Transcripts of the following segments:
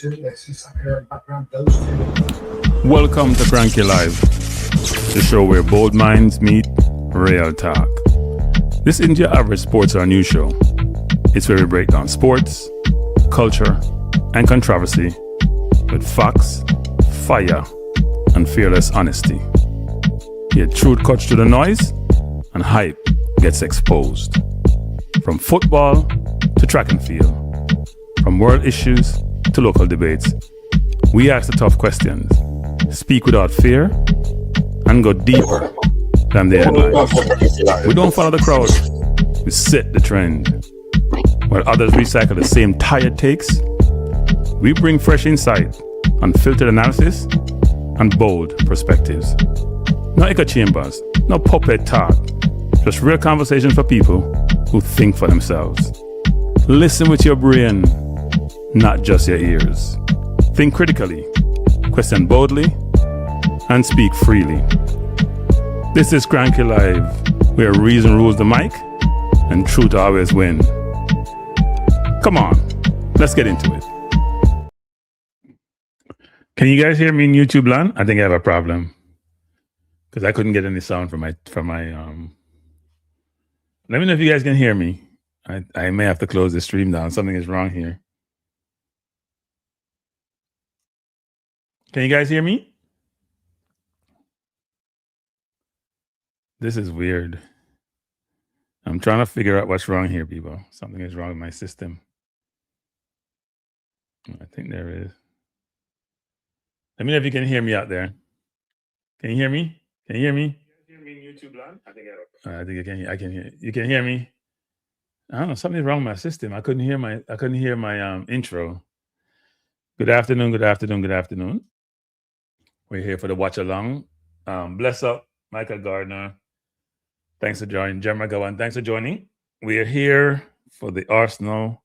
Welcome to Kranky Live, the show where bold minds meet real talk. This isn't your average sports or news show. It's where we break down sports, culture, and controversy with facts, fire, and fearless honesty. Here, truth cuts through the noise, and hype gets exposed. From football to track and field, from world issues to local debates, we ask the tough questions, speak without fear, and go deeper than the headlines. We don't follow the crowd, we set the trend. While others recycle the same tired takes, we bring fresh insight, unfiltered analysis, and bold perspectives. No echo chambers, no puppet talk, just real conversation for people who think for themselves. Listen with your brain, not just your ears. Think critically, question boldly, and speak freely. This is Kranky Live, where reason rules the mic and truth always wins. Come on, let's get into it. Can you guys hear me in YouTube land? I think I have a problem because I couldn't get any sound from my. Let me know if you guys can hear me. I may have to close the stream down. Something is wrong here. Can you guys hear me? This is weird. I'm trying to figure out what's wrong here, people. Something is wrong with my system. I think there is. Let me know if you can hear me out there. Can you hear me? Can you hear me? Can you hear me in YouTube land? I think I can hear. I can hear. You can hear me? I don't know. Something's wrong with my system. I couldn't hear my intro. Good afternoon. Good afternoon. Good afternoon. We're here for the Watchalong. Bless up, Michael Gardner. Thanks for joining. Jem McGowan, thanks for joining. We are here for the Arsenal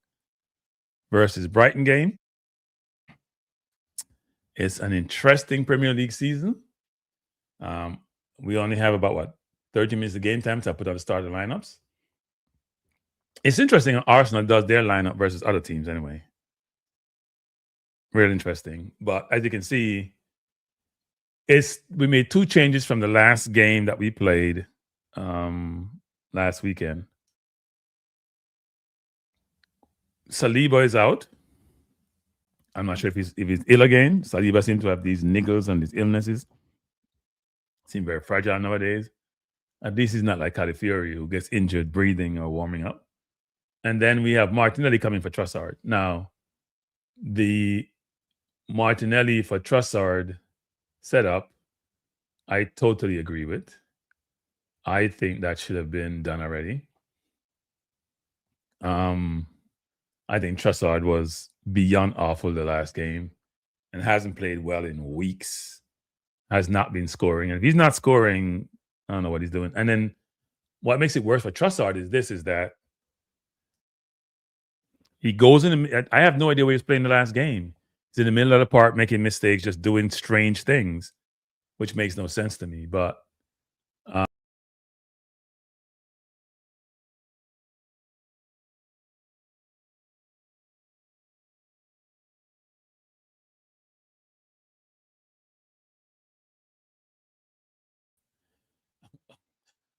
versus Brighton game. It's an interesting Premier League season. We only have about 30 minutes of game time to put up the starting lineups. It's interesting how Arsenal does their lineup versus other teams anyway. Real interesting. But as you can see, we made two changes from the last game that we played last weekend. Saliba is out. I'm not sure if he's ill again. Saliba seems to have these niggles and these illnesses. Seem very fragile nowadays. At least he's not like Calafiori, who gets injured breathing or warming up. And then we have Martinelli coming for Trossard. Now, the Martinelli for Trossard setup, I totally agree with. I think that should have been done already. I think Trossard was beyond awful the last game and hasn't played well in weeks. Has not been scoring. And if he's not scoring, I don't know what he's doing. And then what makes it worse for Trossard is that he goes in I have no idea where he was playing the last game. He's in the middle of the park making mistakes, just doing strange things, which makes no sense to me. But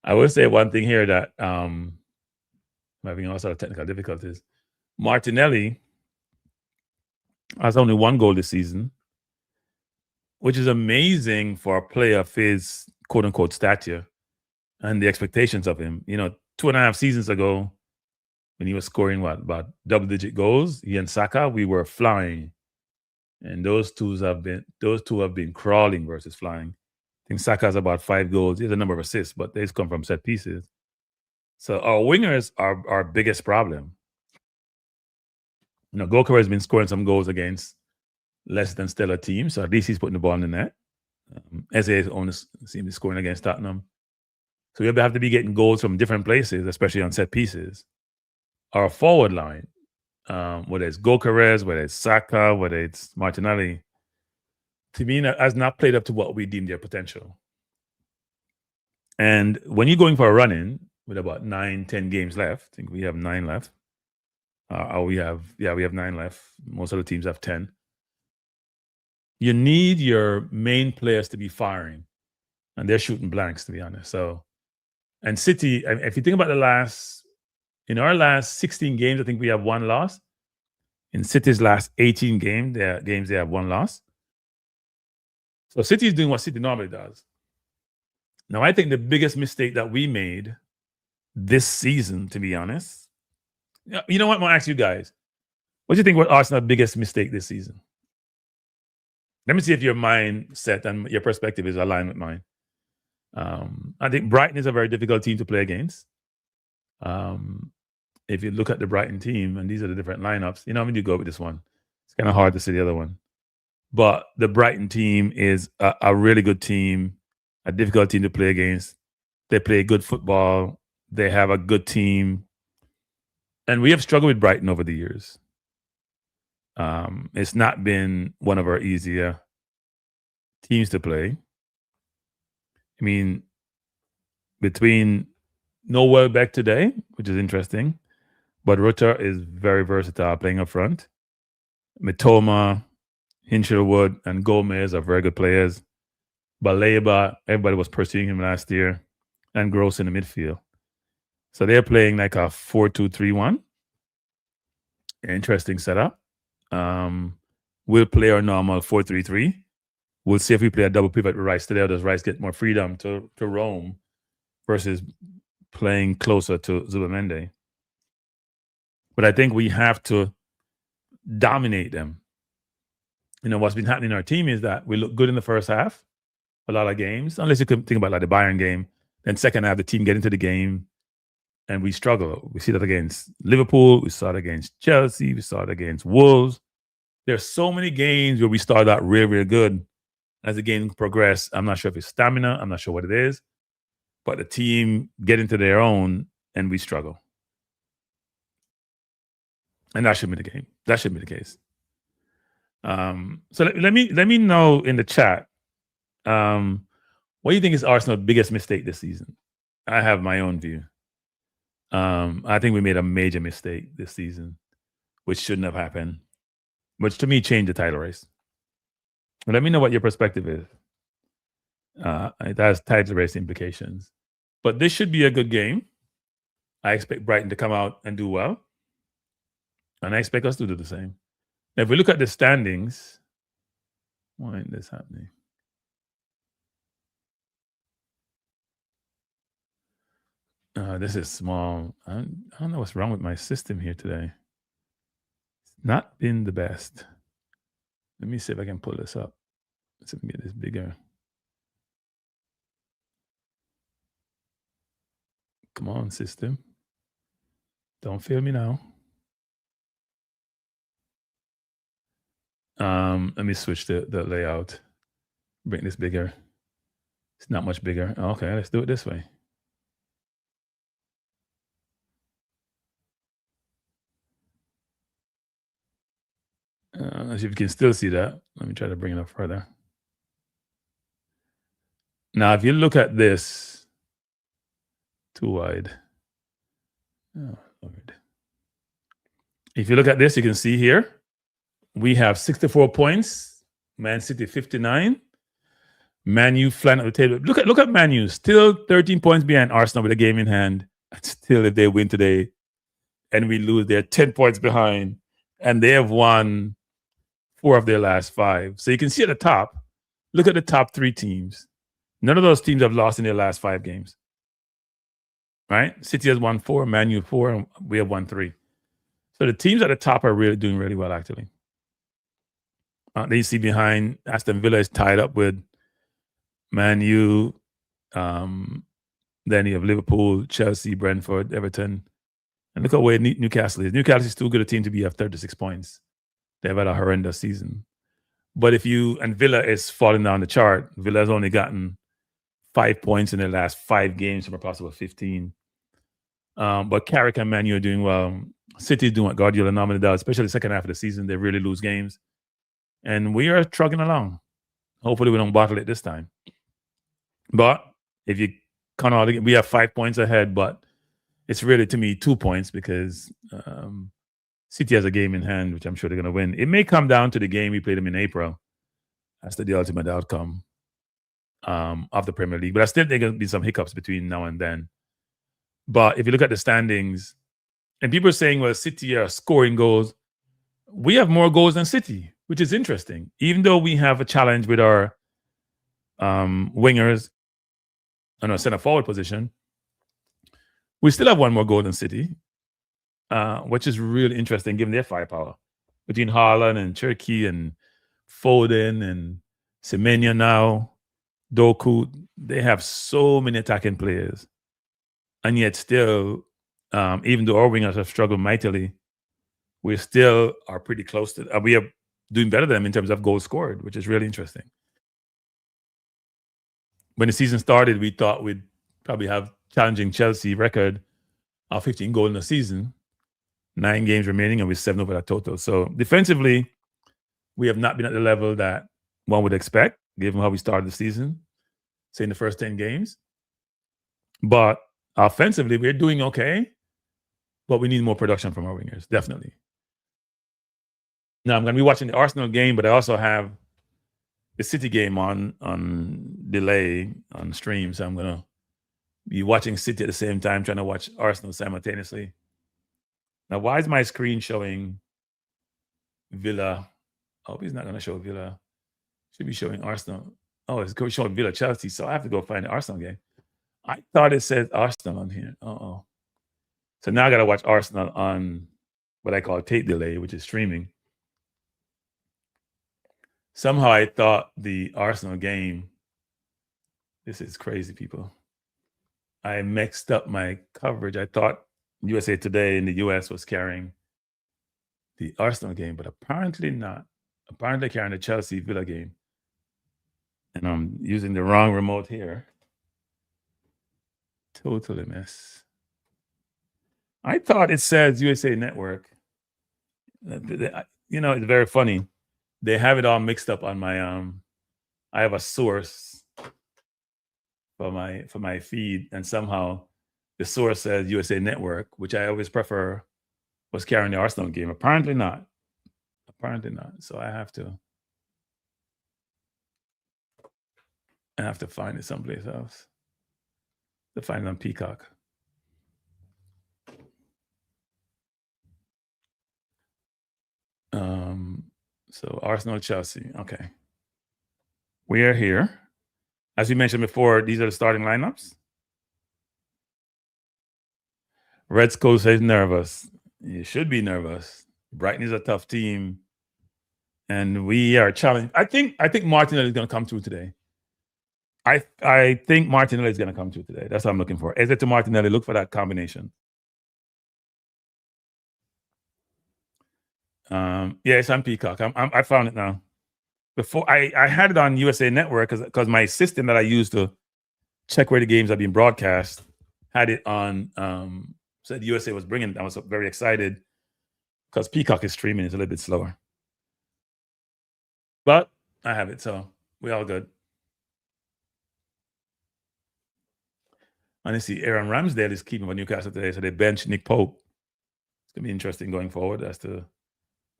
I will say one thing here that I'm having all sort of technical difficulties. Martinelli has only one goal this season, which is amazing for a player of his quote-unquote stature and the expectations of him. 2.5 seasons ago, when he was scoring about double-digit goals, he and Saka, we were flying. And those two have been crawling versus flying. I think Saka has about 5 goals. He has a number of assists, but they've come from set pieces. So our wingers are our biggest problem. Goalkeeper has been scoring some goals against less than stellar teams, so at least he's putting the ball in the net. Eze only seems to be scoring against Tottenham. So we have to be getting goals from different places, especially on set pieces. Our forward line, whether it's Gyökeres, whether it's Saka, whether it's Martinelli, to me, has not played up to what we deem their potential. And when you're going for a run-in with about 9-10 games left, I think we have 9 left. We have 9 left. Most of the teams have 10. you need your main players to be firing, and they're shooting blanks, to be honest. So, and City, if you think about in our last 16 games, I think we have one loss. In City's last 18 games, they have one loss. So City is doing what City normally does. Now, I think the biggest mistake that we made this season, to be honest, you know what? I'm going to ask you guys, what do you think was Arsenal's biggest mistake this season? Let me see if your mindset and your perspective is aligned with mine. I think Brighton is a very difficult team to play against. If you look at the Brighton team, and these are the different lineups, I'm going to go with this one. It's kind of hard to see the other one. But the Brighton team is a really good team, a difficult team to play against. They play good football. They have a good team. And we have struggled with Brighton over the years. It's not been one of our easier teams to play. I mean, between no Welbeck today, which is interesting, but Rutter is very versatile playing up front. Mitoma, Hinchelwood, and Gomez are very good players. Baleba, everybody was pursuing him last year, and Gross in the midfield. So they're playing like a 4-2-3-1. Interesting setup. We'll play our normal 4-3-3. We'll see if we play a double pivot with Rice today, or does Rice get more freedom to roam versus playing closer to Zubamende. But I think we have to dominate them. What's been happening in our team is that we look good in the first half, a lot of games, unless you can think about like the Bayern game. Then second half, the team get into the game and we struggle. We see that against Liverpool. We saw it against Chelsea. We saw it against Wolves. There's so many games where we start out really, really good. As the game progresses, I'm not sure if it's stamina. I'm not sure what it is. But the team get into their own and we struggle. And that should be the game. That should be the case. So let me know in the chat, what do you think is Arsenal's biggest mistake this season? I have my own view. I think we made a major mistake this season, which shouldn't have happened, which to me changed the title race. But let me know what your perspective is. It has title race implications. But this should be a good game. I expect Brighton to come out and do well. And I expect us to do the same. Now, if we look at the standings, why isn't this happening? This is small. I don't know what's wrong with my system here today. It's not been the best. Let me see if I can pull this up. Let's see if we can get this bigger. Come on, system. Don't fail me now. Let me switch the layout. Bring this bigger. It's not much bigger. Okay, let's do it this way. As you can still see that. Let me try to bring it up further. Now, if you look at this, too wide. Oh, Lord. If you look at this, you can see here, we have 64 points. Man City 59. Man U flying up the table. Look at Man U, still 13 points behind Arsenal with a game in hand. And still, if they win today and we lose, they're 10 points behind. And they have won 4 of their last 5. So you can see at the top, look at the top 3 teams. None of those teams have lost in their last 5 games. Right? City has won 4, Man U 4, and we have won 3. So the teams at the top are really doing really well, actually. Then you see behind, Aston Villa is tied up with Man U. Then you have Liverpool, Chelsea, Brentford, Everton. And look at where Newcastle is. Newcastle is too good a team to be at 36 points. They've had a horrendous season. But Villa is falling down the chart. Villa has only gotten 5 points in their last 5 games from a possible 15. But Carrick and Man U are doing well. City is doing what Guardiola normally does, especially the second half of the season. They really lose games. And we are trucking along. Hopefully we don't bottle it this time. But if you count all we have 5 points ahead, but it's really, to me, 2 points because City has a game in hand, which I'm sure they're going to win. It may come down to the game we played them in April. as to the ultimate outcome of the Premier League. But I still think there'll be some hiccups between now and then. But if you look at the standings, and people are saying, well, City are scoring goals. We have more goals than City, which is interesting. Even though we have a challenge with our wingers and our center forward position, we still have one more goal than City, which is really interesting given their firepower. Between Haaland and Cherki and Foden and Semenyo now, Doku, they have so many attacking players. And yet still, even though our wingers have struggled mightily, we still are pretty close to we are doing better than them in terms of goals scored, which is really interesting. When the season started, we thought we'd probably have challenging Chelsea record of 15 goals in a season, 9 games remaining, and we're 7 over that total. So defensively, we have not been at the level that one would expect, given how we started the season, say in the first 10 games. But offensively, we're doing okay, but we need more production from our wingers, definitely. Now, I'm going to be watching the Arsenal game, but I also have the City game on delay on stream. So I'm going to be watching City at the same time, trying to watch Arsenal simultaneously. Now, why is my screen showing Villa? I hope he's not going to show Villa. Should be showing Arsenal. Oh, it's showing Villa Chelsea. So I have to go find the Arsenal game. I thought it said Arsenal on here. So now I got to watch Arsenal on what I call tape delay, which is streaming. Somehow I thought the Arsenal game, this is crazy, people. I mixed up my coverage. I thought USA Today in the US was carrying the Arsenal game, but apparently not. Apparently carrying the Chelsea Villa game. And I'm using the wrong remote here. Totally miss. I thought it says USA Network. You know, it's very funny. They have it all mixed up on my I have a source for my feed, and somehow the source says USA Network, which I always prefer, was carrying the Arsenal game. Apparently not. So I have to find it someplace else. To find it on Peacock. So Arsenal, Chelsea. Okay. We are here. As we mentioned before, these are the starting lineups. Red Skull says nervous. You should be nervous. Brighton is a tough team, and we are challenged. I think Martinelli is going to come through today. I think Martinelli is going to come through today. That's what I'm looking for. Is it to Martinelli? Look for that combination. Yeah, it's on Peacock. I found it now. Before I had it on USA Network because my system that I use to check where the games are being broadcast had it on. Said USA was bringing it. I was very excited because Peacock is streaming. It's a little bit slower, but I have it, so we're all good. And you see, Aaron Ramsdale is keeping for Newcastle today, so they bench Nick Pope. It's gonna be interesting going forward as to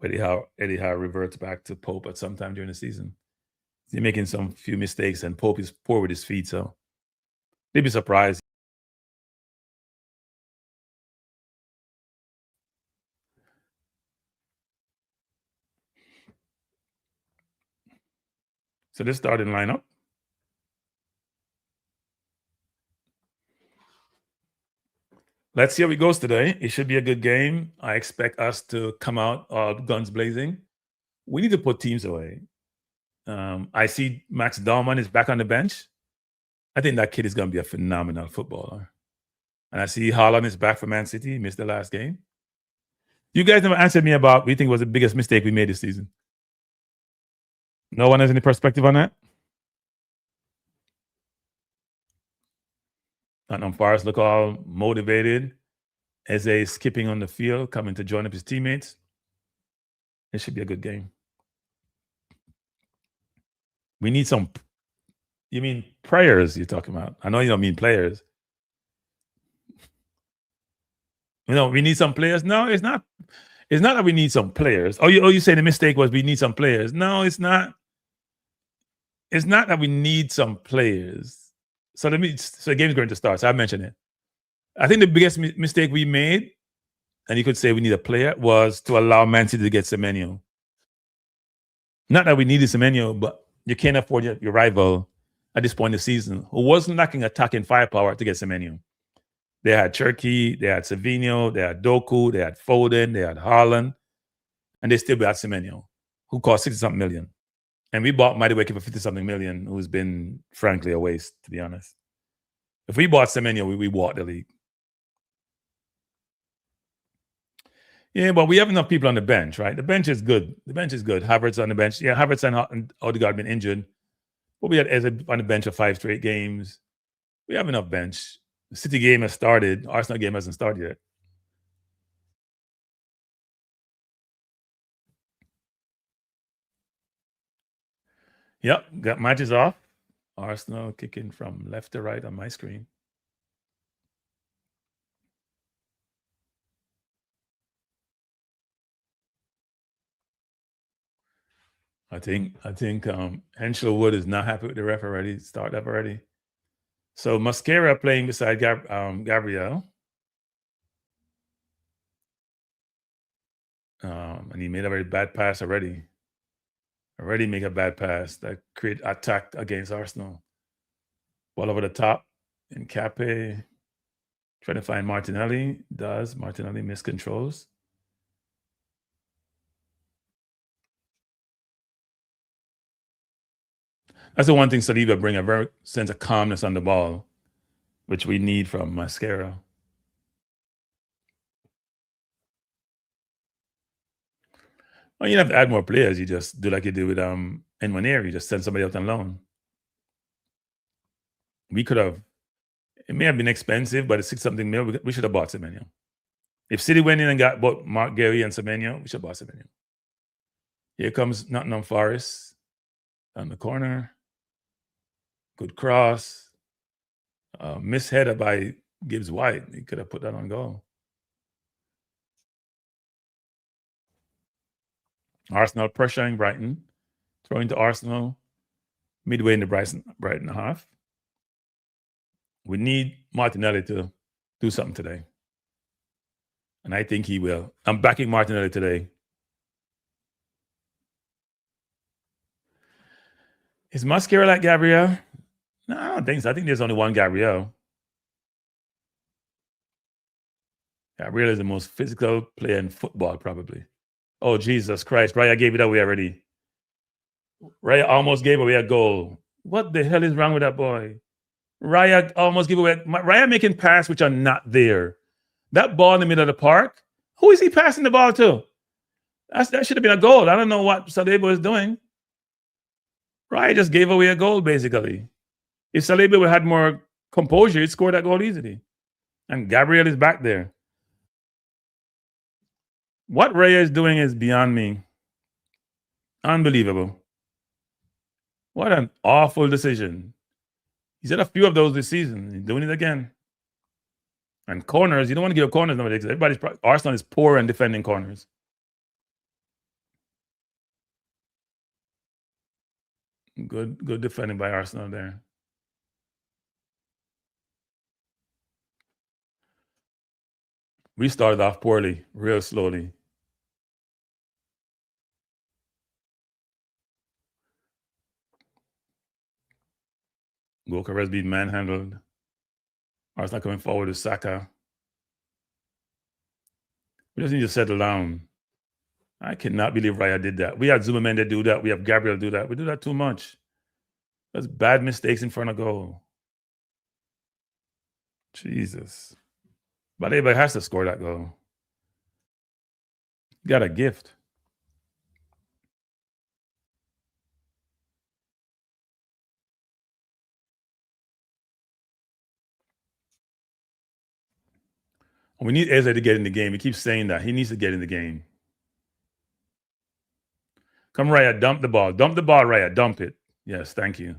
Eddie Howe reverts back to Pope at some time during the season. He's making some few mistakes, and Pope is poor with his feet, so they'd be surprised. So this starting lineup. Let's see how it goes today. It should be a good game. I expect us to come out guns blazing. We need to put teams away. I see Max Dahlman is back on the bench. I think that kid is going to be a phenomenal footballer. And I see Haaland is back for Man City. He missed the last game. You guys never answered me about what you think was the biggest mistake we made this season. No one has any perspective on that? Nottingham Forest look all motivated. Eze skipping on the field, coming to join up his teammates. It should be a good game. We need some. You mean prayers you're talking about? I know you don't mean players. We need some players. No, it's not. It's not that we need some players. Oh, you say the mistake was we need some players. No, it's not. it's not that we need some players. So the game's going to start. So I mentioned it. I think the biggest mistake we made, and you could say we need a player, was to allow Man City to get Semenyo. Not that we needed Semenyo, but you can't afford your rival at this point in the season who wasn't lacking attacking firepower to get Semenyo. They had Cherky, they had Savinho, they had Doku, they had Foden, they had Haaland, and they still got Semenyo, who cost 60-something million. And we bought Mighty Wake for 50-something million, who's been, frankly, a waste, to be honest. If we bought Semenyo, we bought the league. Yeah, but we have enough people on the bench, right? The bench is good. Havertz on the bench. Yeah, Havertz and Odegaard been injured. But we had Eze on the bench for 5 straight games. We have enough bench. The City game has started. Arsenal game hasn't started yet. Yep, got matches off. Arsenal kicking from left to right on my screen. I think Henschel Wood is not happy with the ref already. Start up already. So Mascara playing beside Gabriel. And he made a very bad pass already. Already make a bad pass that create attack against Arsenal. Ball over the top. And Cape trying to find Martinelli. Martinelli miscontrols. That's the one thing Saliba bring, a very sense of calmness on the ball, which we need from Mascara. Well, you don't have to add more players. You just do like you do with Enwanier. You just send somebody out on loan. We could have. It may have been expensive, but it's 6-something mil. We should have bought Semenyo. If City went in and got both Mark Gary and Semenyo, we should have bought Semenyo. Here comes Nottingham Forest on the corner. Good cross. Misheader by Gibbs White. He could have put that on goal. Arsenal pressuring Brighton. Throwing to Arsenal. Midway in the Brighton half. We need Martinelli to do something today. And I think he will. I'm backing Martinelli today. Is Mascara like Gabriel? No, I don't think so. I think there's only one Gabriel. Gabriel is the most physical player in football, probably. Oh, Jesus Christ. Raya gave it away already. Raya almost gave away a goal. What the hell is wrong with that boy? Raya almost gave away. Raya making passes which are not there. That ball in the middle of the park, who is he passing the ball to? That should have been a goal. I don't know what Saliba is doing. Raya just gave away a goal, basically. If Saliba had more composure, he'd score that goal easily. And Gabriel is back there. What Raya is doing is beyond me. Unbelievable. What an awful decision. He's had a few of those this season. He's doing it again. And corners, you don't want to give corners nowadays. Arsenal is poor in defending corners. Good defending by Arsenal there. We started off poorly, real slowly. Gokares being manhandled. Arsenal coming forward with Saka. We just need to settle down. I cannot believe Raya did that. We had Zuma Mendes do that. We have Gabriel do that. We do that too much. That's bad mistakes in front of goal. Jesus. But everybody has to score that goal. Got a gift. We need Eze to get in the game. He keeps saying that. He needs to get in the game. Come, Raya, dump the ball. Dump the ball, Raya. Dump it. Yes, thank you.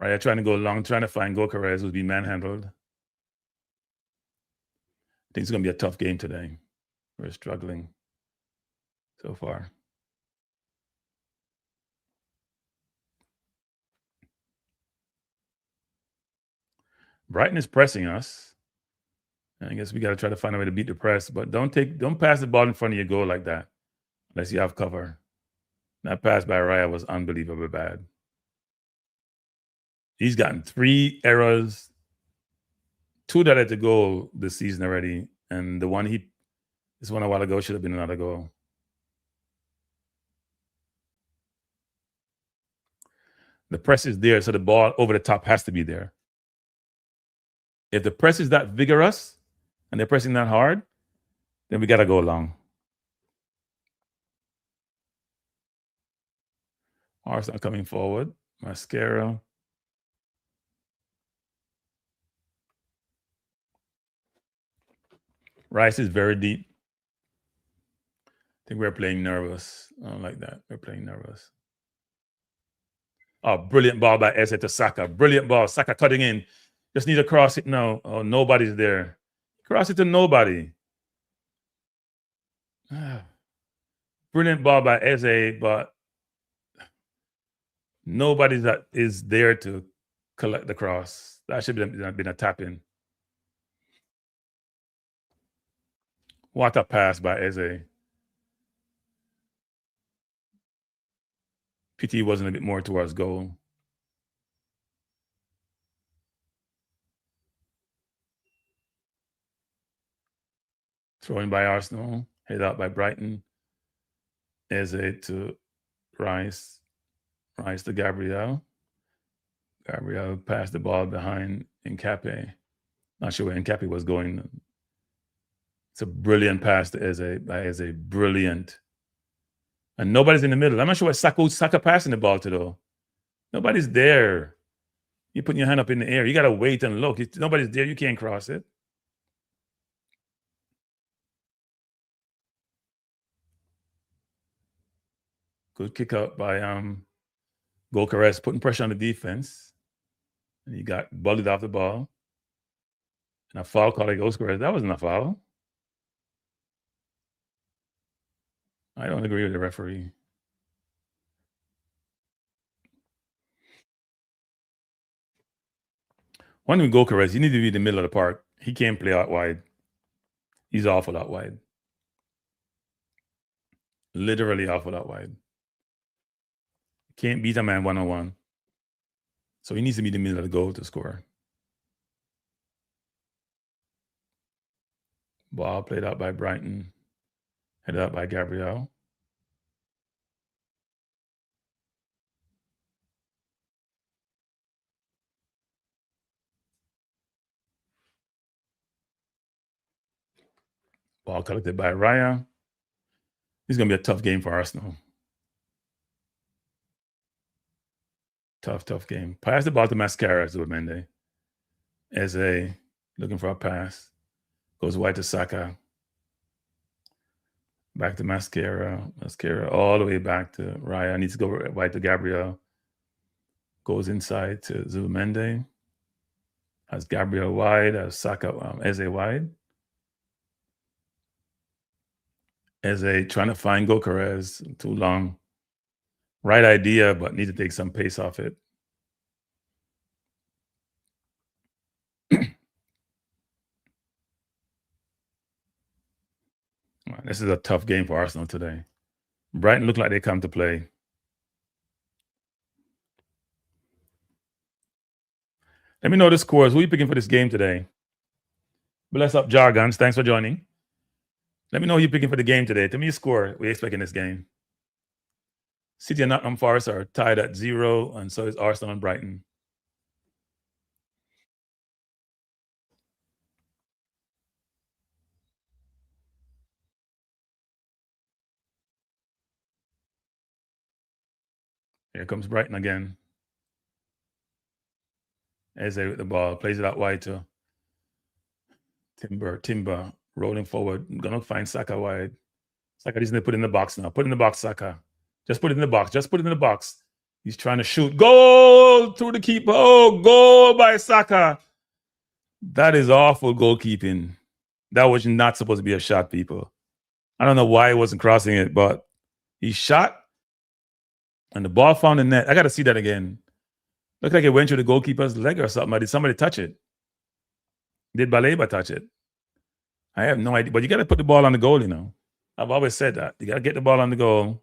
Raya trying to go long, trying to find Gokares, who's being manhandled. I think it's going to be a tough game today. We're struggling so far. Brighton is pressing us. And I guess we got to try to find a way to beat the press, but don't pass the ball in front of your goal like that unless you have cover. That pass by Raya was unbelievably bad. He's gotten 3 errors, 2 that had to goal this season already, and the one this one a while ago should have been another goal. The press is there, so the ball over the top has to be there. If the press is that vigorous and they're pressing that hard, then we got to go long. Arsenal coming forward. Mascara. Rice is very deep. I think we're playing nervous. I don't like that. We're playing nervous. Oh, brilliant ball by Eze to Saka. Brilliant ball. Saka cutting in. Just need to cross it now. Oh, nobody's there. Cross it to nobody. Brilliant ball by Eze, but nobody that is there to collect the cross. That should have been a tap-in. What a pass by Eze. PT wasn't a bit more towards goal. Thrown by Arsenal. Head out by Brighton. Eze to Rice. Rice to Gabriel. Gabriel passed the ball behind Nkape. Not sure where Nkape was going. It's a brilliant pass to Eze by Eze. Brilliant. And nobody's in the middle. I'm not sure what Saka passing the ball to, though. Nobody's there. You're putting your hand up in the air. You got to wait and look. Nobody's there. You can't cross it. Good kick out by Gokares, putting pressure on the defense. And he got bullied off the ball. And a foul called like Gokares. That wasn't a foul. I don't agree with the referee. One with Gokares, you need to be in the middle of the park. He can't play out wide. He's awful out wide. Literally awful out wide. Can't beat a man one-on-one. So he needs to be in the middle of the goal to score. Ball played out by Brighton. Headed out by Gabriel. Ball collected by Raya. This is going to be a tough game for Arsenal. Tough game. Pass the ball to Mascara, Zubimendi. Eze looking for a pass. Goes wide to Saka. Back to Mascara. Mascara all the way back to Raya. Needs to go wide to Gabriel. Goes inside to Zubimendi. Has Gabriel wide. Has Saka, Eze wide. Eze trying to find Gokares. Too long. Right idea, but need to take some pace off it. This is a tough game for Arsenal today. Brighton look like they come to play. Let me know the scores. Who are you picking for this game today? Bless up, Jargons. Thanks for joining. Let me know who you're picking for the game today. Tell me your score. We're expecting this game. City and Nottingham Forest are tied at 0, and so is Arsenal and Brighton. Here comes Brighton again. Eze with the ball. Plays it out wide to Timber rolling forward. Gonna find Saka wide. Saka needs to put in the box now. Put in the box, Saka. Just put it in the box. Just put it in the box. He's trying to shoot. Goal through the keeper. Oh, goal by Saka. That is awful goalkeeping. That was not supposed to be a shot, people. I don't know why he wasn't crossing it, but he shot and the ball found the net. I got to see that again. Looked like it went through the goalkeeper's leg or something. Did somebody touch it? Did Baleba touch it? I have no idea. But you got to put the ball on the goal, you know. I've always said that. You got to get the ball on the goal,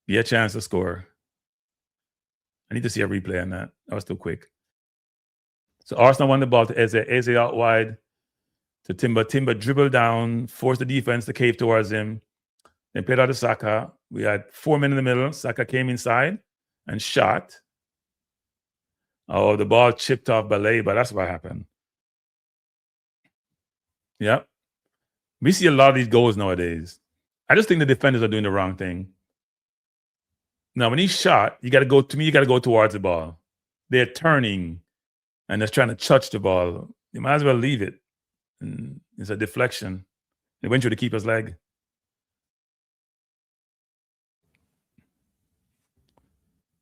be a chance to score. I need to see a replay on that. That was too quick. So Arsenal won the ball to Eze. Eze out wide to Timber. Timber dribbled down, forced the defense to cave towards him. Then played out to Saka. We had 4 men in the middle. Saka came inside and shot. Oh, the ball chipped off Baleba. That's what happened. Yep. We see a lot of these goals nowadays. I just think the defenders are doing the wrong thing. Now, when he shot, you got to go towards the ball. They're turning and they're trying to touch the ball. You might as well leave it. And it's a deflection. It went through the keeper's leg.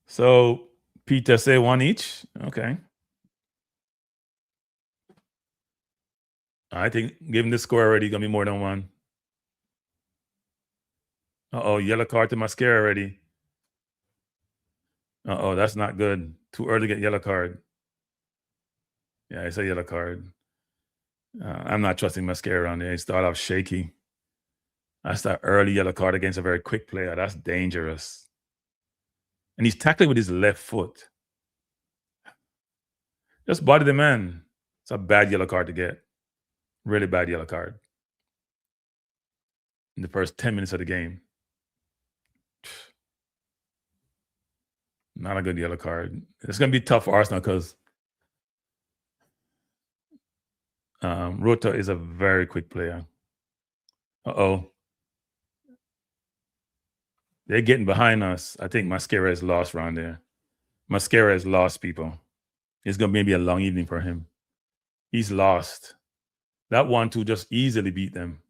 So Peter say 1 each. Okay. I think given the score already, gonna be more than 1. Yellow card to Mascara already. That's not good. Too early to get yellow card. Yeah, it's a yellow card. I'm not trusting Mascara on there. He started off shaky. That's that early yellow card against a very quick player. That's dangerous. And he's tackling with his left foot. Just body the man. It's a bad yellow card to get. Really bad yellow card. In the first 10 minutes of the game. Not a good yellow card. It's going to be tough for Arsenal because Rota is a very quick player. They're getting behind us. I think Mascara is lost around there. Mascara is lost, people. It's going to be a long evening for him. He's lost. That 1-2 just easily beat them.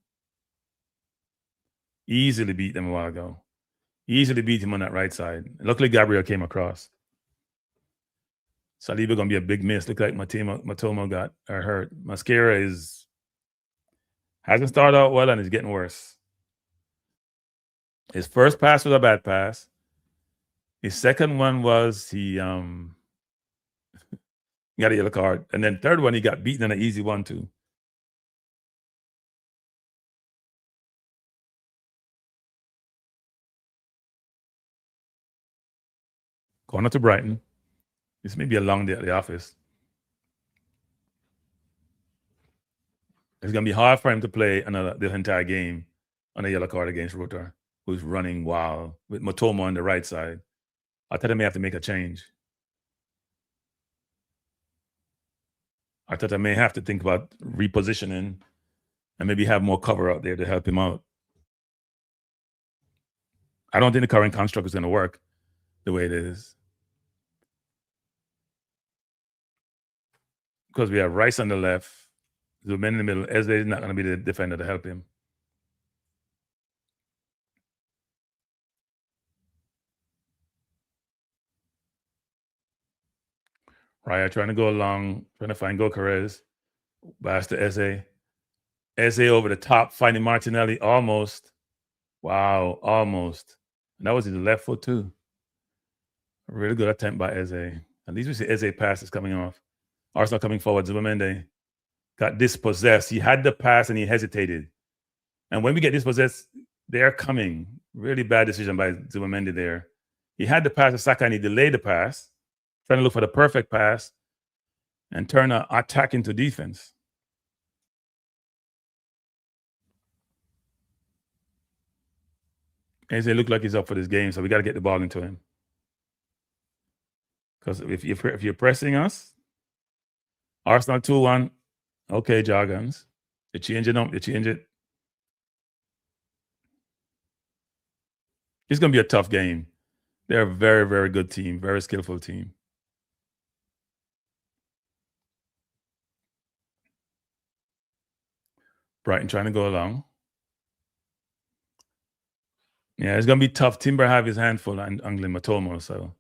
Easily beat them a while ago. Easily beat him on that right side. Luckily, Gabriel came across. Saliba going to be a big miss. Look like Matomo got hurt. Mascara hasn't started out well and is getting worse. His first pass was a bad pass. His second one was he got a yellow card. And then third one, he got beaten in an easy 1-2. Corner to Brighton. This may be a long day at the office. It's going to be hard for him to play the entire game on a yellow card against Rota, who's running wild with Matomo on the right side. Arteta may have to make a change. Arteta may have to think about repositioning and maybe have more cover out there to help him out. I don't think the current construct is going to work the way it is. Because we have Rice on the left, the men in the middle. Eze is not going to be the defender to help him. Raya trying to go along, trying to find Gokares. Pass to Eze. Eze over the top, finding Martinelli almost. Wow, almost. And that was his left foot too. A really good attempt by Eze. At least we see Eze pass is coming off. Arsenal coming forward. Zubamende got dispossessed. He had the pass and he hesitated. And when we get dispossessed, they're coming. Really bad decision by Zubamende there. He had the pass to Saka and he delayed the pass, trying to look for the perfect pass and turn an attack into defense. Eze looked like he's up for this game, so we got to get the ball into him. Because if you're pressing us, Arsenal 2-1, okay, Jargons. You change it up, you change it. It's going to be a tough game. They're a very, very good team, very skillful team. Brighton trying to go along. Yeah, it's going to be tough. Timber have his handful on Angling Matomo, so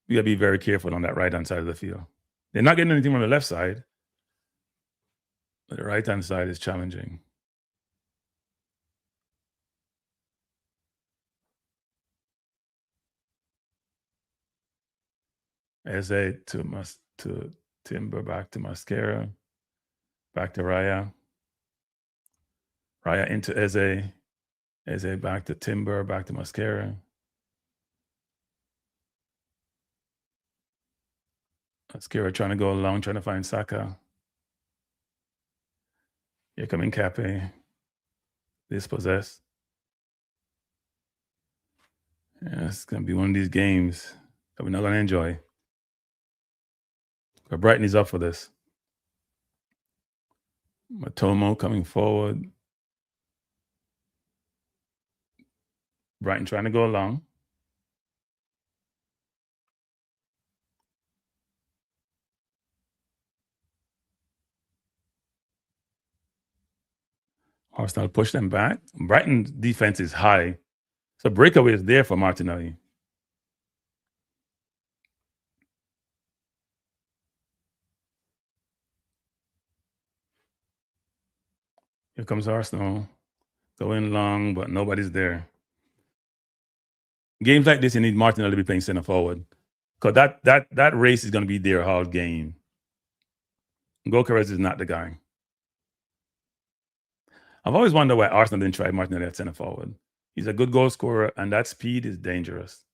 we got to be very careful on that right-hand side of the field. They're not getting anything on the left side, but the right-hand side is challenging. Eze to Timber, back to Mascara. Back to Raya. Raya into Eze. Eze back to Timber, back to Mascara. Mascara trying to go along, trying to find Saka. Here coming Cape. Dispossessed. Yeah, it's going to be one of these games that we're not going to enjoy. But Brighton is up for this. Matomo coming forward. Brighton trying to go along. Arsenal push them back. Brighton's defense is high. So breakaway is there for Martinelli. Here comes Arsenal. Going long, but nobody's there. Games like this, you need Martinelli to be playing center forward. Because that race is going to be their whole game. Gokares is not the guy. I've always wondered why Arsenal didn't try Martinelli at center forward. He's a good goal scorer, and that speed is dangerous.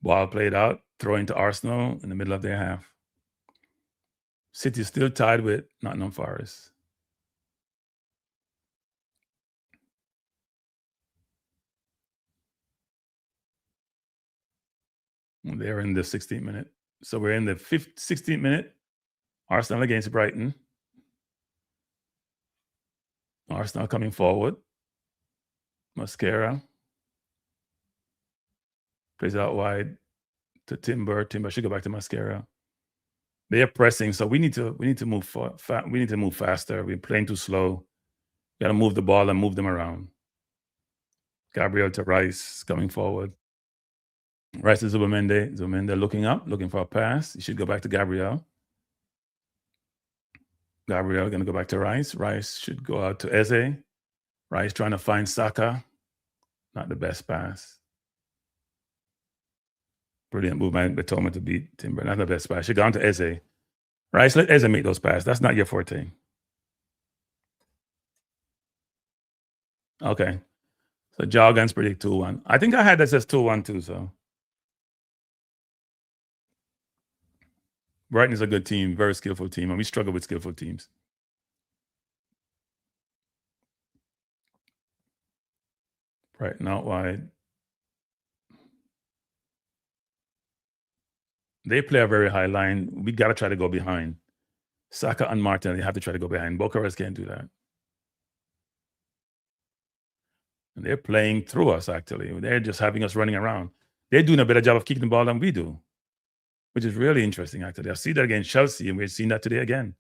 Ball played out, throw into Arsenal in the middle of their half. City still tied with Nottingham Forest. They're in the 16th minute. So we're in the 16th minute. Arsenal against Brighton. Arsenal coming forward. Mascara. Plays out wide to Timber. Timber should go back to Mascara. They are pressing, so we need to move we need to move faster. We're playing too slow. Got to move the ball and move them around. Gabriel to Rice coming forward. Rice to Zubamende. Zubamende looking up, looking for a pass. He should go back to Gabriel. Gabriel going to go back to Rice. Rice should go out to Eze. Rice trying to find Saka. Not the best pass. Brilliant move by Betoma to beat Timber. Not the best pass. Should go on to Eze. Rice, let Eze make those passes. That's not your forte. Okay. So Jargons predict 2-1. I think I had that as 2-1 too, so. Brighton is a good team, very skillful team, and we struggle with skillful teams. Brighton out wide. They play a very high line. We got to try to go behind. Saka and Martin, they have to try to go behind. Bukayo can't do that. And they're playing through us, actually. They're just having us running around. They're doing a better job of kicking the ball than we do, which is really interesting, actually. I see that against Chelsea, and we've seen that today again.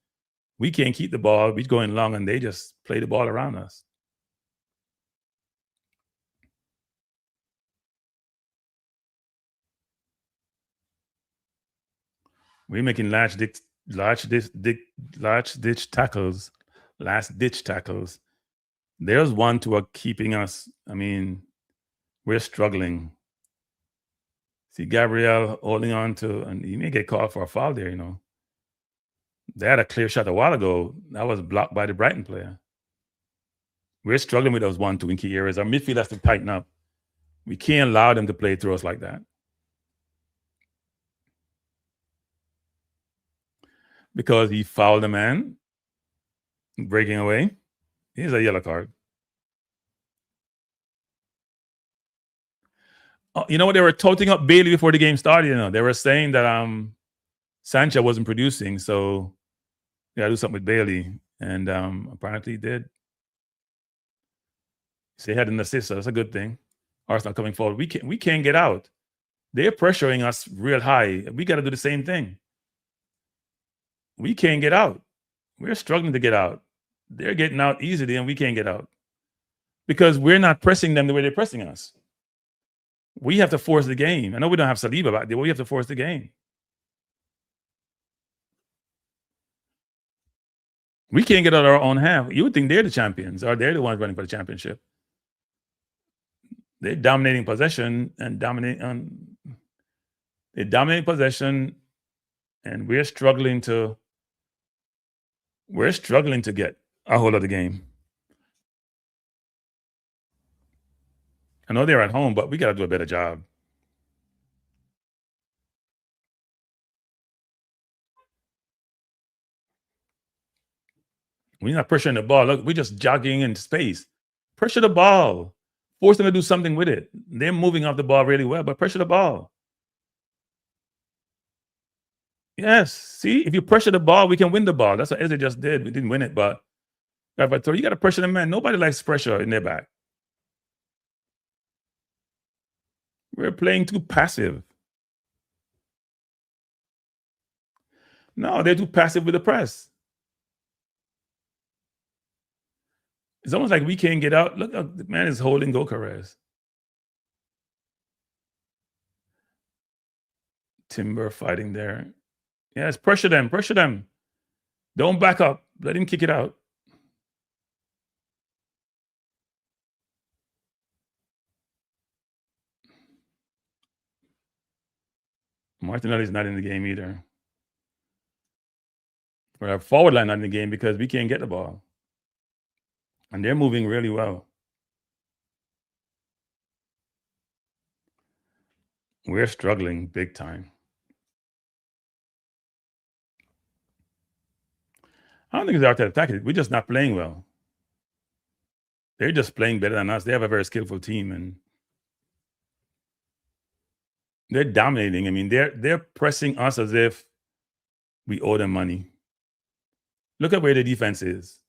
We can't keep the ball. We're going long, and they just play the ball around us. We're making last-ditch tackles. There's one to keeping us. I mean, we're struggling. See Gabriel holding on to, and he may get called for a foul there, you know. They had a clear shot a while ago. That was blocked by the Brighton player. We're struggling with those 1-2 in key areas. Our midfield has to tighten up. We can't allow them to play through us like that. Because he fouled a man, breaking away. Here's a yellow card. You know what? They were toting up Bailey before the game started. You know, they were saying that Sancho wasn't producing, so we gotta do something with Bailey, and apparently he did. So he had an assist, so that's a good thing. Arsenal coming forward. We can't get out. They're pressuring us real high. We got to do the same thing. We can't get out. We're struggling to get out. They're getting out easily, and we can't get out because we're not pressing them the way they're pressing us. We have to force the game. I know we don't have Saliba back there, but we have to force the game. We can't get out of our own half. You would think they're the champions, or they're the ones running for the championship. They're dominating possession and they're dominating possession And we're struggling to get a hold of the game. I know they're at home, but we got to do a better job. We're not pressuring the ball. Look, we're just jogging in space. Pressure the ball. Force them to do something with it. They're moving off the ball really well, but pressure the ball. Yes. See, if you pressure the ball, we can win the ball. That's what Eze just did. We didn't win it, but you got to pressure the man. Nobody likes pressure in their back. We're playing too passive. No, they're too passive with the press. It's almost like we can't get out. Look, the man is holding Gokares. Timber fighting there. Yes, pressure them. Pressure them. Don't back up. Let him kick it out. Martinelli's not in the game either. Or our forward line not in the game because we can't get the ball. And they're moving really well. We're struggling big time. I don't think it's our attack. We're just not playing well. They're just playing better than us. They have a very skillful team, and they're dominating. I mean, they're pressing us as if we owe them money. Look at where the defense is.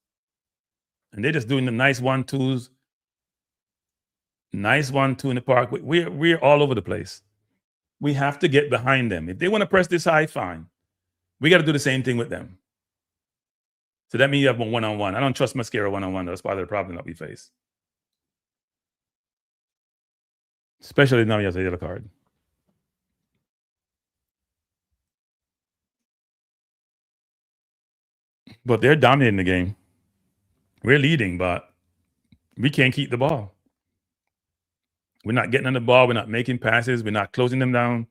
And they're just doing the nice 1-2s. Nice 1-2 in the park. We're all over the place. We have to get behind them. If they want to press this high, fine. We got to do the same thing with them. So that means you have a one-on-one. I don't trust Mascara one-on-one. That's part of the problem that we face. Especially now he has a yellow card. But they're dominating the game. We're leading, but we can't keep the ball. We're not getting on the ball. We're not making passes. We're not closing them down.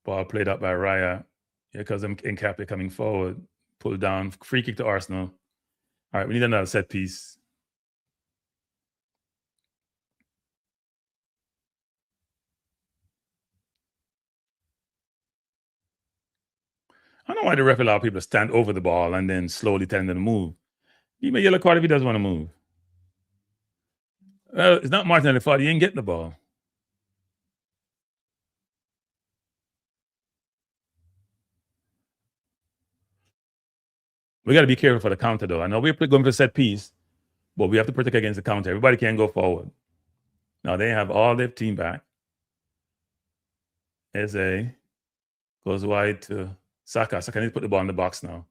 Ball played up by Raya. Here because Nkapé coming forward. Pulled down. Free kick to Arsenal. All right, we need another set piece. I don't know why the ref allow people to stand over the ball and then slowly tell them to move. Give him a yellow card if he doesn't want to move. Well, it's not Martinelli's fault. He ain't getting the ball. We got to be careful for the counter, though. I know we're going for set piece, but we have to protect against the counter. Everybody can't go forward. Now they have all their team back. Eze goes wide to Saka. Saka needs to put the ball in the box now.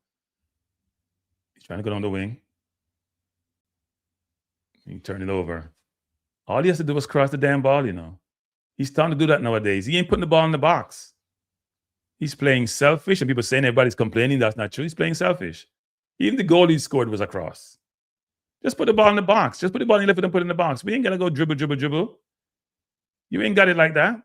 He's trying to go down the wing. He turn it over. All he has to do is cross the damn ball, you know. He's starting to do that nowadays. He ain't putting the ball in the box. He's playing selfish, and people saying everybody's complaining. That's not true. He's playing selfish. Even the goal he scored was a cross. Just put the ball in the box. Just put the ball in the left and put it in the box. We ain't gonna go dribble, dribble, dribble. You ain't got it like that.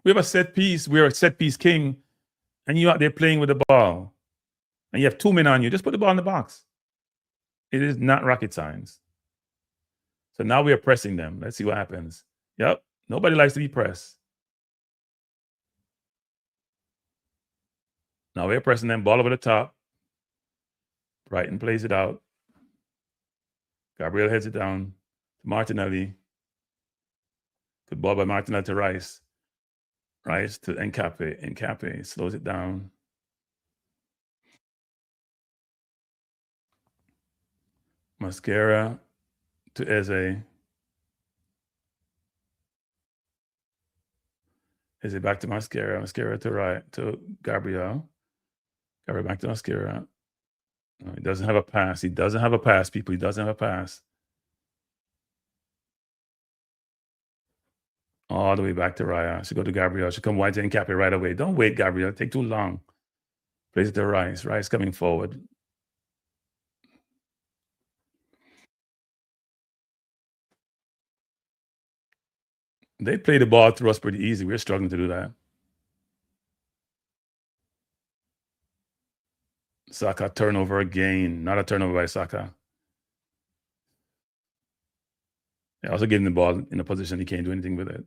We have a set piece. We're a set piece king, and you out there playing with the ball, and you have 2 men on you. Just put the ball in the box. It is not rocket science. So now we are pressing them. Let's see what happens. Yep. Nobody likes to be pressed. Now we're pressing them. Ball over the top. Brighton plays it out. Gabriel heads it down to Martinelli. Good ball by Martinelli to Rice. Rice to Nkapé. Nkapé slows it down. Mascara to Eze. Eze back to Mascara. Mascara to Gabriel. Gabriel back to Mascara. No, he doesn't have a pass. He doesn't have a pass, people. He doesn't have a pass. All the way back to Raya. Should go to Gabriel. Should come wide to Nkapé right away. Don't wait, Gabriel. Take too long. Plays it to Rice. Rice coming forward. They play the ball through us pretty easy. We're struggling to do that. Saka turnover again. Not a turnover by Saka. Yeah, also getting the ball in a position he can't do anything with it.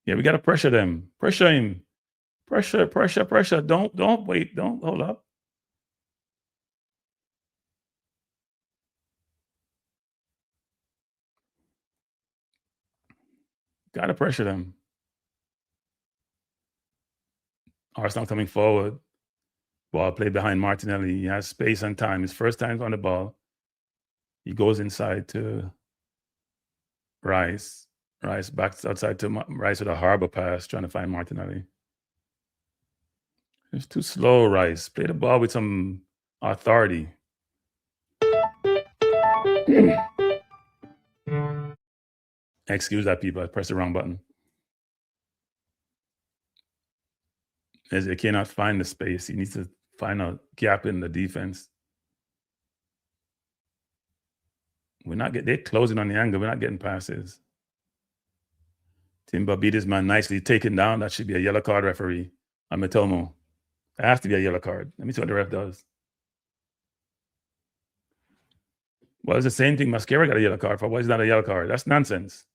Yeah, we got to pressure them. Pressure him. Pressure. Don't wait. Don't hold up. Got to pressure them. Arsenal coming forward. Ball played behind Martinelli. He has space and time. His first time on the ball. He goes inside to Rice. Rice back outside to Rice with a horrible pass, trying to find Martinelli. It's too slow, Rice. Play the ball with some authority. Excuse that, people. I pressed the wrong button. As they cannot find the space, he needs to find a gap in the defense. They're closing on the angle. We're not getting passes. Timber beat his man nicely, taken down. That should be a yellow card, referee. Amitomo. That has to be a yellow card. Let me see what the ref does. Well, it's the same thing Mascara got a yellow card for. Why is that a yellow card? That's nonsense.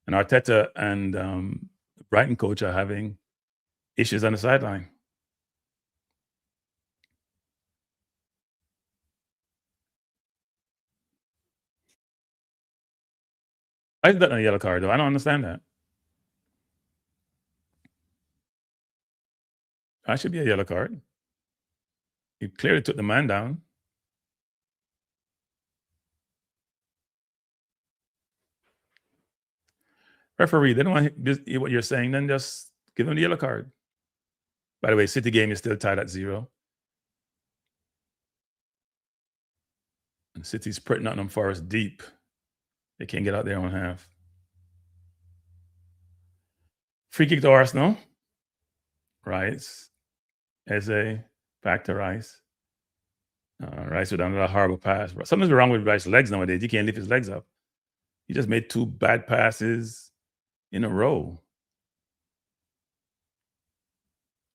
And Arteta and Brighton coach are having issues on the sideline. Why is that a yellow card, though? I don't understand that. That should be a yellow card. You clearly took the man down. Referee, they don't want to hear what you're saying, then just give them the yellow card. By the way, City game is still tied at 0. And City's putting Nottingham Forest deep. They can't get out their own half. Free kick to Arsenal. Rice. Eze. Back to Rice. Rice with another horrible pass. Something's wrong with Rice's legs nowadays. He can't lift his legs up. He just made 2 bad passes in a row.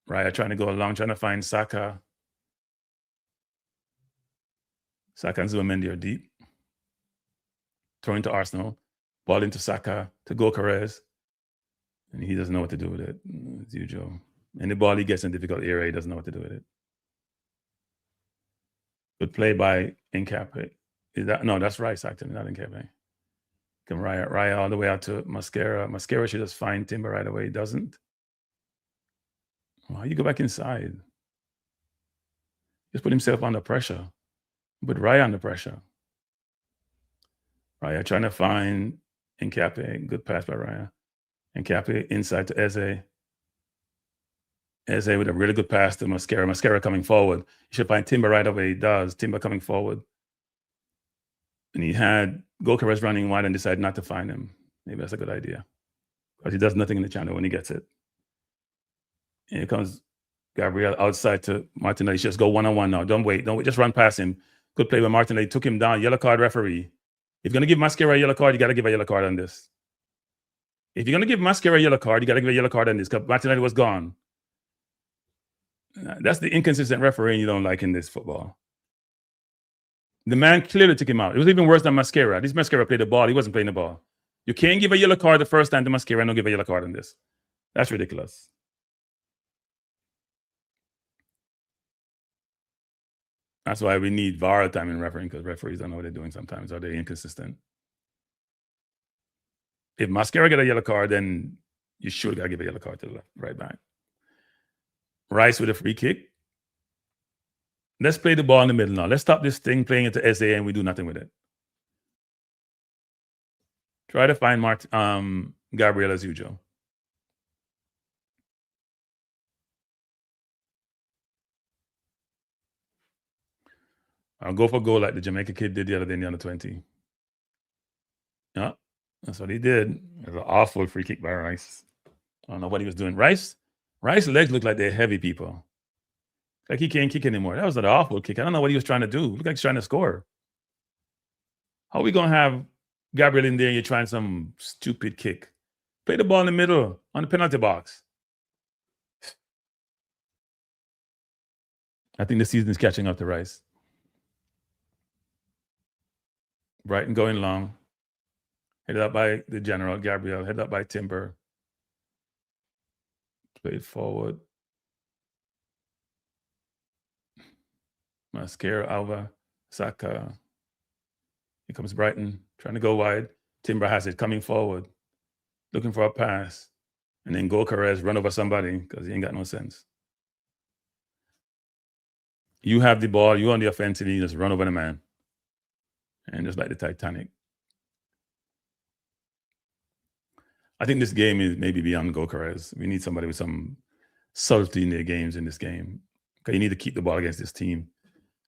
Raya trying to go along, trying to find Saka. Saka and Zubimendi are deep. Throwing to Arsenal. Ball into Saka to Gokares. And he doesn't know what to do with it, as usual. Any ball he gets in a difficult area, he doesn't know what to do with it. Good play by Nkape. No, that's Rice, actually, not Nkape. Come Raya all the way out to Mascara. Mascara should just find Timber right away. He doesn't. Why you go back inside? Just put himself under pressure. Put Raya under pressure. Raya trying to find Nkape. Good pass by Raya. Nkape inside to Eze. Eze with a really good pass to Mascara. Mascara coming forward. You should find Timber right away. He does. Timber coming forward. And he had Gokares running wide and decided not to find him. Maybe that's a good idea. Because he does nothing in the channel when he gets it. And here comes Gabriel outside to Martinelli. Just go one-on-one now. Don't wait. Just run past him. Good play by Martinelli. Took him down. Yellow card, referee. If you're going to give Mascara a yellow card, you got to give a yellow card on this. If you're going to give Mascara a yellow card, you got to give a yellow card on this because Martinelli was gone. That's the inconsistent refereeing you don't like in this football. The man clearly took him out. It was even worse than Mascara. This Mascara played the ball. He wasn't playing the ball. You can't give a yellow card the first time to Mascara and don't give a yellow card on this. That's ridiculous. That's why we need VAR time in refereeing because referees don't know what they're doing sometimes or they're inconsistent. If Mascara get a yellow card, then you should got to give a yellow card to the right back. Rice with a free kick. Let's play the ball in the middle now. Let's stop this thing playing into SA and we do nothing with it. Try to find Gabriel as usual. I'll go for goal like the Jamaica kid did the other day in the under-20. Yeah, that's what he did. It was an awful free kick by Rice. I don't know what he was doing. Rice's legs look like they're heavy, people. Like he can't kick anymore. That was an awful kick. I don't know what he was trying to do. Look like he's trying to score. How are we going to have Gabriel in there, you're trying some stupid kick. Play the ball in the middle on the penalty box. I think the season is catching up to Rice. Brighton going long. Headed up by the general, Gabriel. Headed up by Timber. Played forward. Mascara, Alva, Saka. Here comes Brighton, trying to go wide. Timber has it, coming forward, looking for a pass. And then Gokares run over somebody because he ain't got no sense. You have the ball, you on the offensive, you just run over the man. And just like the Titanic. I think this game is maybe beyond Gokares. We need somebody with some subtlety in their games in this game. Because you need to keep the ball against this team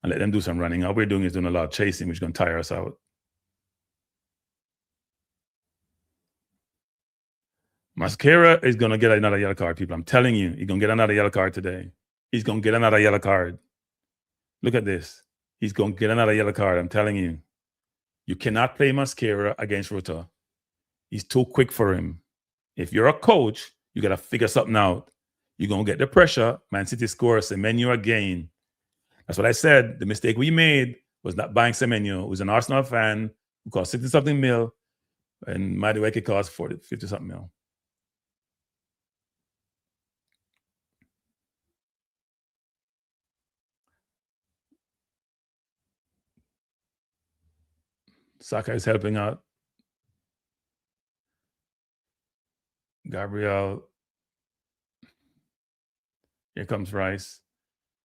and let them do some running. All we're doing is doing a lot of chasing, which is going to tire us out. Mascara is going to get another yellow card, people. I'm telling you, he's going to get another yellow card today. He's going to get another yellow card. Look at this. He's going to get another yellow card. I'm telling you. You cannot play Mascara against Ruta. He's too quick for him. If you're a coach, you got to figure something out. You're going to get the pressure. Man City scores, Semenyo again. That's what I said. The mistake we made was not buying Semenyo, who's an Arsenal fan, who cost 60-something mil, and Madueke cost 50-something mil. Saka is helping out. Gabriel. Here comes Rice.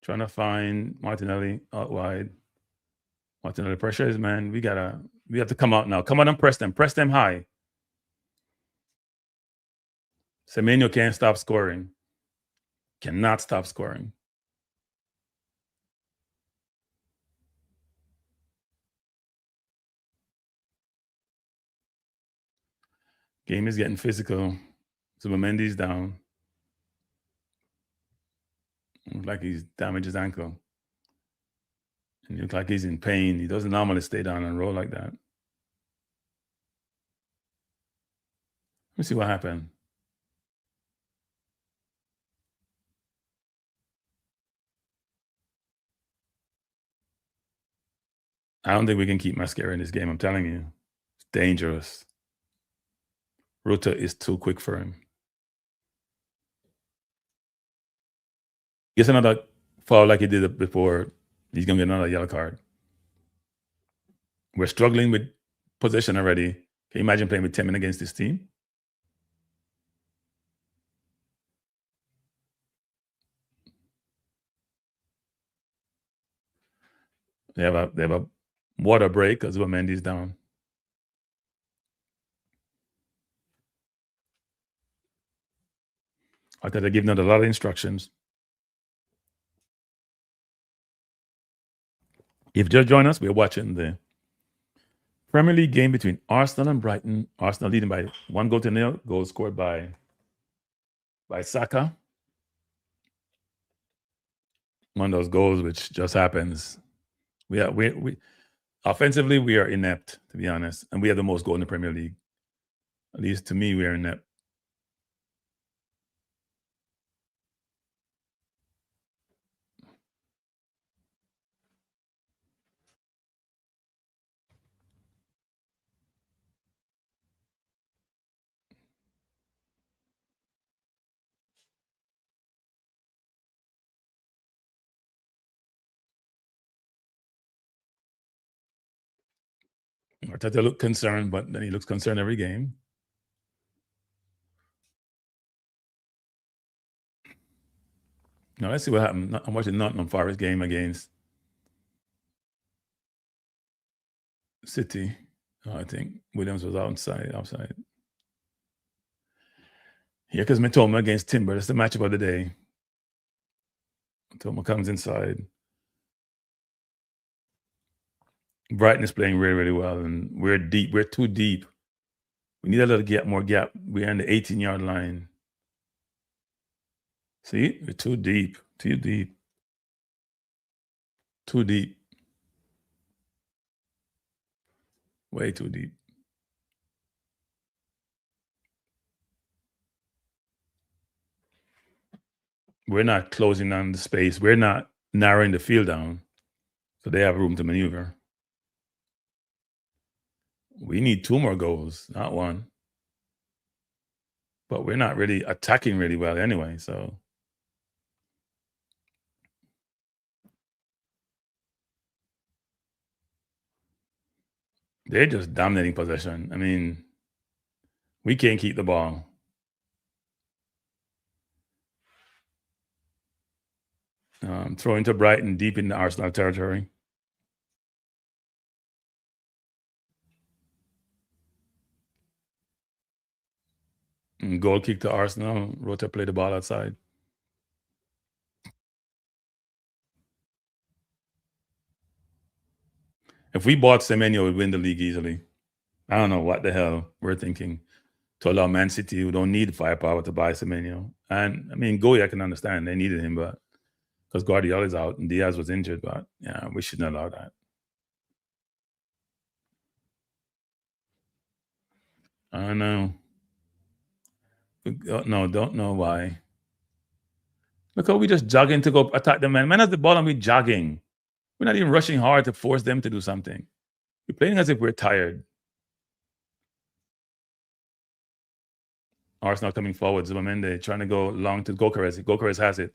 Trying to find Martinelli out wide. Martinelli, pressure is, man. We have to come out now. Come on and press them. Press them high. Semenyo can't stop scoring. Cannot stop scoring. Game is getting physical. Zubimendi's down. Looks like he's damaged his ankle. And he looks like he's in pain. He doesn't normally stay down and roll like that. Let me see what happened. I don't think we can keep Mascara in this game. I'm telling you. It's dangerous. Ruta is too quick for him. Gets another foul like he did it before. He's going to get another yellow card. We're struggling with possession already. Can you imagine playing with 10 men against this team? They have a water break because Mendy's down. I thought they're giving out a lot of instructions. If you just join us, we're watching the Premier League game between Arsenal and Brighton. Arsenal leading by 1-0. Goal scored by Saka. One of those goals which just happens. We offensively, we are inept, to be honest. And we have the most goal in the Premier League. At least to me, we are inept. Arteta looked concerned, but then he looks concerned every game. Now let's see what happened. I'm watching Nottingham Forest game against City. I think Williams was outside. Here comes Mitoma against Timber. That's the matchup of the day. Mitoma comes inside. Brighton is playing really, really well, and we're deep. We're too deep. We need a little more gap. We're on the 18-yard line. See, we're too deep. Too deep. Too deep. Way too deep. We're not closing down the space. We're not narrowing the field down, so they have room to maneuver. We need 2 more goals, not 1. But we're not really attacking really well anyway, so they're just dominating possession. I mean, we can't keep the ball. Throwing to Brighton deep in the Arsenal territory. And goal kick to Arsenal. Rota play the ball outside. If we bought Semenyo, we'd win the league easily. I don't know what the hell we're thinking to allow Man City, who don't need firepower, to buy Semenyo. And I mean, Goya, I can understand they needed him, but because Guardiola's out and Diaz was injured, but yeah, we shouldn't allow that. I don't know. No, don't know why. Look how we just jogging to go attack them, man. Man has the ball and we jogging. We're not even rushing hard to force them to do something. We're playing as if we're tired. Arsenal coming forward. Zubamende trying to go long to Gokeres. Gokeres has it.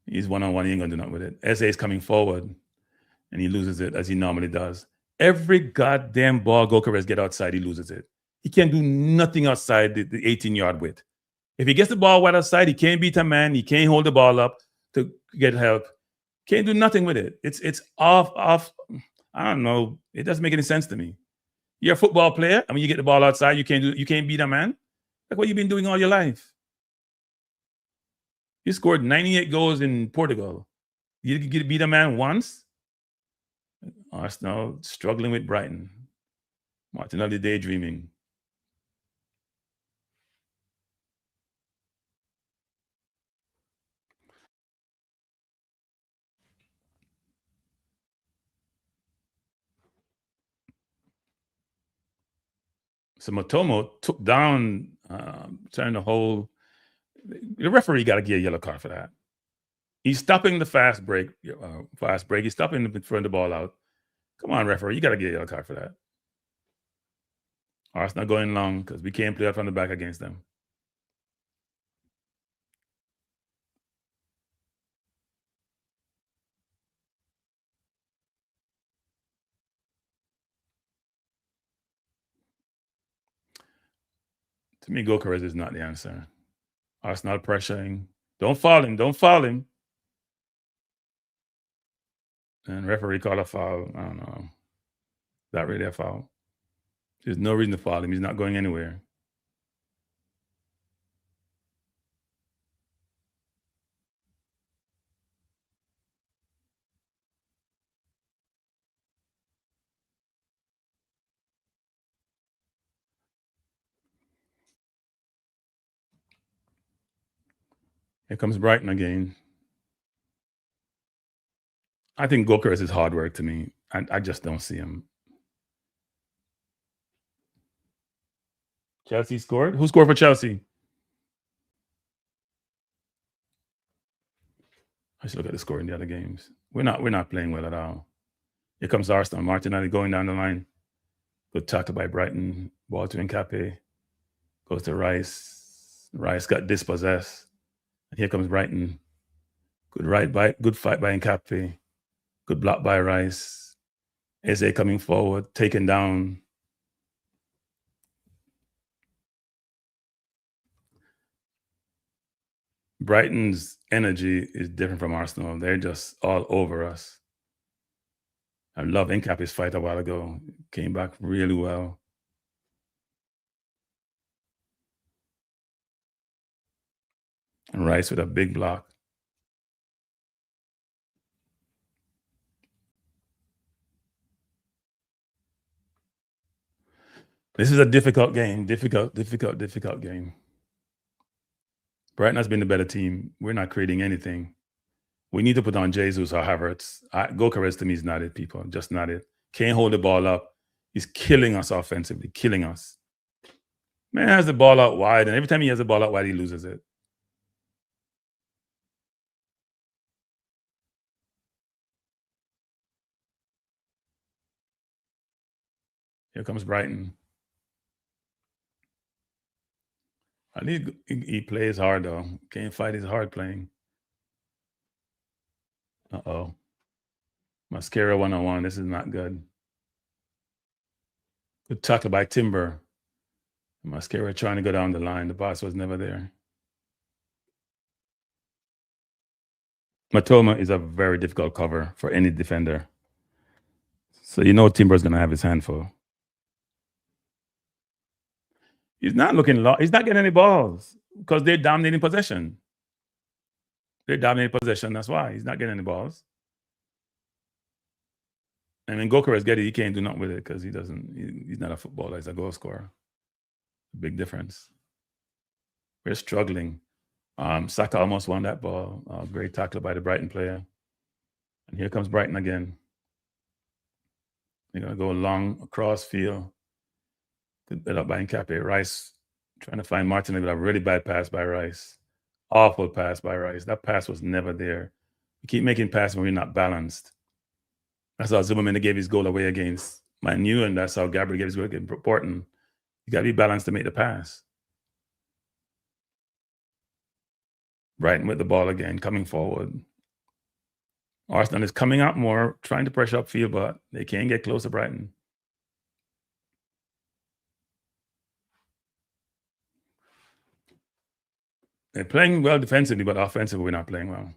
He's one-on-one. He ain't going to do nothing with it. Eze is coming forward, and he loses it as he normally does. Every goddamn ball Gokeres get outside, he loses it. He can't do nothing outside the 18-yard width. If he gets the ball wide outside, he can't beat a man. He can't hold the ball up to get help. Can't do nothing with it. It's off. I don't know. It doesn't make any sense to me. You're a football player. I mean, you get the ball outside. You can't beat a man. Like what you've been doing all your life. You scored 98 goals in Portugal. You get beat a man once. Arsenal struggling with Brighton. Martinelli daydreaming. So Matomo took down, trying to hold. The referee got to get a yellow card for that. He's stopping the fast break. He's stopping to throw the ball out. Come on, referee, you got to get a yellow card for that. Arsenal going long because we can't play out from the back against them. To me, Gokeres is not the answer. Arsenal pressuring. Don't foul him. And referee called a foul. I don't know. Is that really a foul? There's no reason to foul him. He's not going anywhere. Here comes Brighton again. I think Gokeres is hard work to me. I just don't see him. Chelsea scored? Who scored for Chelsea? I should look at the score in the other games. We're not playing well at all. Here comes Arsenal. Martinelli going down the line. Good tackle by Brighton. Ball to Nkape. Goes to Rice. Rice got dispossessed. And here comes Brighton. Good fight by Nkape. Good block by Rice. Eze coming forward, taken down. Brighton's energy is different from Arsenal. They're just all over us. I love Nkape's fight a while ago. Came back really well. And Rice with a big block. This is a difficult game. Difficult game. Brighton has been the better team. We're not creating anything. We need to put on Jesus or Havertz. Gokeres to me is not it, people. Just not it. Can't hold the ball up. He's killing us offensively. Killing us. Man has the ball out wide, and every time he has the ball out wide, he loses it. Here comes Brighton. I need he plays hard though. Can't fight his hard playing. Uh-oh. Mascara 101. This is not good. Good tackle by Timber. Mascara trying to go down the line. The boss was never there. Matoma is a very difficult cover for any defender. So you know Timber's going to have his handful. He's not looking he's not getting any balls because they're dominating possession. They're dominating possession. That's why he's not getting any balls. I mean, Gokares get it. He can't do nothing with it because he's not a footballer. He's a goal scorer. Big difference. We're struggling. Saka almost won that ball. Great tackle by the Brighton player. And here comes Brighton again. They're going to go long across field. Good bit up by Nkape. Rice trying to find Martinelli with a really bad pass by Rice. Awful pass by Rice. That pass was never there. We keep making passes when we're not balanced. That's how Zimmerman gave his goal away against Man U, and that's how Gabriel gave his goal against Portland. You got to be balanced to make the pass. Brighton with the ball again, coming forward. Arsenal is coming out more, trying to pressure upfield, but they can't get close to Brighton. They're playing well defensively, but offensively, we're not playing well.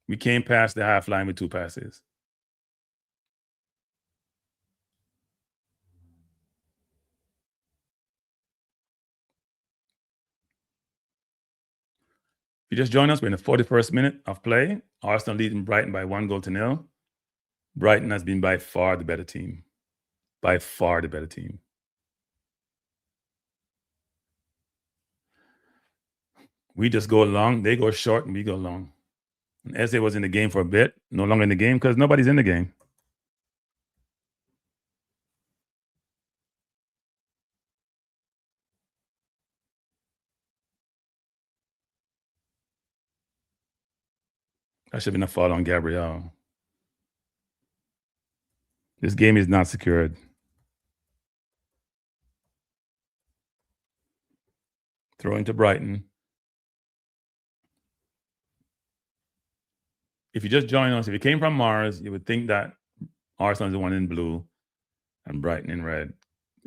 We came past the half line with 2 passes. If you just join us, we're in the 41st minute of play. Arsenal leading Brighton by 1-0. Brighton has been by far the better team. By far the better team. We just go long, they go short, and we go long. And Eze was in the game for a bit, no longer in the game because nobody's in the game. That should have been a foul on Gabriel. This game is not secured. Throw into Brighton. If you just join us, if you came from Mars, you would think that Arsenal is the one in blue and Brighton in red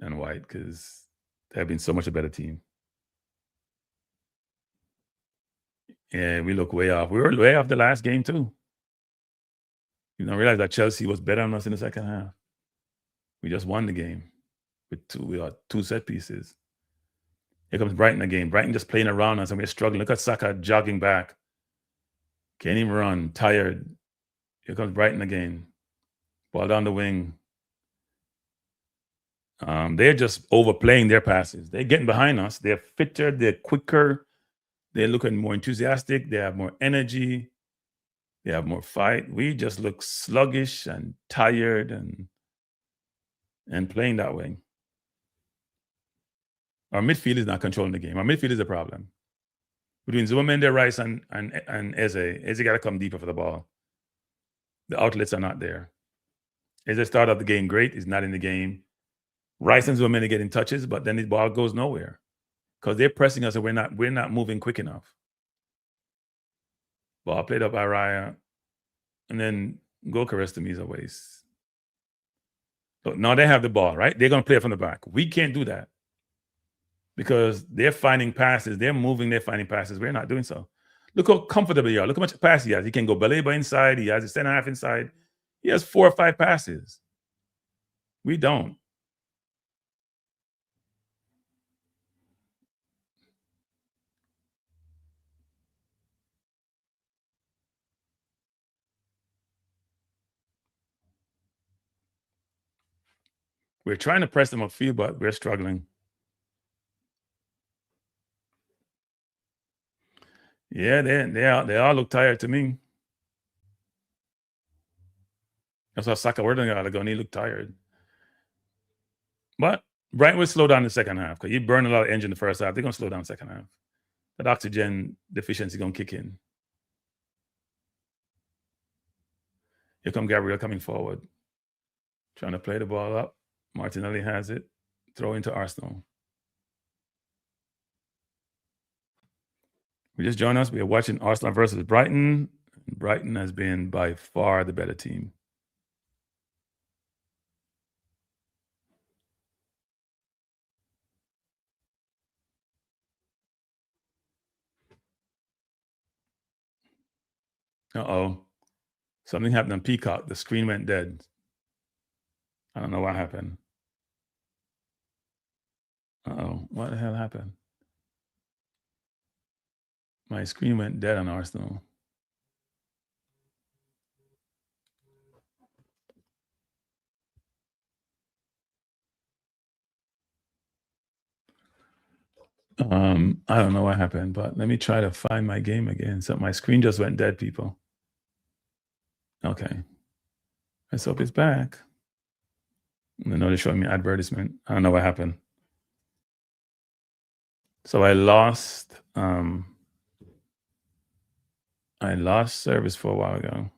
and white because they have been so much a better team. Yeah, we look way off. We were way off the last game too. You don't realize that Chelsea was better than us in the second half. We just won the game with 2 set pieces. Here comes Brighton again. Brighton just playing around us and we're struggling. Look at Saka jogging back. Can't even run, tired. Here comes Brighton again. Ball down the wing. They're just overplaying their passes. They're getting behind us. They're fitter, they're quicker. They're looking more enthusiastic. They have more energy. They have more fight. We just look sluggish and tired and playing that way. Our midfield is not controlling the game. Our midfield is a problem. Between Zimmerman, Rice, and Eze got to come deeper for the ball. The outlets are not there. Eze started off the game great. He's not in the game. Rice and Zimmerman are getting touches, but then the ball goes nowhere because they're pressing us and we're not moving quick enough. Ball played up by Raya, and then Gokares to me is a waste. So now they have the ball, right? They're going to play it from the back. We can't do that because they're finding passes. They're moving, they're finding passes. We're not doing so. Look how comfortable you are. Look how much pass he has. He can go Baleba inside. He has a center half inside. He has 4 or 5 passes. We don't. We're trying to press them upfield, but we're struggling. Yeah, they all look tired to me. That's how Saka were doing it. He looked tired. But Brighton will slow down in the second half because he burned a lot of engine in the first half. They're going to slow down the second half. That oxygen deficiency going to kick in. Here come Gabriel coming forward. Trying to play the ball up. Martinelli has it. Throw into Arsenal. We just joined us. We are watching Arsenal versus Brighton. Brighton has been by far the better team. Uh-oh. Something happened on Peacock. The screen went dead. I don't know what happened. Uh-oh. What the hell happened? My screen went dead on Arsenal. I don't know what happened, but let me try to find my game again. So my screen just went dead, people. Okay. Let's hope it's back. I know they're showing me advertisement. I don't know what happened. So I lost service for a while ago.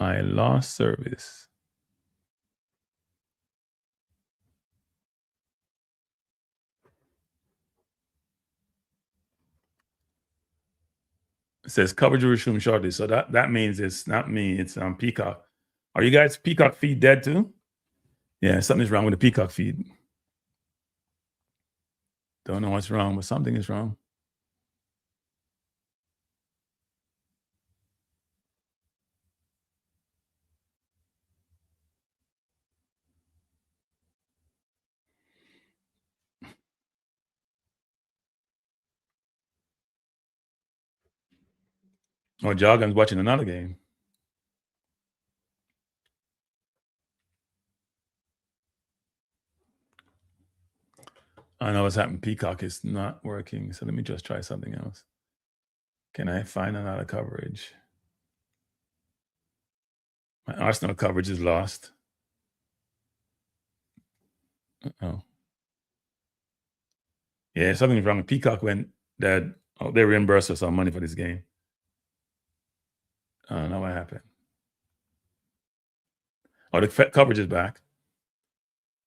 I lost service. It says coverage will resume shortly. So that means it's not me. It's Peacock. Are you guys Peacock feed dead too? Yeah, something's wrong with the Peacock feed. Don't know what's wrong, but something is wrong. Oh, Jargon's watching another game. I know what's happened. Peacock is not working. So let me just try something else. Can I find another coverage? My Arsenal coverage is lost. Oh. Yeah, something's wrong. Peacock went dead. Oh, they reimbursed us some money for this game. I don't know what happened. Oh, the coverage is back.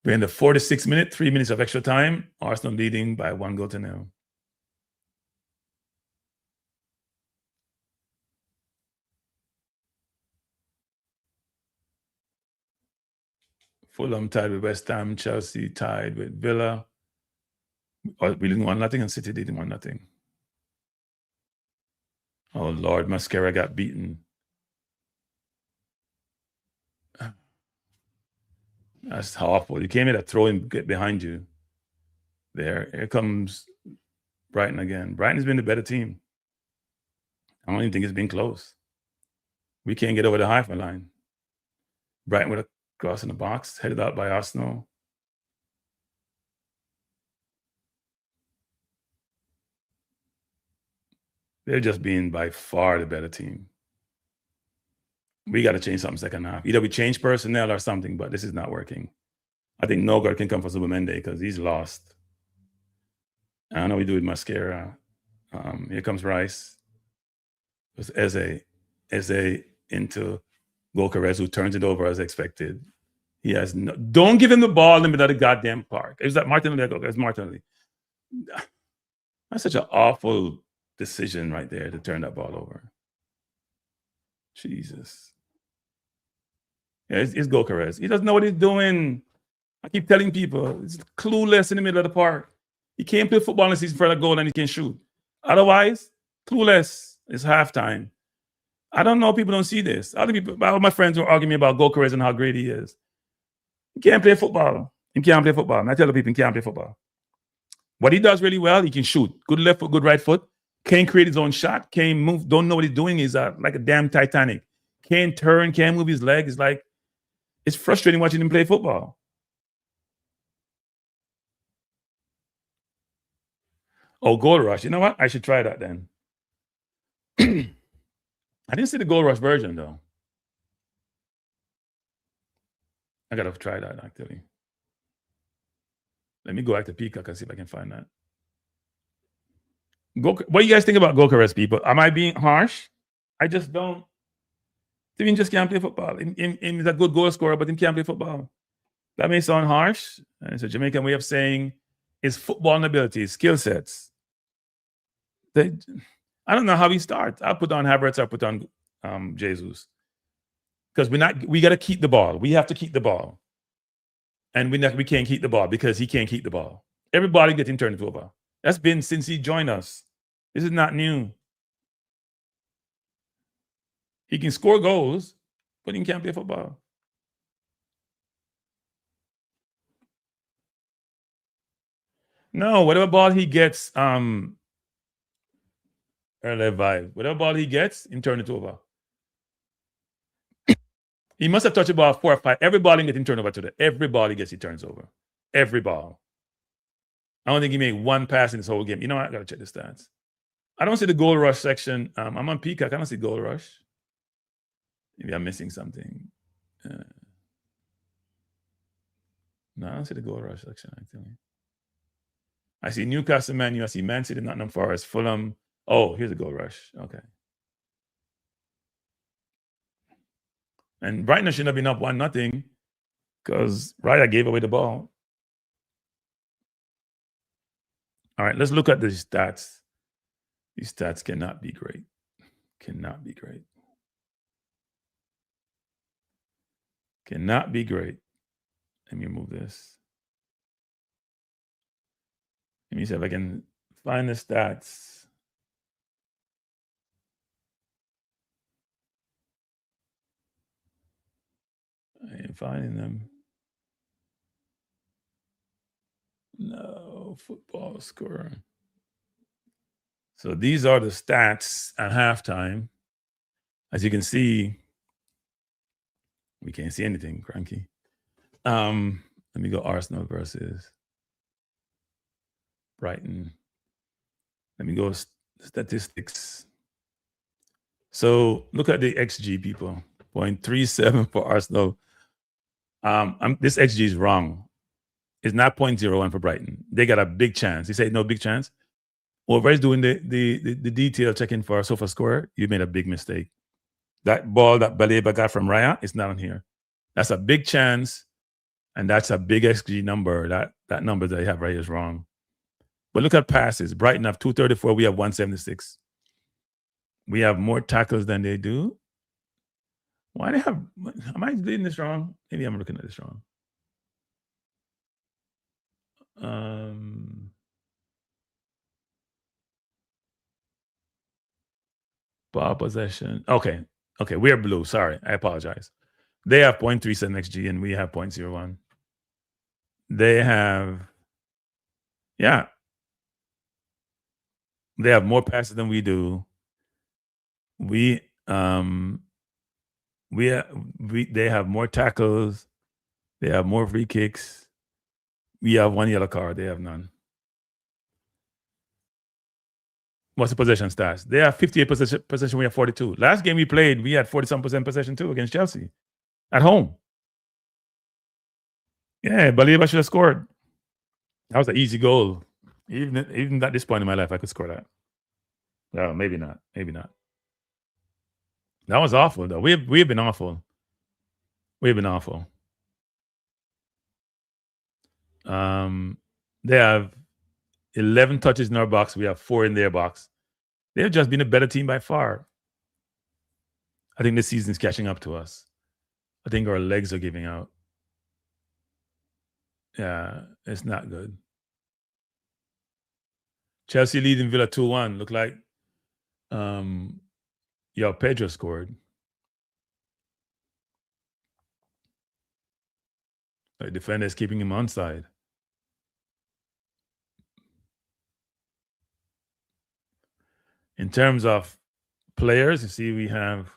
We're in the 46th minute, 3 minutes of extra time. Arsenal leading by 1-0. Fulham tied with West Ham. Chelsea tied with Villa. We didn't want nothing, and City didn't want nothing. Oh, Lord, Mascara got beaten. That's awful. You came in to throw him, get behind you. Here comes Brighton again. Brighton's been the better team. I don't even think it's been close. We can't get over the halfway line. Brighton with a cross in the box, headed out by Arsenal. They're just being by far the better team. We got to change something second half. Either we change personnel or something, but this is not working. I think Nogard can come for Zubamende because he's lost. I don't know what we do with Mascara. Here comes Rice. It was Eze into Gokares, who turns it over as expected. He has no. Don't give him the ball in the middle of the goddamn park. Is that Martinelli? It's Martinelli. That's such an awful decision right there to turn that ball over. Jesus. Yeah, it's Gokares. He doesn't know what he's doing. I keep telling people, he's clueless in the middle of the park. He can't play football unless he's in front of goal and he can shoot. Otherwise, clueless. It's halftime. I don't know. People don't see this. Other people, all my friends were arguing about Gokares and how great he is. He can't play football. He can't play football. And I tell the people he can't play football. What he does really well, he can shoot. Good left foot, good right foot. Can't create his own shot. Can't move. Don't know what he's doing. He's like a damn Titanic. Can't turn. Can't move his leg. It's frustrating watching him play football. Oh, goal rush. You know what? I should try that then. I didn't see the goal rush version though. I gotta try that actually. Let me go back to Peacock and see if I can find that. What do you guys think about Gokares, people? Am I being harsh? I just don't. He just can't play football. He's a good goal scorer, but he can't play football. That may sound harsh. And it's a Jamaican way of saying his football ability, skill sets. I don't know how he starts. I'll put on Havertz, I'll put on Jesus. Because we got to keep the ball. We have to keep the ball. And we can't keep the ball because he can't keep the ball. Everybody getting turned over. That's been since he joined us. This is not new. He can score goals, but he can't play football. No, whatever ball he gets, early vibe. Whatever ball he gets, he turn it over. He must have touched the ball 4 or 5. Every ball he gets him turned over today. Every ball he gets, he turns over. Every ball. I don't think he made one pass in this whole game. You know what? I gotta check the stats. I don't see the goal rush section. I'm on Peacock. I don't see goal rush. Maybe I'm missing something. No, I don't see the goal rush section, actually. I see Newcastle, Man U. I see Man City, Nottingham Forest, Fulham. Oh, here's a goal rush. Okay. And Brighton shouldn't have been up 1-0 because Raya gave away the ball. All right, let's look at these stats. These stats cannot be great. Cannot be great. Cannot be great. Let me remove this. Let me see if I can find the stats. I ain't finding them. No, football score. So these are the stats at halftime. As you can see, we can't see anything, Kranky. Let me go Arsenal versus Brighton. Let me go statistics. So look at the XG, people. 0.37 for Arsenal. This XG is wrong. It's not 0.01 for Brighton. They got a big chance. He said no big chance. Whoever is doing the detail checking for SofaScore, you made a big mistake. That ball that Baleba got from Raya is not on here. That's a big chance, and that's a big XG number. That number that you have right here is wrong. But look at passes. Brighton have 234. We have 176. We have more tackles than they do. Why they have? Am I reading this wrong? Maybe I'm looking at this wrong. Ball possession. Okay. We are blue. Sorry. I apologize. They have 0.37 XG and we have 0.01. They have, they have more passes than we do. They have more tackles. They have more free kicks. We have 1 yellow card. They have none. What's the possession stats? They have 58% possession. We have 42. Last game we played, we had 40-some% possession too against Chelsea at home. Yeah, Baleba should have scored. That was an easy goal. Even at this point in my life, I could score that. No, maybe not. Maybe not. That was awful, though. We've been awful. We've been awful. They have 11 touches in our box. We have 4 in their box. They've just been a better team by far. I think this season is catching up to us. I think our legs are giving out. Yeah, it's not good. Chelsea leading Villa 2-1. Look like Pedro scored. The defender is keeping him onside. In terms of players, you see we have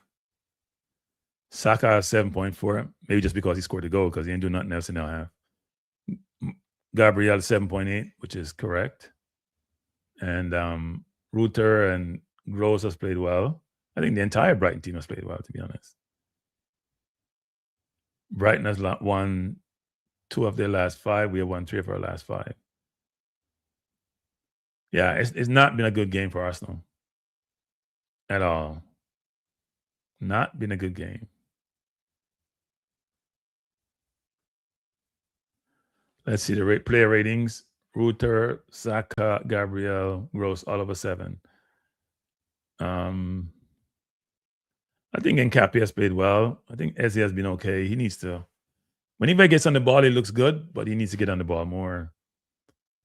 Saka 7.4, maybe just because he scored the goal because he didn't do nothing else in now half. Gabriel 7.8, which is correct. And Reuter and Gross has played well. I think the entire Brighton team has played well, to be honest. Brighton has won 2 of their last 5. We have won 3 of our last 5. Yeah, it's not been a good game for Arsenal at all. Not been a good game. Let's see the player ratings. Ruther, Saka, Gabriel, Gross, all over 7. I think Nkapie has played well. I think Eze has been okay. He needs to, whenever he gets on the ball, he looks good, but he needs to get on the ball more.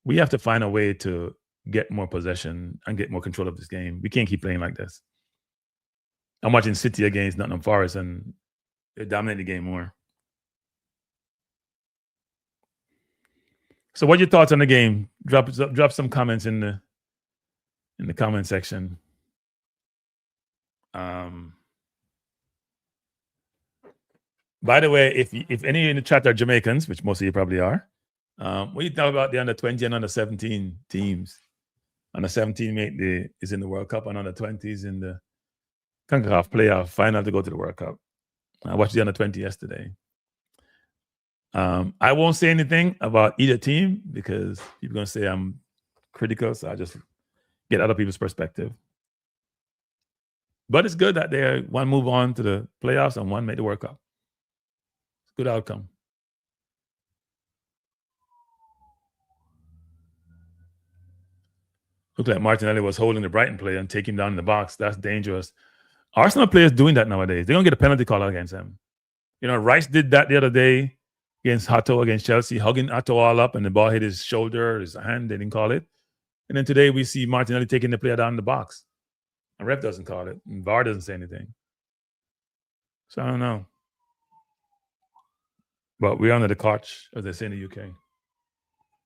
We have to find a way to get more possession and get more control of this game. We can't keep playing like this. I'm watching City against Nottingham Forest, and they dominate the game more. So, what are your thoughts on the game? Drop some comments in the comment section. By the way, if any in the chat are Jamaicans, which most of you probably are, what do you talk about the under 20 and under 17 teams? Under 17 is in the World Cup, and under 20s in the CONCACAF playoff final to go to the World Cup. I watched the under 20 yesterday. I won't say anything about either team because people are going to say I'm critical, so I just get other people's perspective. But it's good that they one move on to the playoffs and one make the World Cup. It's a good outcome. Looked like Martinelli was holding the Brighton player and taking him down in the box. That's dangerous. Arsenal players doing that nowadays. They're going to get a penalty call out against them. You know, Rice did that the other day against Hato, against Chelsea, hugging Hato all up, and the ball hit his shoulder, his hand. They didn't call it. And then today we see Martinelli taking the player down in the box. And ref doesn't call it. And VAR doesn't say anything. So I don't know. But we're under the couch, as they say in the UK.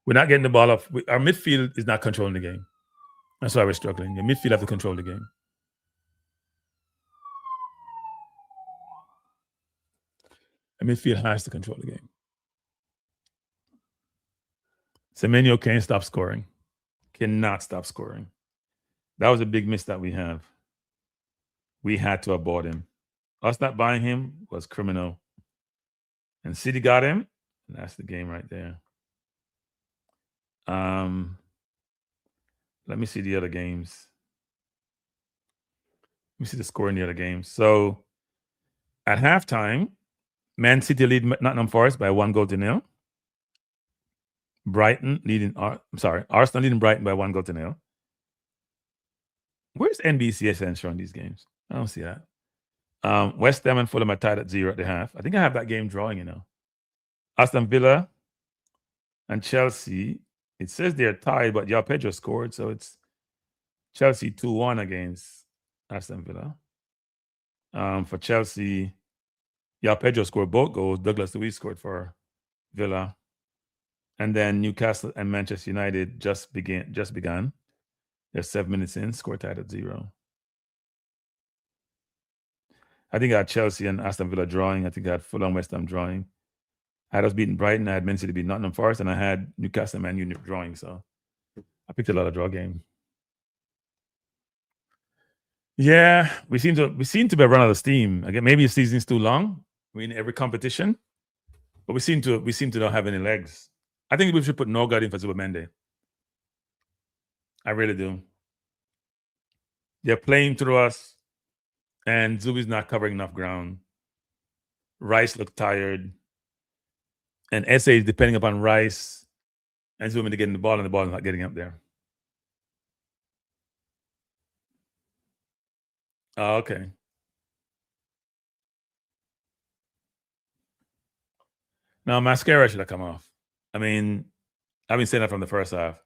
We're not getting the ball off. Our midfield is not controlling the game. That's why we're struggling. The midfield have to control the game. The midfield has to control the game. Semenyo can't stop scoring. Cannot stop scoring. That was a big miss that we have. We had to abort him. Us not buying him was criminal. And City got him. And that's the game right there. Let me see the other games. Let me see the score in the other games. So at halftime, Man City lead Nottingham Forest by 1-0. Arsenal leading Brighton by 1-0. Where's NBCSN showing these games? I don't see that. West Ham and Fulham are tied at 0 at the half. I think I have that game drawing, Aston Villa and Chelsea. It says they're tied, but João Pedro scored, so it's Chelsea 2-1 against Aston Villa. For Chelsea, João Pedro scored both goals. Douglas Luiz scored for Villa. And then Newcastle and Manchester United just began. They're 7 minutes in, score tied at 0. I think I had Chelsea and Aston Villa drawing. I think I had Fulham West Ham drawing. I had us beating Brighton. I had Man City beat Nottingham Forest, and I had Newcastle and Man U drawing. So I picked a lot of draw games. Yeah, we seem to be run out of steam. Again, maybe the season's too long. We in every competition, but we seem to not have any legs. I think we should put Norgard in for Zubamende. I really do. They're playing through us, and Zubi's not covering enough ground. Rice looked tired, and SA is depending upon Rice and Zubi to get in the ball, and the ball is not getting up there. Oh, okay. Now, Mascara should have come off. I mean, I've been saying that from the first half.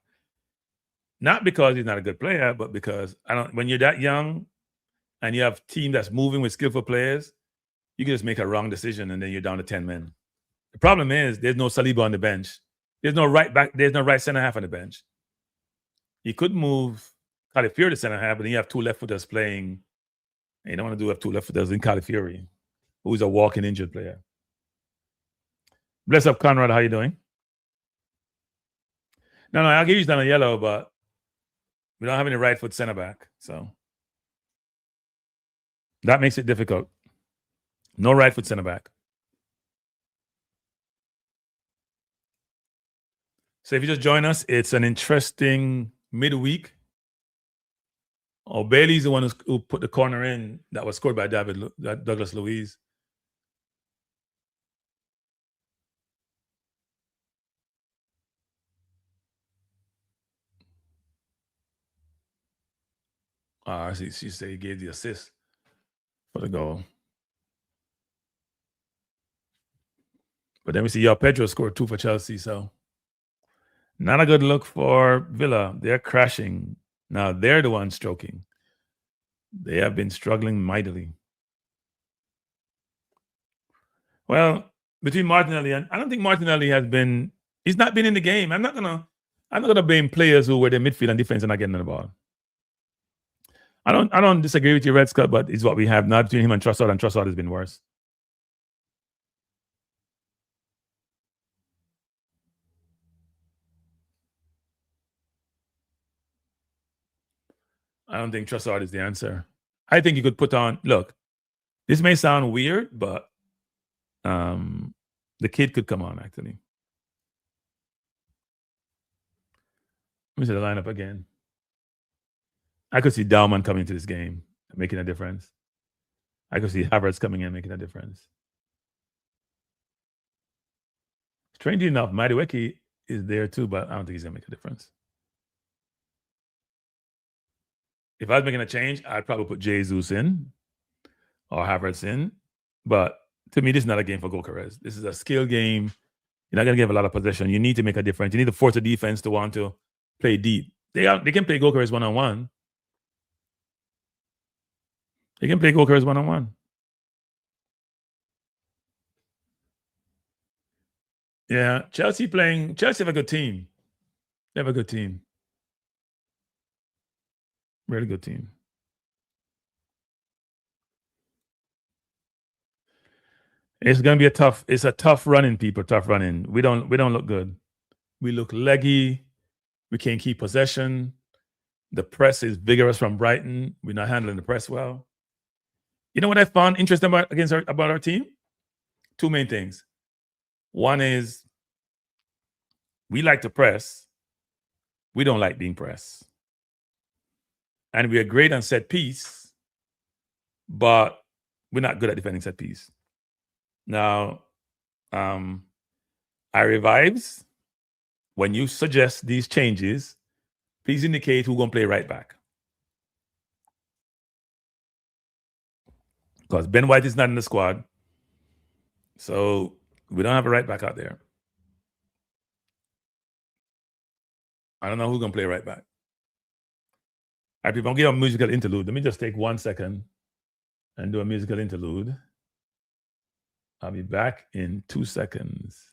Not because he's not a good player, but because when you're that young and you have a team that's moving with skillful players, you can just make a wrong decision and then you're down to 10 men. The problem is there's no Saliba on the bench. There's no right back. There's no right center half on the bench. You could move Calafiori to center half, but then you have two left footers playing. And you don't want to have two left footers in Calafiori, who's a walking injured player. Bless up, Conrad. How you doing? No, I'll give you down a yellow, but we don't have any right foot center back, so that makes it difficult. No right foot center back. So if you just join us, it's an interesting midweek Oh, Bailey's the one who put the corner in that was scored by Douglas Luiz. I see. She said he gave the assist for the goal. But then we see Pedro scored 2 for Chelsea, so not a good look for Villa. They're crashing. Now they're the ones stroking. They have been struggling mightily. Well, between Martinelli and I don't think Martinelli he's not been in the game. I'm not gonna blame players who were the midfield and defense and not getting on the ball. I don't disagree with you, Red Scott, but it's what we have now between him and Trossard has been worse. I don't think Trossard is the answer. I think you could put on, look, this may sound weird, but the kid could come on, actually. Let me see the lineup again. I could see Dauman coming to this game, making a difference. I could see Havertz coming in, making a difference. Strangely enough, Madueke is there too, but I don't think he's going to make a difference. If I was making a change, I'd probably put Jesus in or Havertz in. But to me, this is not a game for Gyökeres. This is a skill game. You're not going to give a lot of possession. You need to make a difference. You need to force the defense to want to play deep. They can play Gyökeres one-on-one. They can play Gyökeres one-on-one. Yeah, Chelsea have a good team. They have a good team. Really good team. It's gonna be a tough running, people. Tough running. We don't look good. We look leggy. We can't keep possession. The press is vigorous from Brighton. We're not handling the press well. You know what I found interesting about our team? 2 main things. One is we like to press. We don't like being pressed. And we are great on set piece, but we're not good at defending set piece. Now, I revives. When you suggest these changes, please indicate who's going to play right back. Because Ben White is not in the squad. So we don't have a right back out there. I don't know who's going to play right back. All right, people, I'm going to give a musical interlude. Let me just take 1 second and do a musical interlude. I'll be back in 2 seconds.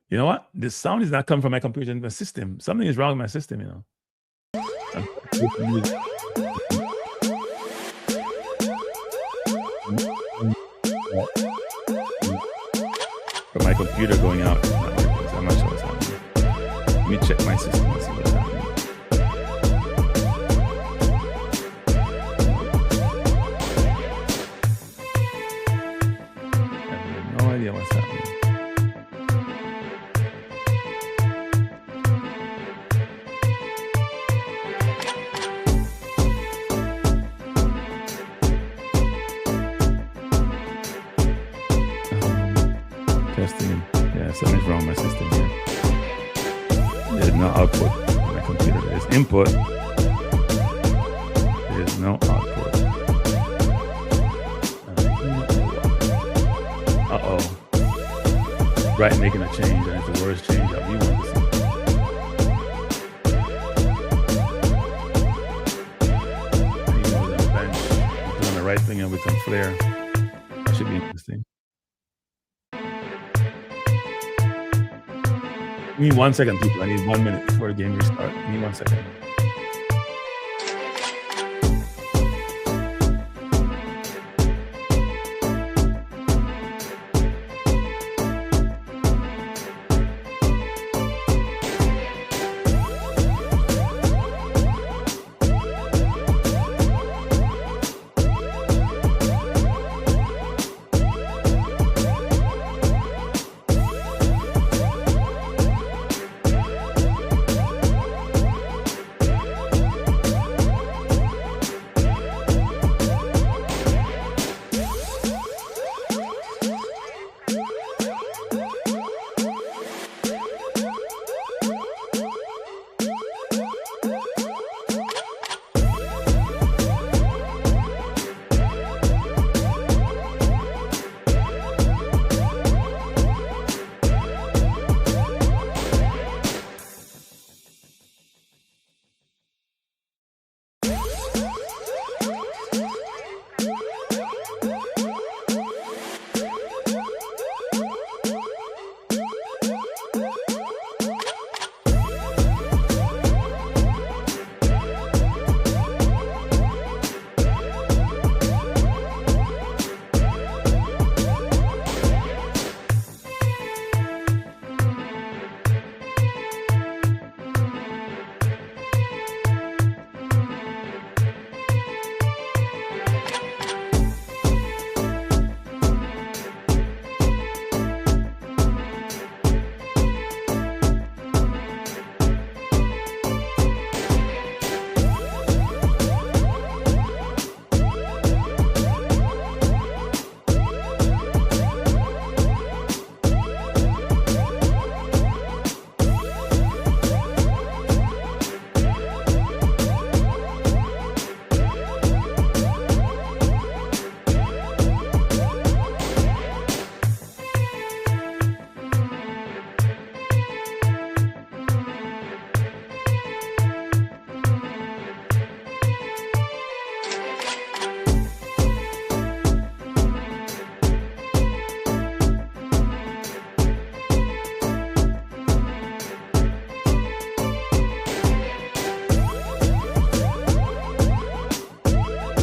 You know what? This sound is not coming from my computer in the system. Something is wrong with my system, you know. But my computer going out. I'm not sure what's happening. Let me check my system and see what's happening. I have no idea what's happening. Something's wrong with my system here. There's no output on my computer. There's input. There's no output. Right, making a change, and it's the worst change I've ever seen. He's on the bench, doing the right thing and with some flair. That should be interesting. Give me 1 second, people. I need 1 minute before the game restart. Give me 1 second.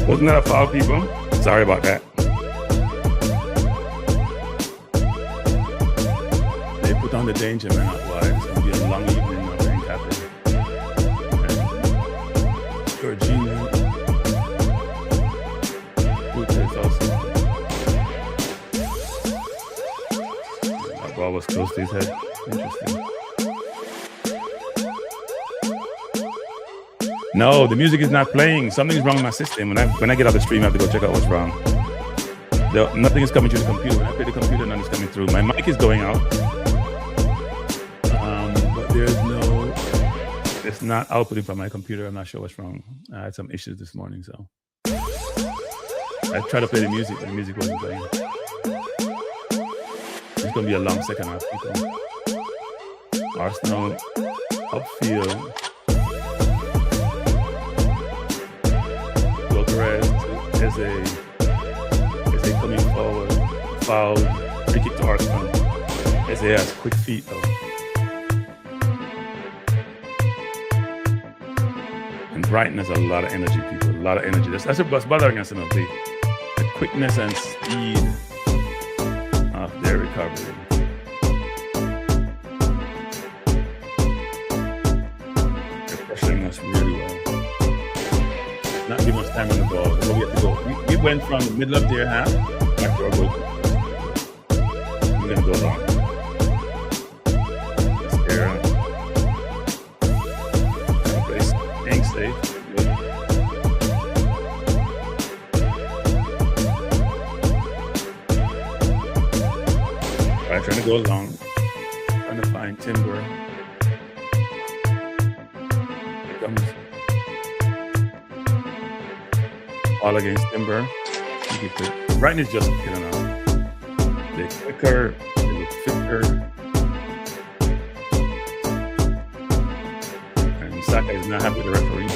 Wasn't that a foul, people? Sorry about that. They put on the danger man out wide. It's going to be a long evening of rain cafe. Georgina. It's also. That ball was close to his head. Interesting. No, the music is not playing. Something's wrong with my system. When I get out the stream, I have to go check out what's wrong. Nothing is coming through the computer. When I play the computer, nothing's coming through. My mic is going out. But it's not outputting from my computer. I'm not sure what's wrong. I had some issues this morning, so. I tried to play the music, but the music wasn't playing. It's going to be a long second half, people. Arsenal upfield. As they coming forward, foul, free kick to Arsenal. As they has quick feet though. And Brighton has a lot of energy, people. A lot of energy. That's what's bothering us in the league. The quickness and speed of their recovery. They're pressuring us really well. Not giving us time on the ball. So we have to go. We went from the middle of their half back to our goal. We're going to go long. Staying safe. Good. All right, trying to go long. Trying to find Timber. Here comes. All against Timber. Brighton is just killing us. They're quicker, they look fitter. And Saka is not happy with the referee.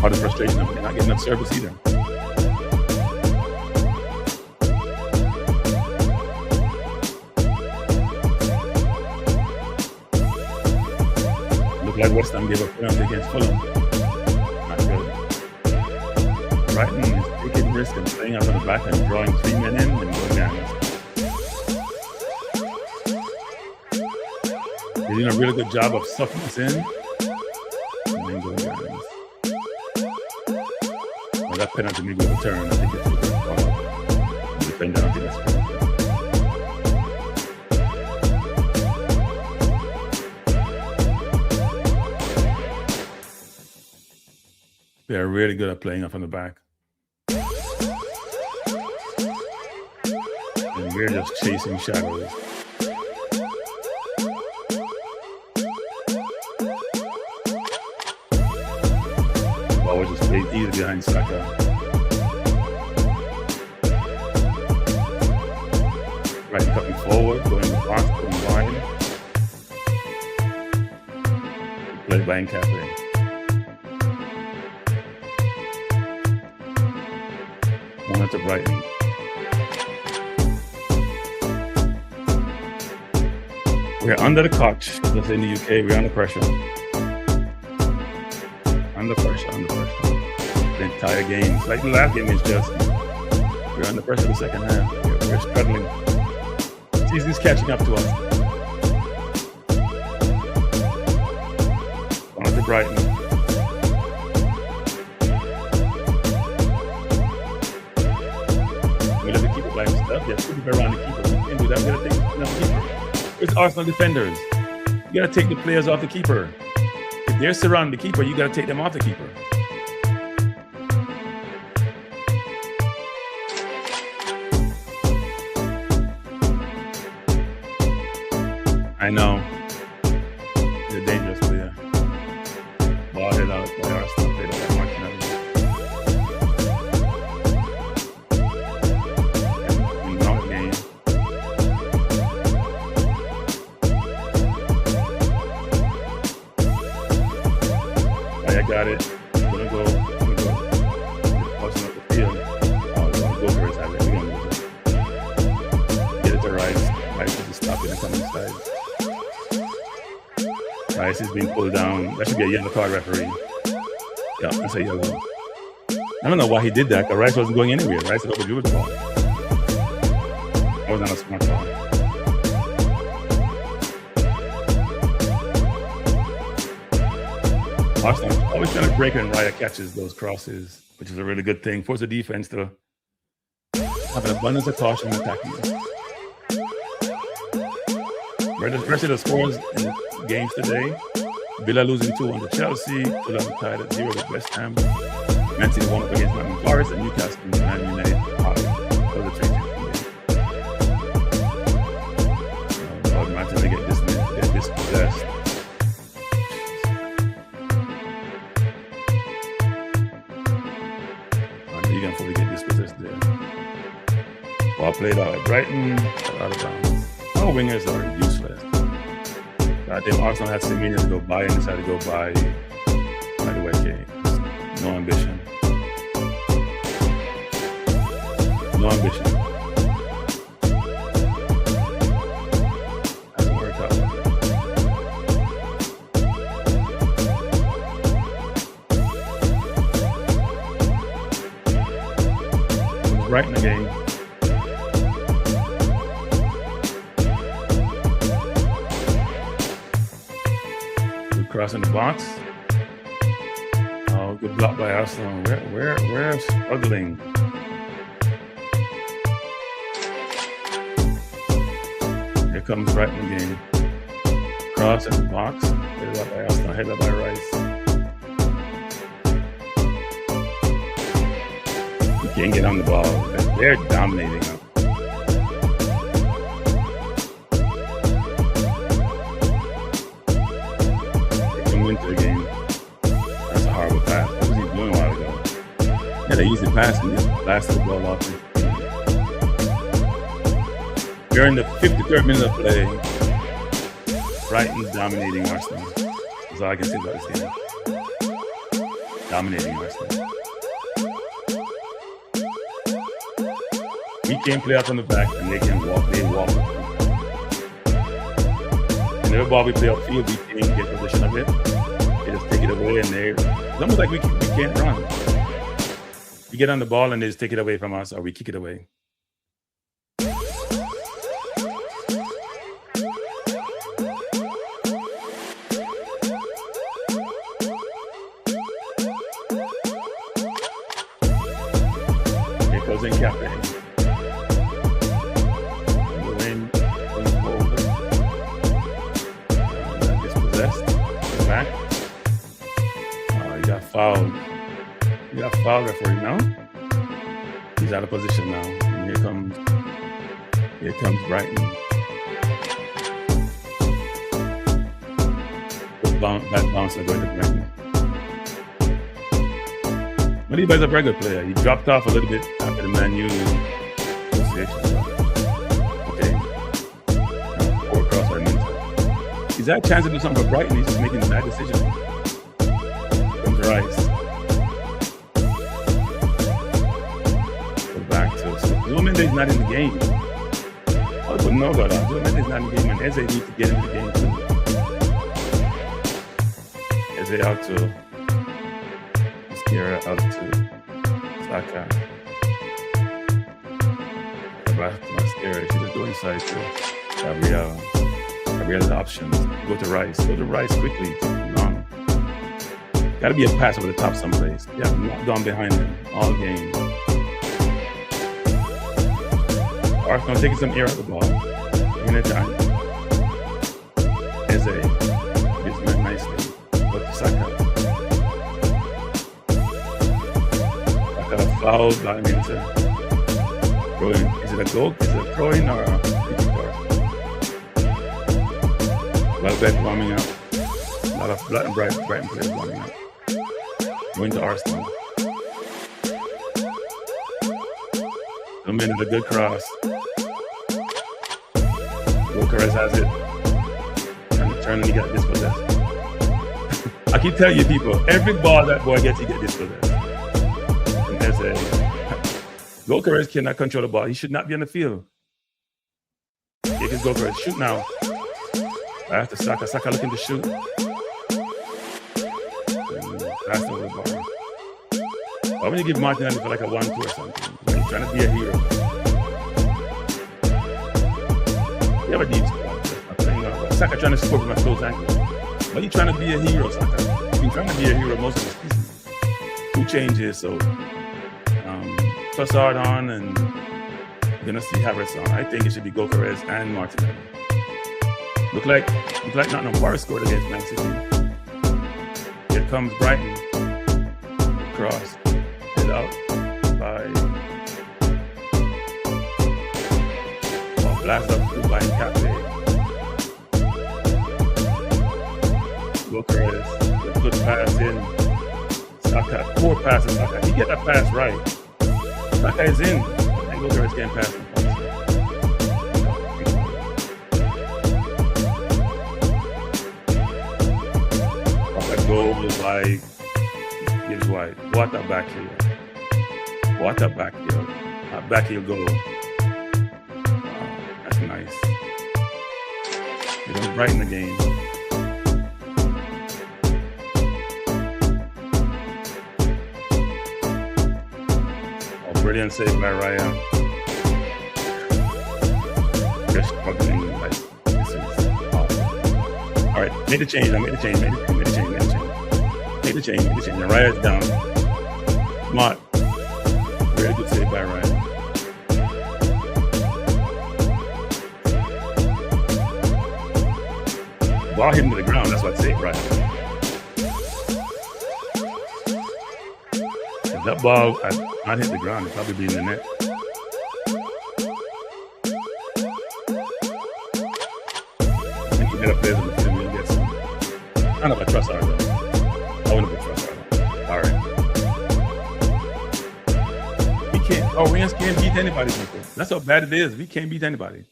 Part of the frustration of not getting enough service either. Looked like West Ham gave up penalty against Fulham. Brighton is taking risk and playing out on the back and drawing 3 men in and going down. They're doing a really good job of sucking us in and then going down. Well, that penalty maybe will turn. I think it's a good call. The defender, I think that's they're really good at playing up on the back. And we're just chasing shadows. Ball was just played easy behind Saka. Right, cutting forward, going across, going wide. Played by Kranky. One to Brighton. We're under the coach. Just in the UK, we're under pressure. Under pressure. The entire game. It's like the last game is just we're under pressure the second half. We're struggling. Season's catching up to us. On to Brighton. By himself, they're putting around the keeper. We can do that. We gotta take the keeper. It's Arsenal defenders. You gotta take the players off the keeper. If they're surrounding the keeper, you gotta take them off the keeper. I know. He's a dangerous player. Ball hit out by Arsenal. They don't have much now. I got it. I'm gonna go. Crossing up the field. Go for it. We're gonna get it to Rice. Rice is stopping and coming inside. Rice is being pulled down. That should be a yellow card, referee. Yeah, that's a yellow. I don't know why he did that, because Rice wasn't going anywhere. Rice had overdrew the ball. That was not a smart ball. Arsenal always trying to break it, and Raya catches those crosses, which is a really good thing. Force the defense to have an abundance of caution in attacking. The rest of the scores in the games today: Villa losing 2-1 to Chelsea, Fulham tied at 0 with West Ham, Man City won up against Nottingham Forest, and Newcastle and Man United out of the 3-2 game. Lord, imagine they get dispossessed. You can fully get dispossessed there. Ball played out at Brighton, out of bounds. Our wingers are useless. Goddamn, Arsenal had Semenyo to go by and decided to go by the way. No ambition. No ambition. Hasn't worked out. Brighton again. Good cross in the box. Oh, good block by Arsenal. We're struggling. Here comes Brighton again. Cross in the box. Headed up by Arsenal. Headed up by Rice. Can't get on the ball. They're dominating them. They can win the game. That's a horrible pass. What was he doing a while ago? Yeah, they easy pass and just blasted the ball off. During the 53rd minute of play, Brighton's dominating Arsenal. That's all I can say about this game. Dominating Arsenal. We can't play out from the back, and they can walk. They walk. And every ball we play upfield, we can't get possession of it. They just take it away, and it's almost like we can't run. We get on the ball, and they just take it away from us, or we kick it away. Here goes in captain. He got fouled referee now. He's out of position now. And here comes Brighton. That bounce going to Brighton. But he's a very good player. He dropped off a little bit after the Man U association. Okay. Poor cross by Minter. He's had a chance to do something for Brighton. He's just making bad decisions. Comes Rice. Zulemende's not in the game. I wouldn't know about that. Zulemende's not in the game, and Eze needs to get into the game too. Eze out to Mascara, out to Saka. Back to Mascara. She just go inside to Gabriel. Gabriel's options. Go to Rice. Go to Rice quickly. Gotta be a pass over the top someplace. Yeah, not gone behind them all game. Arsenal taking some air out the ball. In a time. Eze gets met nicely. Go to Saka. Saka fouled by Minter. Throwing. Is it a goal? Is it a throw-in or a free kick? Welbeck warming up. A lot of Brighton players warming up. Going to Arsenal. A minute, a good cross. Bukayo has it. And the turn and he got dispossessed. I keep telling you people, every ball that boy gets, he gets dispossessed. And there's Bukayo cannot control the ball. He should not be on the field. Take his Bukayo. Shoot now. After Saka. Saka looking to shoot. And pass over the ball. Why would you give Martinelli for like a 1-2 or something? You're trying to be a hero. You have a deep squad. Saka trying to score from a close angle. Why are you trying to be a hero, Saka? You've been trying to be a hero most of the season. 2 changes, so Trossard on, and you're gonna see Havertz on. I think it should be Gyökeres and Martinelli. Look like Nottingham Forest scored against Man City. Here comes Brighton. Cross. Hit out by blast up through by Kranky. Gyökeres, good pass in. Saka, poor pass in Saka. He get that pass right. Saka is in. And Gyökeres getting past him. Goal by Gibbs White. What a back heel. What a back heel. A back heel goal. Wow, that's nice. It was Brighton the game. Oh, brilliant save by Raya. Just struggling like this is awesome. All right, made the change. I made the change. Made the change. Make the change. And Raya's down. Smart. Very good save by Raya. Ball hit him to the ground. That's what saved Raya. If that ball had not hit the ground, it'd probably be in the net. I think he better players in the field and get some. I don't know if I trust our though. I wouldn't put trust on. All right. We can't. Our wingers can't beat anybody. People. That's how bad it is. We can't beat anybody.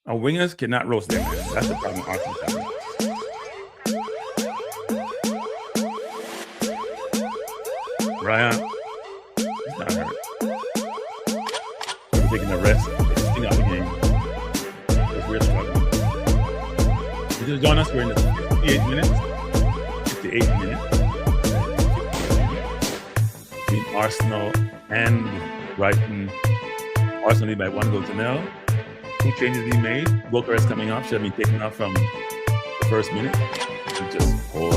Our wingers cannot roast them. That's the problem. Arsenal. Ryan, he's not hurt. We're taking a rest. Taking out the game because we're struggling. We just joined us. We're in the 58 minutes. 58 minutes between Arsenal and Brighton. Arsenal lead by 1-0. 2 changes being made. Gyökeres coming off. Should have been taken off from the first minute. It's just poor.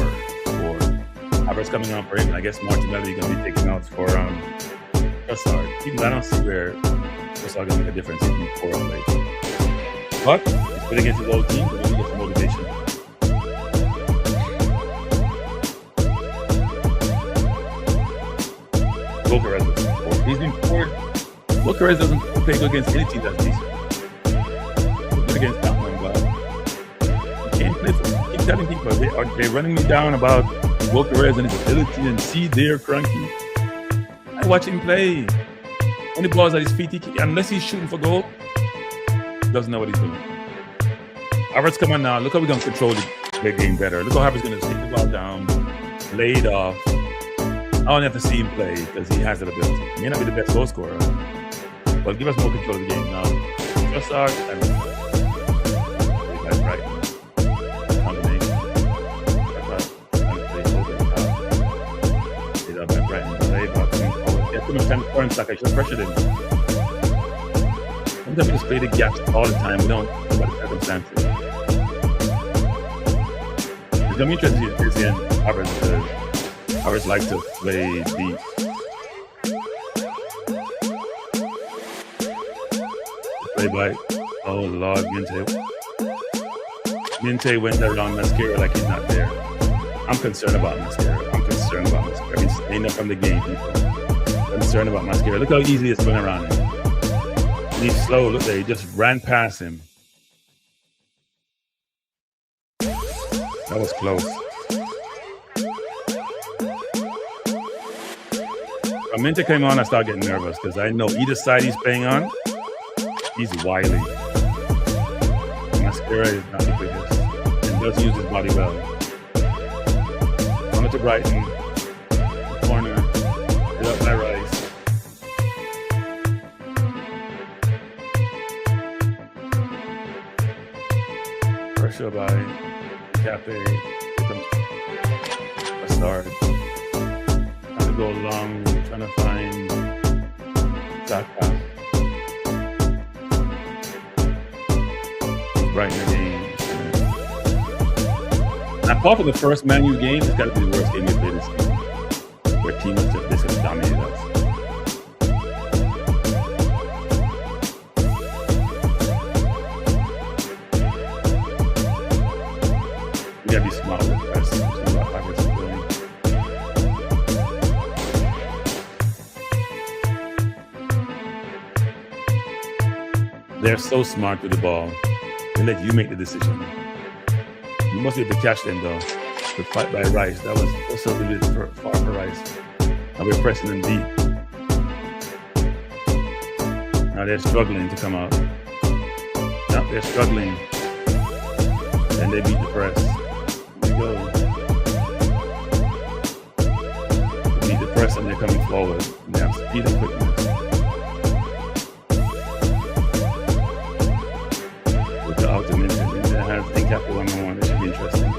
Havertz coming on for him. I guess Martinelli is going to be taken out for Trossard. Even I don't see where Trossard going to make a difference. He's been poor of late. But he's playing against his old team, so maybe get some motivation. Gyökeres. He's been poor. Gyökeres doesn't play good against any team that's decent. Good against Tottenham, but he can't play for him. I keep telling people they're running me down about Gyökeres and his ability and see there Kranky. I watch him play. When the ball's at his feet, unless he's shooting for goal, he doesn't know what he's doing. Havertz, come on now. Look how we're going to control the game better. Look how Havertz going to take the ball down, lay it off. I only have to see him play because he has that ability. He may not be the best goal scorer, but give us more control of the game now. Trossard, I don't know. That's right. Combination. Too much time to turn Saka. I should have pressured him. Sometimes we just play the gaps all the time. We don't know about the circumstances. It's going to be interesting to see Havertz because Havertz likes to play deep. Play by, oh Lord, Minte went around Mascara like he's not there. I'm concerned about Mascara. I've been staying up from the game, people. Concerned about Mascara. Look how easy it's going around him. And he's slow. Look there. He just ran past him. That was close. When Minter came on, I started getting nervous because I know either side he's playing on, he's wily. Mascara is not the quickest and does use his body well. On to Brighton. Corner. Hit up by Rice. Pressure by Cafe. Here comes a start. Trying to go long. trying to find Saka. Brighton again. And apart from the first Man U game, it's got to be the worst game we've played this season. Where teams just basically dominated us. We gotta be smart with the press, which is what Havertz is doing. They're so smart with the ball. They let you make the decision. You must be able to catch them though. The fight by Rice, that was so good far for Rice. Now we're pressing them deep. Now they're struggling to come out. Now they're struggling. Then they beat the press. There we go. They beat the press and they're coming forward. They have speed and quickness. With the ultimate, they have Kranky 1-on-1. It should be interesting.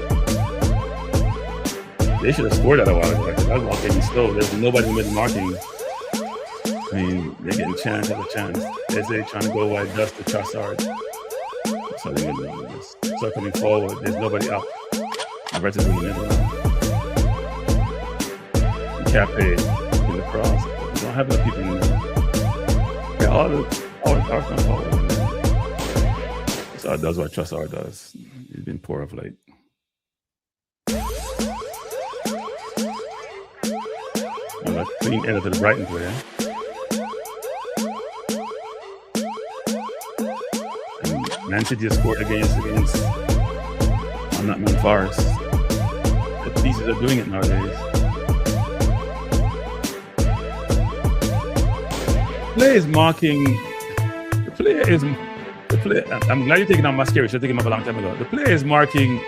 They should have scored that a while ago. That ball getting slow. There's nobody in the middle marking. I mean, they're getting chance after chance. They're trying to go wide, dust the Trossard. So they're going to this. So coming forward, there's nobody up. Arteta is in the middle now. Cafe in the cross. We don't have enough people in the middle. Yeah, all the Arsenal forward in there. So that's what Trossard does. He's been poor of late. A clean edit to the Brighton player. And Man City has scored against on that Man Forest. The pieces are doing it nowadays. The player is marking. The player. I'm glad you're taking on Mascara. Should have taken him up a long time ago. The player is marking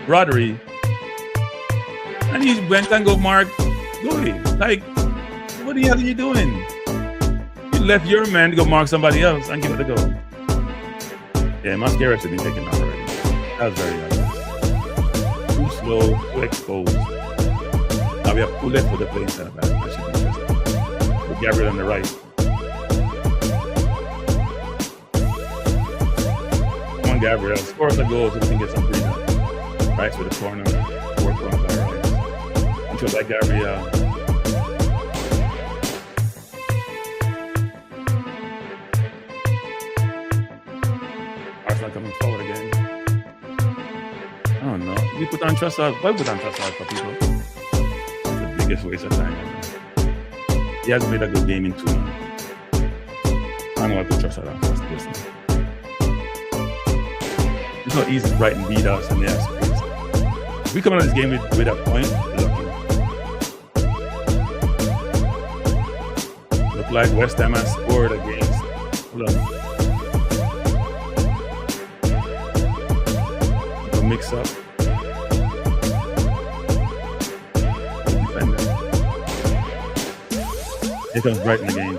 Rodri, and he went and go mark Goalie. Like, what the hell are you doing? You left your man to go mark somebody else and give it the goal. Yeah, Mascara should be taken off already. That was very obvious. Too slow, too exposed. Now we have Poulet for the play center back. That should be interesting. With Gabriel on the right. Come on, Gabriel. Score us a goal so we can get some freedom. Rice with the corner. 4 corners by Rice. Control by Gabriel. Arsenal coming forward again. I don't know. We put on Trossard. Why put on Trossard for people? The biggest waste of time ever. He hasn't made a good game in 2 months. I don't know what to Trossard on first. Listen. It's not easy to Brighton beat us and they have space. If we come out of this game with a point, we're lucky. Look like West Ham has scored against. Hold on. A mix up. Defender. Here comes Brighton again.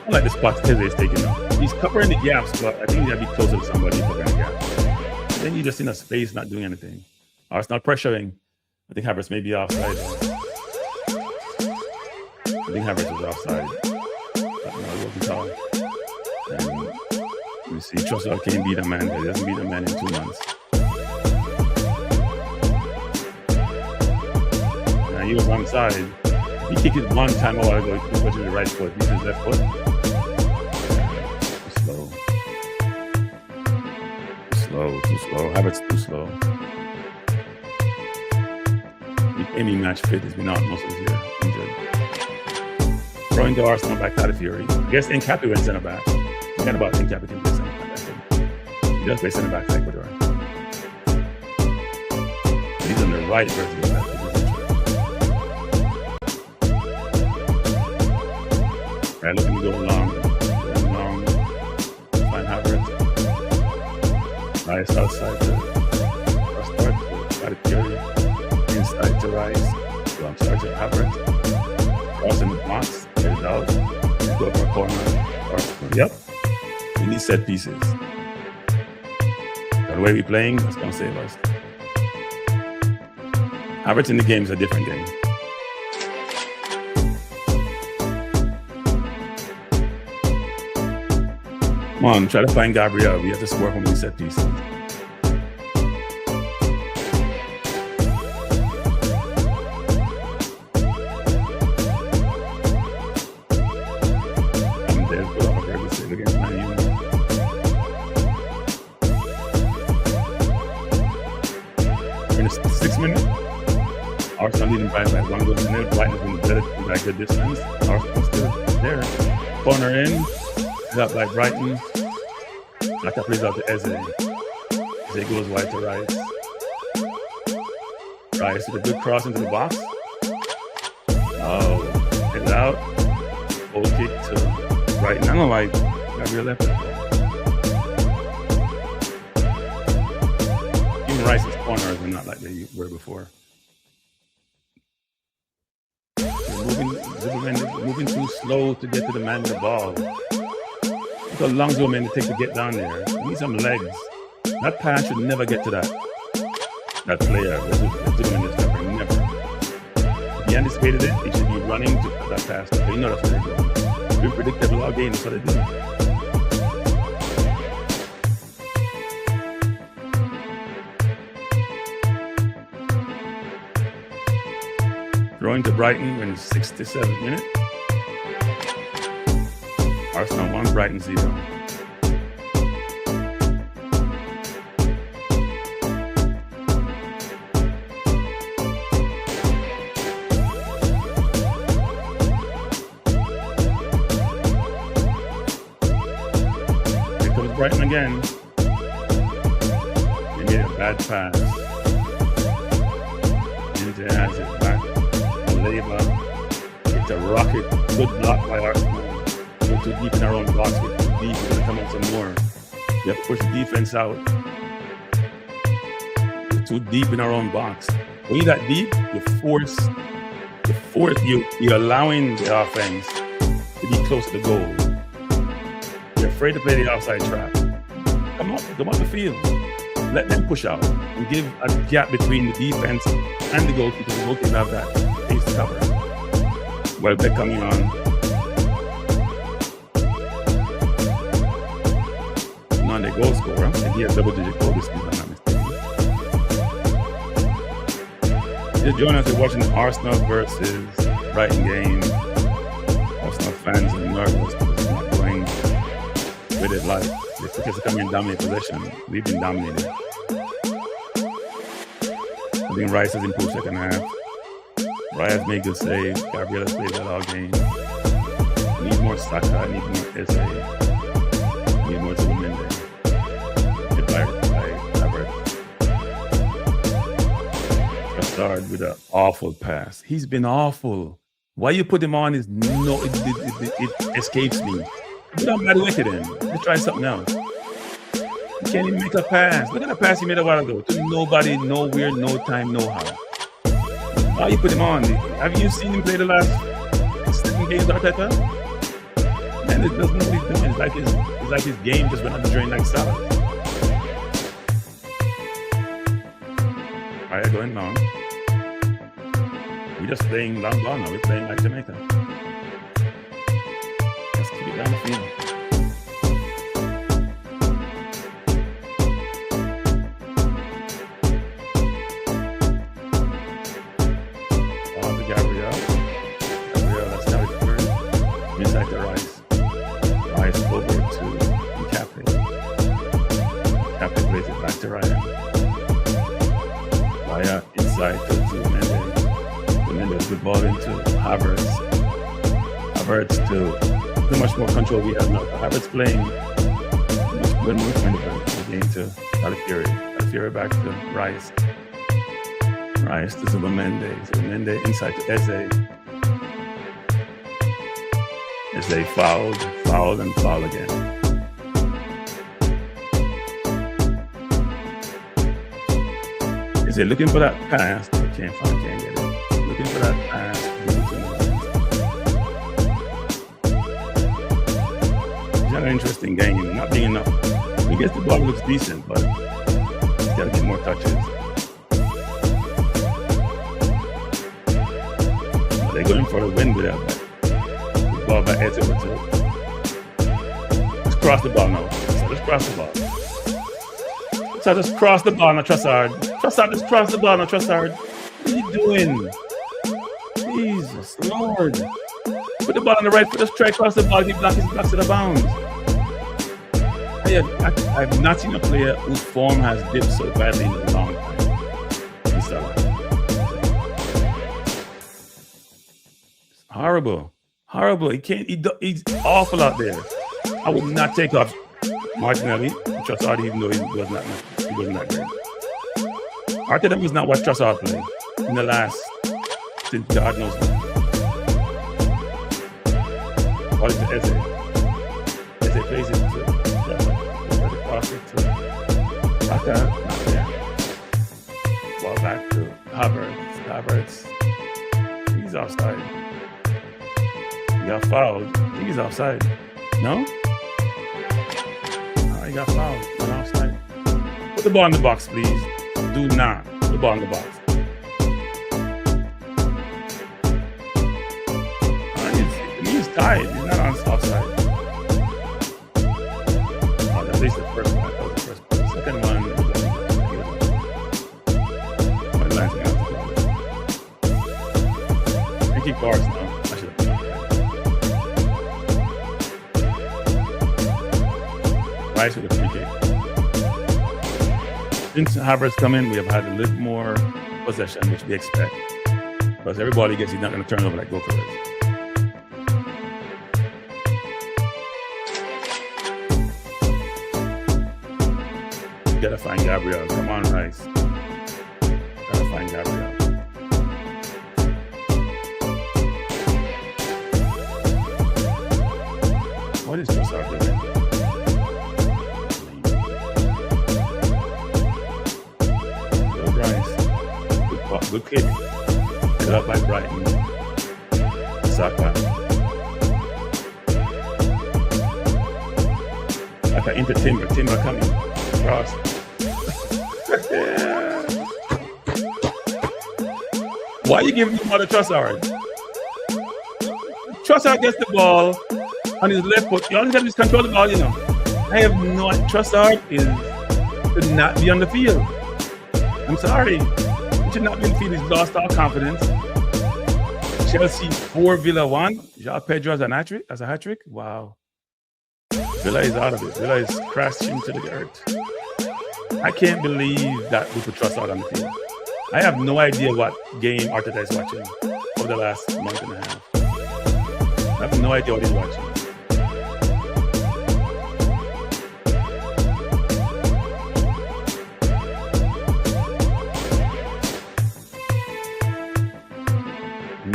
Like the spot Teze is taking up. He's covering the gaps, but I think he's got to be closer to somebody covering the gaps. Then you just in a space not doing anything. Arsenal pressuring. I think Havertz may be offside. I think Havertz was offside. But no, it wasn't tall. And we see Trossard can't beat a man, but he doesn't beat a man in 2 months. Now he was onside. He kicked it one time a while ago. He put it with the right foot. He used his left foot. Too slow. Havertz too slow. If any match fit has been out most of the year. Injured. Throwing the Arsenal back out of fury. I guess Kranky went center back. Forget about Kranky can play center back. He does play center back for Ecuador. He's on the right versus the left. Right, looking to go long. Find Havertz. Rice outside to Fury. Inside to Rice. So I'm sorry to Havertz. Crossing the box. go for a corner. Yep. We need set pieces. The way we're playing, that's going to save us. Havertz in the game is a different game. Come on, try to find Gabriel. We have to score from these set pieces. Arsenal leading by like 1 goal to nil. Brighton has been by good distance. Arsenal still there. Corner in. Is up by Brighton. Saka plays out to Eze. Eze goes wide to Rice. Rice with a good cross into the box. Oh, it's out. Goal kick to Brighton. I don't know why Gabriel left it. Even Rice's corners are not like they were before. Moving too slow to get to the man with the ball. Look how long Zoe man to take to get down there. You need some legs. That pass should never get to that player. Never. If he anticipated it, he should be running to that pass. But you know that's what they do. Be predictable all game. That's what they do. Throwing to Brighton in the 67th minute. Arsenal 1, Brighton 0. Here comes Brighton again. They made a bad pass. Into has it back. It's a rocket. Good block by Arsenal. Go too deep in our own box. We're too deep. We're going to come on some more. We have to push the defense out. We're too deep in our own box. When you're that deep, you're allowing the offense to be close to the goal. You're afraid to play the outside trap. Come on the field. Let them push out and give a gap between the defense and the goalkeeper. The goalkeeper have that face to cover. Welbeck coming on. The goal scorer, and he has double-digit goal this season, I'm not mistaken. Join us, you're watching the Arsenal versus Brighton game. Arsenal fans are nervous because it's not going with it like the tickets are coming in dominant possession. We've been dominated. I think Rice has improved second half. Rice has made good saves. Gabriel has played that all game. Need more Saka, need more Eze, need more Zubimendi. With an awful pass. He's been awful. Why you put him on is it escapes me. Put on bad wicket in. Let's try something else. He can't even make a pass. Look at the pass he made a while ago. To nobody, nowhere, no time, no how. Why you put him on? Have you seen him play the last 7 games, Arteta? Man, it doesn't know what he's doing. It's like his game just went on the drain like salad. All right, going long. We're just playing long ball now. We're playing like Jamaica. Let's keep it down the field. To Gabriel. That's how it's turned. Inside to Rice. Rice over to Captain. Captain plays it back to Ryan. Ryan inside to Mendes. Mendes good ball into Havertz. Havertz to too much more control we have now. Havertz playing much good movement again to Alafieri. Alafieri back to Rice. Rice to Zubimendi. Zubimendi inside to Eze. Eze fouled and fouled again. Eze looking for that pass, but can't get it. Looking for that pass. interesting game. Not being enough. I guess the ball looks decent, but he's got to get more touches. But they're going for the win with that. The ball back heads over to. Let's cross the ball now. So let's cross the ball. So just cross the ball, not Trossard. Trossard, just cross the ball, not Trossard. What are you doing? Jesus Lord. Put the ball on the right foot, just try to cross the ball, he blocks to the bounds. I've not seen a player whose form has dipped so badly in a long time. It's horrible. Horrible. He's awful out there. I would not take off Martinelli. Trossard, even though he wasn't that great. Arteta was not what Trossard played in the last, since God knows what. What is the Eze? Eze plays it to cross it to Saka, not there. Ball back to Havertz. He's offside. He got fouled. I think he's offside. No? He got fouled. Not offside. Put the ball in the box, please. Do not put the ball in the box. He's tied. He's not on offside. Oh, at least the first one. That was the first one. The second one. My line's going to have to go. I keep bars now. I should have. Rice with a free kick. Since Havertz come in, we have had a little more possession, which we expect. Because everybody gets, he's not going to turn over like Goku is. You gotta find Gabriel. Come on, Rice. Gotta find Gabriel. What is Trossard doing? Good kick. Set up by Brighton. Saka. Saka into Timber. Timber coming. Cross. Why are you giving the ball to Trossard? Trossard gets the ball on his left foot. You only got to control the ball, you know. I have no idea. Trossard should not be on the field. I'm sorry. Should not be in the field. He's lost all confidence. Chelsea 4, Villa 1. João Pedro as a hat trick. Wow. Villa is out of it. Villa is crashing to the earth. I can't believe that we could trust out on the field. I have no idea what game Arteta is watching over the last month and a half. I have no idea what he's watching.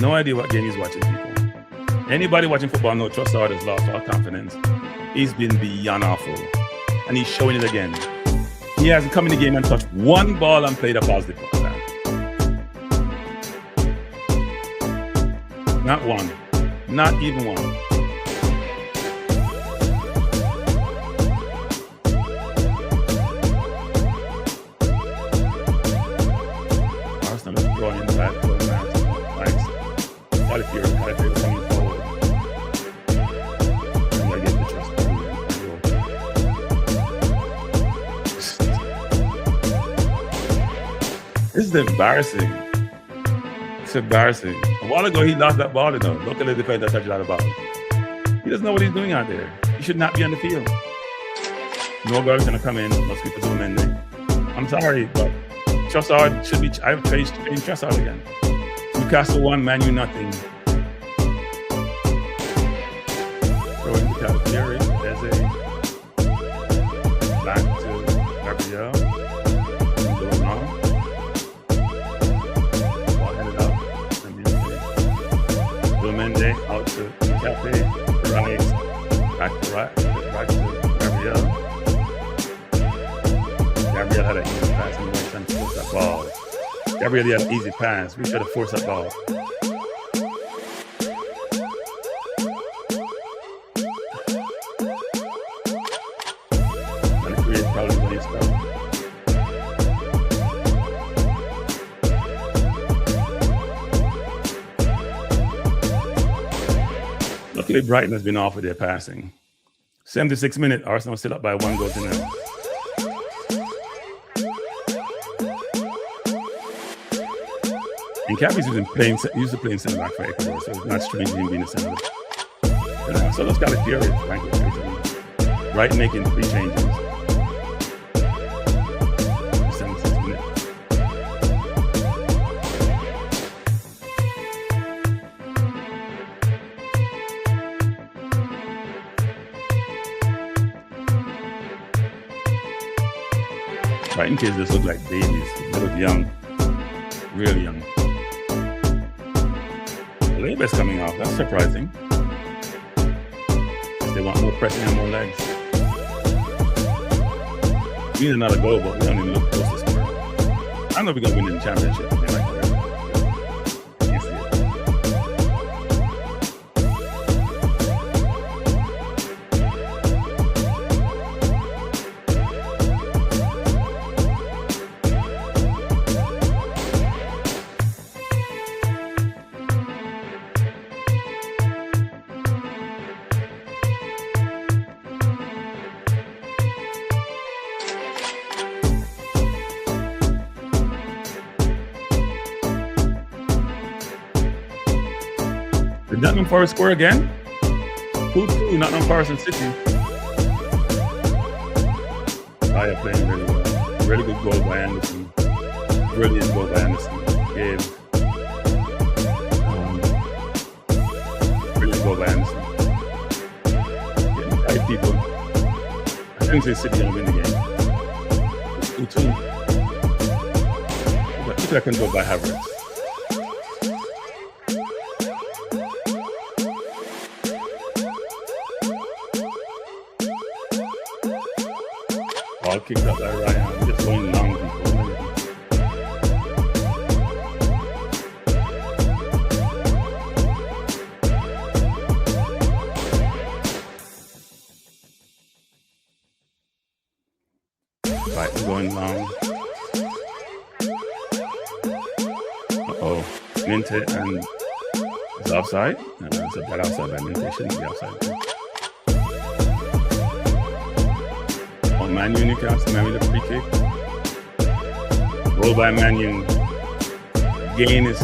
No idea what game he's watching, people. Anybody watching football knows Trossard has lost all confidence. He's been beyond awful. And he's showing it again. He hasn't come in the game and touched one ball and played a positive ball. Not one. Not even one. Arsenal is throwing the back. Got it here coming forward. I'm gonna get the trust. This is embarrassing. It's embarrassing. A while ago, he lost that ball, though. Look at the defender touch that ball. He doesn't know what he's doing out there. He should not be on the field. No girl's gonna come in. Most people do him in there. I'm sorry, but Trossard should be. I've changed Trossard again. Newcastle 1, Man U nothing. Throwing the Calipari, Eze. Back to Gabriel. Going on. Ball headed up. Blumende out to Cafe. Right. Back to Gabriel. Gabriel had an easy pass and went and forced that ball. Gabriel had an easy pass. We should have forced that ball. Luckily, Brighton has been off with their passing. 76 minutes, Arsenal still up by 1-0. And Kranky's used to playing centre back for Ecuador, so it's not strange him being a centre back. So those guys are furious, frankly. Brighton making 3 changes. 76 minutes. Brighton kids just look like babies. They look young, really young. Labour's coming off. That's surprising. They want more pressing and more legs. We need another goal, but we don't even look close to score. I don't know if we're going to win the championship. Nottingham Forest score again? 2-2, Nottingham Forest and City. They are playing really well. Really good goal by Anderson. Brilliant goal by Anderson. Brilliant goal by Anderson. Getting 5 people. I think City going to win the game. 2-2. But 2 goal by Havertz. All kicked up by Ryan, just going long people. Right, going long. Minte and it's offside. It's a bad offside by Minte, shouldn't be offside. Man U Newcastle, Man with a free kick. Goal by Man U. Gain is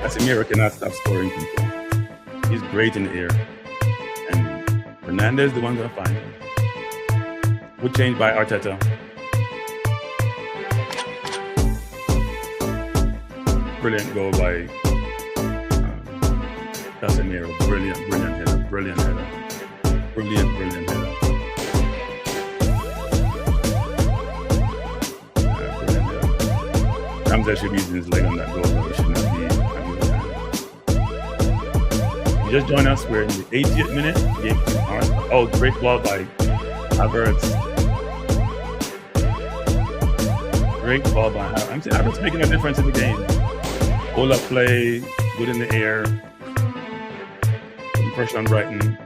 Casemiro cannot stop scoring people. He's great in the air. And Fernandez the one gonna find him. Good change by Arteta. Brilliant goal by Casemiro. Brilliant header. Brilliant header. Ramsey should be using his leg on that goal, but we should not be. You just joined us. We're in the 80th minute. Oh, great ball by Havertz. Great ball by Havertz. I'm saying Havertz making a difference in the game. Hold up play, good in the air. Putting pressure on Brighton.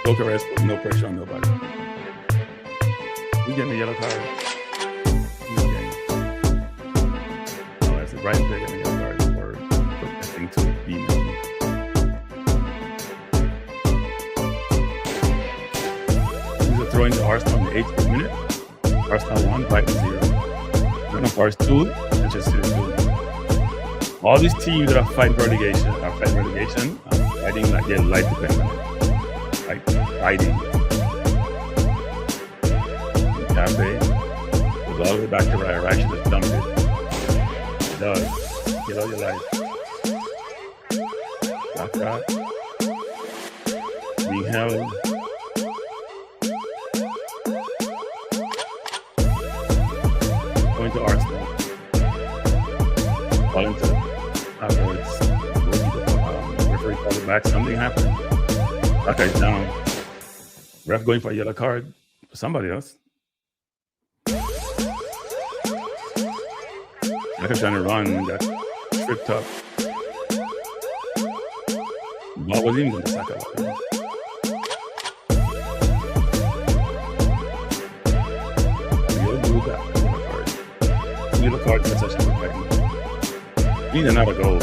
Bukayo put no pressure on nobody. We getting a yellow card. Brighton player getting a yellow card for protesting to be made. These are throwing to Arsenal in the 80th minute. Arsenal 1, Brighton 0. Nottingham Forest 2, Manchester City 2. All these teams that are fighting relegation are fighting like their life depends on it. Like fighting. Cafe goes all the way back to Raya. Raya should have dumped it. Does. Get all your life. Saka. Being held. Going to Arsenal. Falling to afterwards. Referee called it back. Something happened. Saka is down. Ref going for a yellow card for somebody else. Saka trying to run, got tripped up. Ball wasn't even going to Saka. Yellow card for such a fight. Need another goal.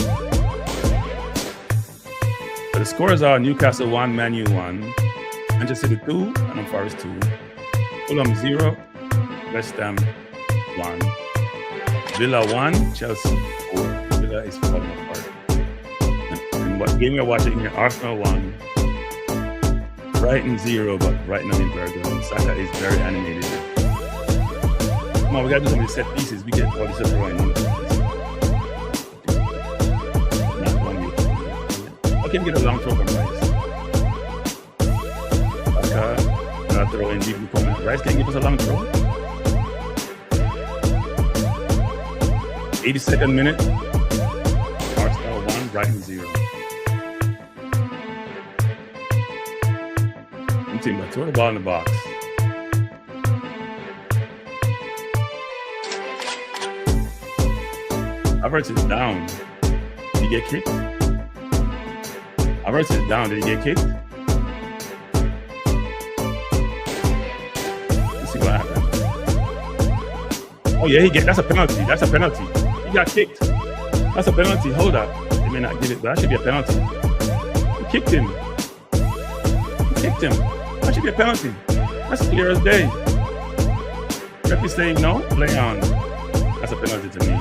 The scores are Newcastle 1, Man U 1, Manchester City 2, and Forest 2, Fulham 0, West Ham 1, Villa 1, Chelsea 4. Villa is falling apart. And what game you're watching here, Arsenal 1, Brighton 0, but Brighton not in very good. And Saka is very animated. Come on, we got to do some of these set pieces. We get all the stuff right now. Can get a long throw from Rice. Saka throw in deep corner. Rice can give us a long throw. 82nd minute. Arsenal 1, Brighton 0. But throw the ball in the box. Havertz is down. Did he get kicked? Havertz is down. Did he get kicked? Let's see what happened. Oh yeah, that's a penalty. That's a penalty. He got kicked. That's a penalty. Hold up. They may not give it, but that should be a penalty. He kicked him. That should be a penalty. That's clear as day. Referee saying no, play on. That's a penalty to me.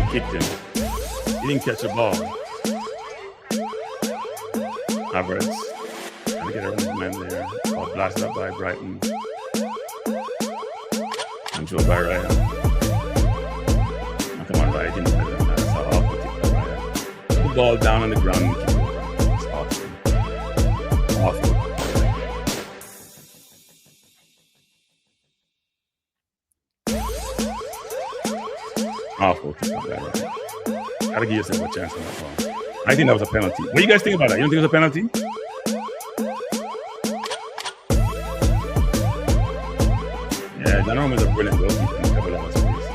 He kicked him. He didn't catch the ball. Havertz trying to get around his man there. Ball blasted up by Brighton. Controlled by Ryan. Now come on, Ryan. That's how awful kick by Ryan. Put the ball down on the ground and kick it over. It's awful. Awful. Awful kick by Ryan. Gotta give yourself a chance on that ball. I think that was a penalty. What do you guys think about that? You don't think it was a penalty? Yeah, Donnarumma is a brilliant goalkeeper. He covered a lot of space.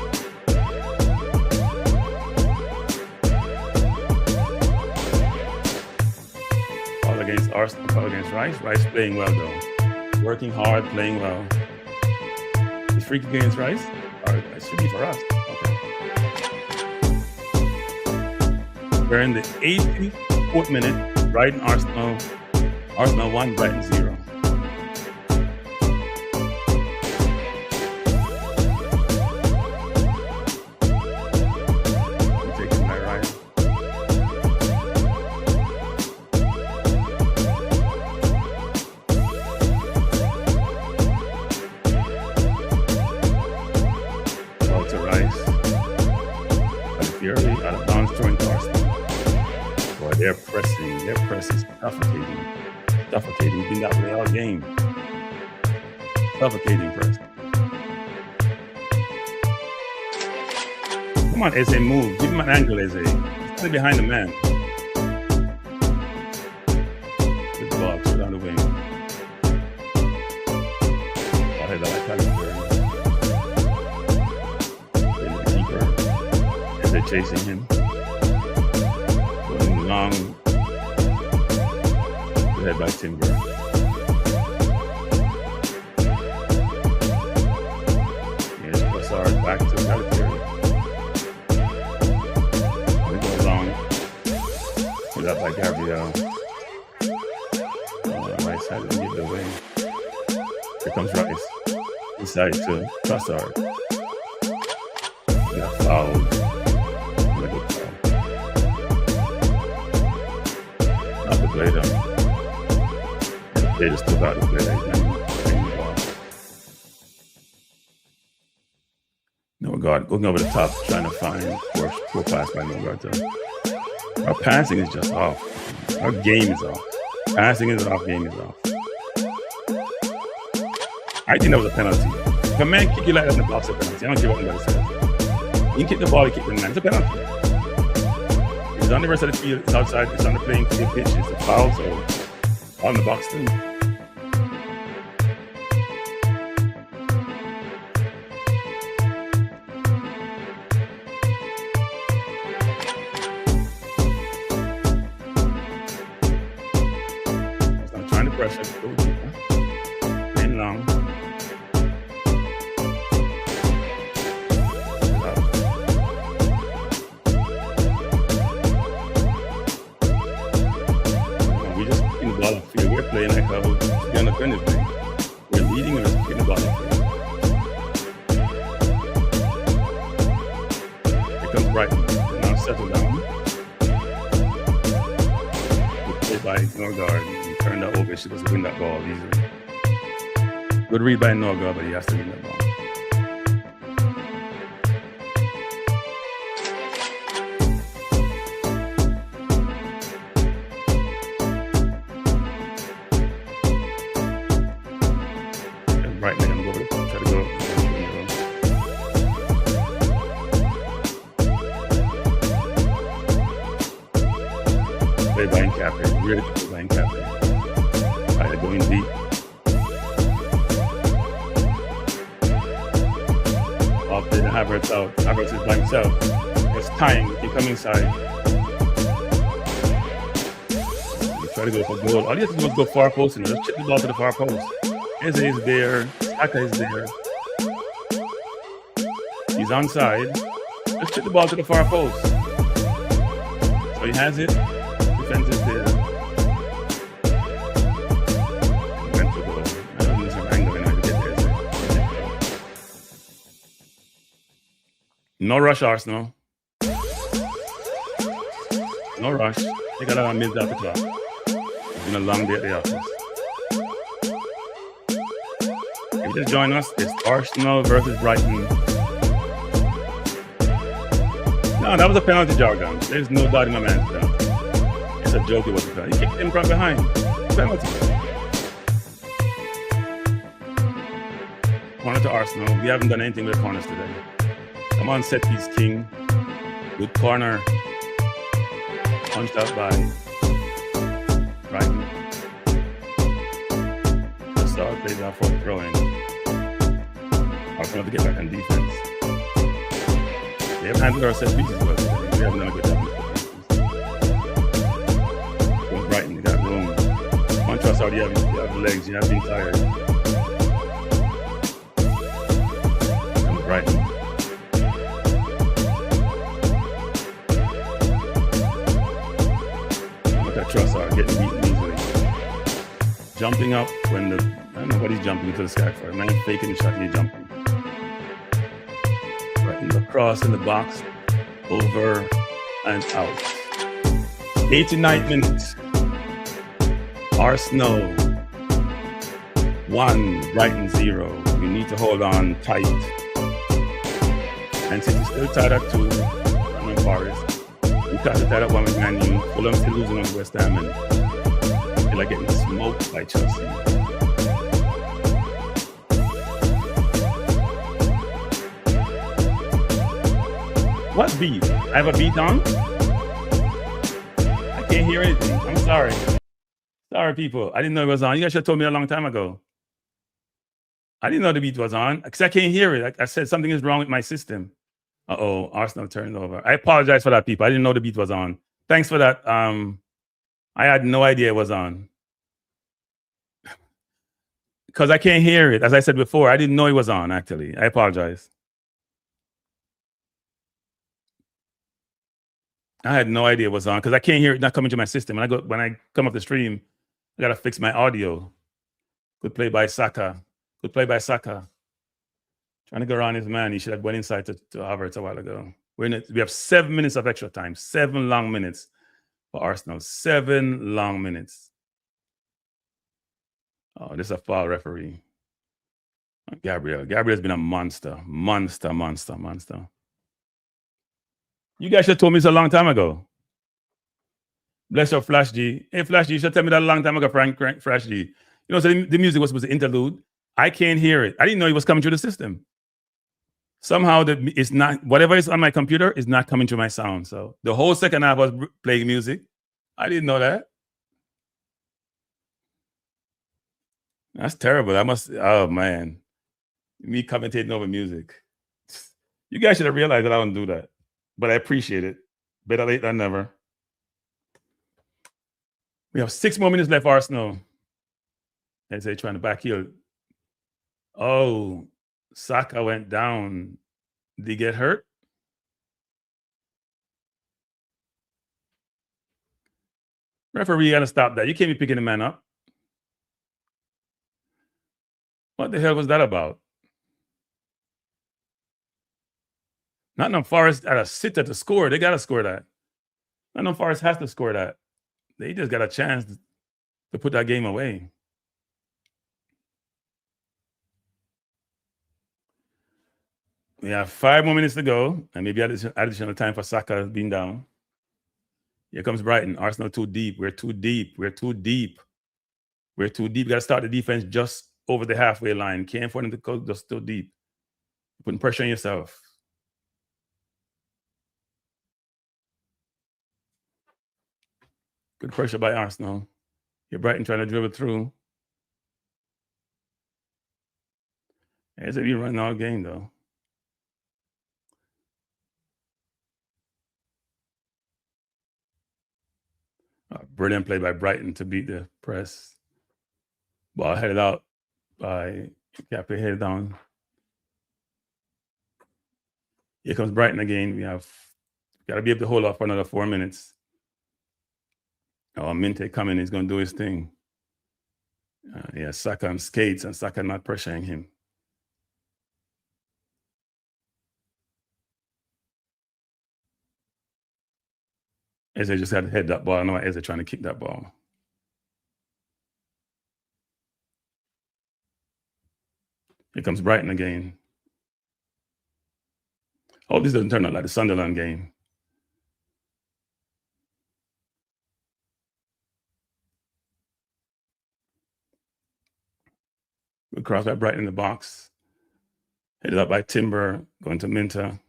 Foul against Arsenal, foul against Rice. Rice playing well though. Working hard, playing well. Is free kick against Rice? Or it should be for us. We're in the 84th minute. Brighton, Arsenal 1, Brighton 0. Taken by Ryan. Ball to Rice. Fury out of bounds, throwing to Arsenal. They're pressing. Their press is suffocating. Suffocating. Been that way all game. Suffocating press. Come on, Eze, move. Give him an angle, Eze. Stand behind the man. Good ball. Throw down the wing. I like the keeper. Eze chasing him. Long head by Timber. Here's Brassard back to Calipari. We go long. Put up by Gabriel. Rice had to give it away. Here comes Rice. Inside to Brassard. Got fouled. Play them. They just took out the play. Norgard looking over the top, trying to find poor pass by Norgard. Our passing is just off. Our game is off. Passing is off. Game is off. I think that was a penalty. If a man kick you like that in the box, it's a penalty. I don't care what anybody says. You can kick the ball, you kick the man. It's a penalty. It's on the rest of the field, it's outside, it's on the playing field pitch, it's a foul, so on the box too. I'm trying to pressure the goalkeeper. Playing long. defend it. We're leading and we're kicking the ball up. Here comes Brighton. Now settle down. Good play by Norgard. He turned that over. She was to win that ball easily. Good read by Norgard, but he has to win that ball. Right now, I'm going to try to go. Play by Kranky. Really good play by Kranky. Right, going deep. Off the Havertz out. Havertz is by himself. It's time. He come inside. You try to go for goal. All you have to do is go far post and just chip the ball to the far post. Eze is there. Saka is there. He's onside. Just chip the ball to the far post. So he has it. Defense is there. Went to goal. I don't need some angle in order to get there. No rush, Arsenal. No rush. They got around minutes at the clock. It's been a long day at the office. If you just join us, it's Arsenal versus Brighton. No, that was a penalty, jargon. There's no doubt in my man's penalty. It's a joke. It was a penalty. He kicked him from behind. Penalty. Corner to Arsenal. We haven't done anything with the corners today. Come on, set piece king. Good corner. Punched out by Brighton. The star plays out for a throw-in. Arsenal have to get back on defense. They haven't handled our set pieces well today. We haven't done a good job with set pieces. Go Brighton, you got room. Come on, trust out, you have legs, you're not being tired. Come Brighton. Look at Trossard getting beaten easily. Jumping up when I don't know what he's jumping into the sky for. Man faking the shot and he's jumping. Right in the cross in the box. Over and out. 89th minute. Arsenal 1, Brighton 0. You need to hold on tight. And City still tied at 2. I'm in Forest. Newcastle tied at 1 with Man U. Fulham still losing on West Ham and they're like getting smoked by Chelsea. What beat? I have a beat on? I can't hear anything. I'm sorry. Sorry, people. I didn't know it was on. You guys should have told me a long time ago. I didn't know the beat was on because I can't hear it. I said something is wrong with my system. Uh-oh, Arsenal turned over. I apologize for that, people. I didn't know the beat was on. Thanks for that. I had no idea it was on. Because I can't hear it. As I said before, I didn't know it was on, actually. I apologize. I had no idea it was on because I can't hear it not coming to my system. When I come up the stream, I gotta fix my audio. Good play by Saka. Good play by Saka. Trying to go around his man. He should have went inside to Havertz a while ago. We have 7 minutes of extra time. 7 long minutes for Arsenal. 7 long minutes. Oh, this is a foul referee. Gabriel. Gabriel's been a monster. Monster. You guys should have told me this a long time ago. Bless your Flash G. Hey, Flash G, you should tell me that a long time ago, Flash G. You know, so the music was supposed to interlude. I can't hear it. I didn't know it was coming through the system. Somehow it's not, whatever is on my computer is not coming through my sound. So the whole second half was playing music. I didn't know that. That's terrible. Oh man. Me commentating over music. You guys should have realized that I don't do that. But I appreciate it. Better late than never. We have 6 more minutes left, Arsenal. As they're trying to back heel. Oh, Saka went down. Did he get hurt? Referee, you gotta stop that. You can't be picking the man up. What the hell was that about? Nottingham Forest had a sitter to score. They got to score that. Nottingham Forest has to score that. They just got a chance to put that game away. We have 5 more minutes to go, and maybe additional time for Saka being down. Here comes Brighton. Arsenal too deep. We're too deep. We're too deep. We're too deep. Got to start the defense just over the halfway line. Can't afford them to go just too deep. You're putting pressure on yourself. Good pressure by Arsenal. Here Brighton trying to dribble through. As if you run all game though. Brilliant play by Brighton to beat the press. Ball headed out by Cappe, headed down. Here comes Brighton again. We got to be able to hold off for another 4 minutes. Oh, Minte coming. He's going to do his thing. Yeah, Saka on skates and Saka not pressuring him. Eze just had to head that ball. I know why Eze trying to kick that ball. Here comes Brighton again. Oh, this doesn't turn out like the Sunderland game. Good cross by Brighton in the box. Headed up by Timber, going to Minter.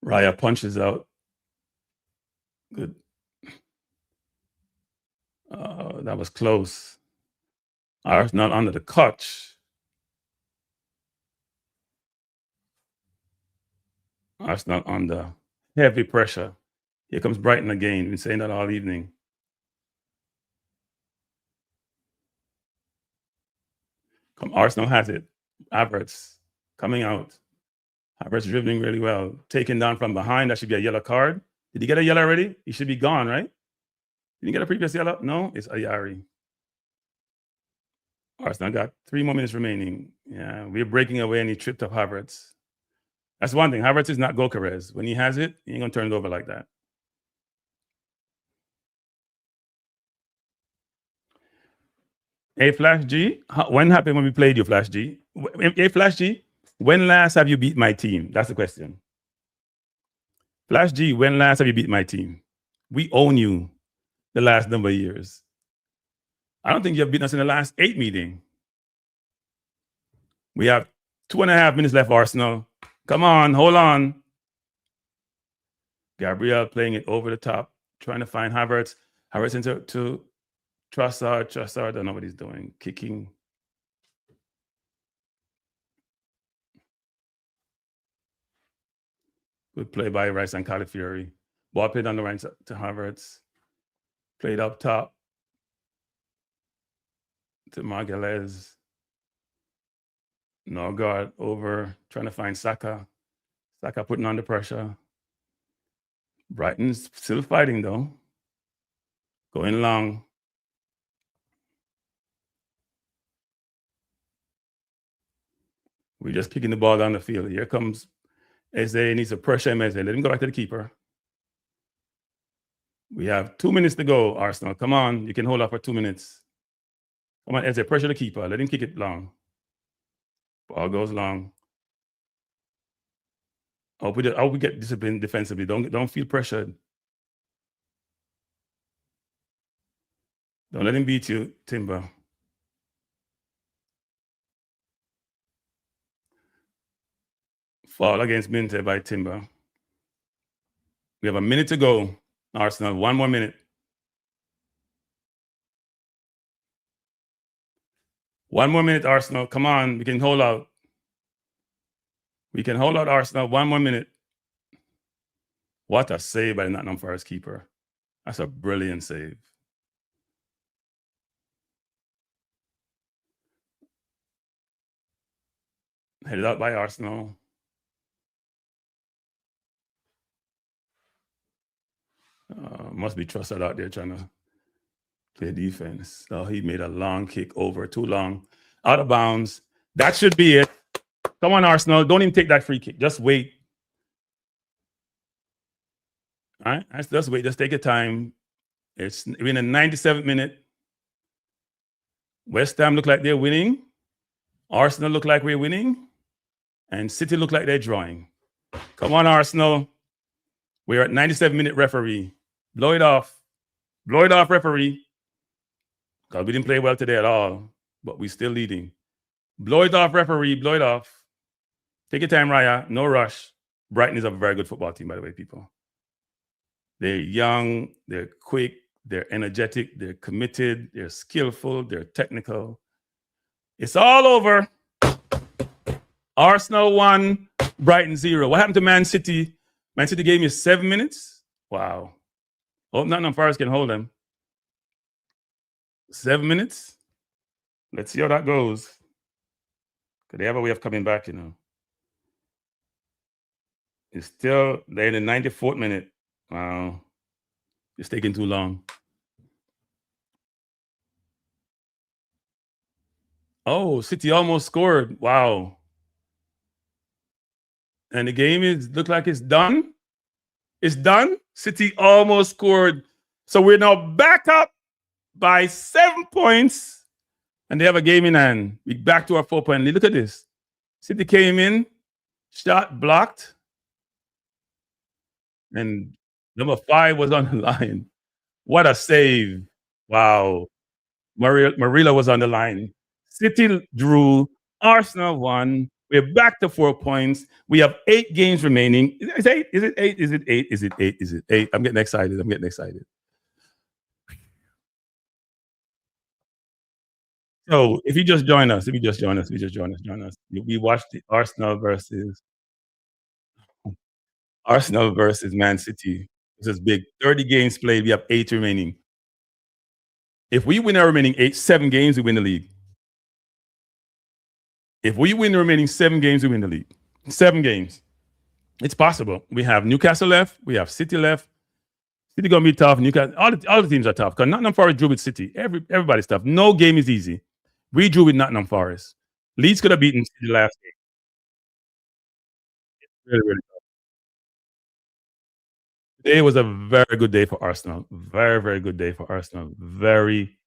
Raya punches out. Good. That was close. Arsenal under the clutch. Arsenal under heavy pressure. Here comes Brighton again. We've been saying that all evening. Arsenal has it. Havertz coming out. Havertz dribbling really well. Taken down from behind. That should be a yellow card. Did he get a yellow already? He should be gone, right? Did he get a previous yellow? No, it's Ayari. Arsenal got 3 more minutes remaining. Yeah, we're breaking away and he tripped up Havertz. That's one thing. Havertz is not Gokares. When he has it, he ain't going to turn it over like that. Hey, Flash G, when happened when we played you, Flash G? Hey, Flash G, when last have you beat my team? That's the question. Flash G, when last have you beat my team? We own you the last number of years. I don't think you have beaten us in the last 8 meetings. We have 2.5 minutes left, Arsenal. Come on, hold on. Gabriel playing it over the top, trying to find Havertz. Havertz into Trossard. Trossard, I don't know what he's doing. Kicking. Good play by Rice and Calafiori. Ball played on the right to Havertz. Played up top to Margalez. Norgard over, trying to find Saka. Saka putting under pressure. Brighton's still fighting though. Going long. We're just kicking the ball down the field. Here comes Eze. Needs to pressure him. Eze. Let him go back to the keeper. We have 2 minutes to go, Arsenal. Come on. You can hold up for 2 minutes. Come on, Eze. Pressure the keeper. Let him kick it long. Ball goes long. I hope we get disciplined defensively. Don't feel pressured. Don't let him beat you, Timber. Foul against Minte by Timber. We have a minute to go. Arsenal, 1 more minute. 1 more minute, Arsenal. Come on, we can hold out. We can hold out, Arsenal. 1 more minute. What a save by the Nottingham Forest keeper. That's a brilliant save. Headed out by Arsenal. Must be Trussard out there trying to play defense. So he made a long kick over, too long, out of bounds. That should be it. Come on, Arsenal. Don't even take that free kick. Just wait. All right? Just wait. Just take your time. It's in the 97th minute. West Ham look like they're winning. Arsenal look like we're winning. And City look like they're drawing. Come on, Arsenal. We're at 97-minute referee. Blow it off. Blow it off, referee. Because we didn't play well today at all. But we're still leading. Blow it off, referee. Blow it off. Take your time, Raya. No rush. Brighton is a very good football team, by the way, people. They're young. They're quick. They're energetic. They're committed. They're skillful. They're technical. It's all over. Arsenal 1, Brighton 0. What happened to Man City? Man City gave me 7 minutes. Wow. Hope Nottingham Forest can hold them. 7 minutes. Let's see how that goes. Because they have a way of coming back, you know. It's still, they're in the 94th minute. Wow. It's taking too long. Oh, City almost scored. Wow. And the game look like it's done. It's done. City almost scored. So we're now back up by 7 points. And they have a game in hand. We're back to our 4-point lead. Look at this. City came in, shot blocked. And number 5 was on the line. What a save. Wow. Marilla was on the line. City drew. Arsenal won. We're back to 4 points. We have 8 games remaining. Is it 8? Is it 8? Is it 8? Is it 8? Is it 8? I'm getting excited. I'm getting excited. So if you just join us, join us. We watched the Arsenal versus Man City. This is big. 30 games played. We have 8 remaining. If we win our remaining 7 games, we win the league. If we win the remaining 7 games, we win the league. 7 games. It's possible. We have Newcastle left. We have City left. City going to be tough. Newcastle, all the teams are tough. Because Nottingham Forest drew with City. Everybody's tough. No game is easy. We drew with Nottingham Forest. Leeds could have beaten City last game. Really, really tough. Today was a very good day for Arsenal. Very, very good day for Arsenal. Very,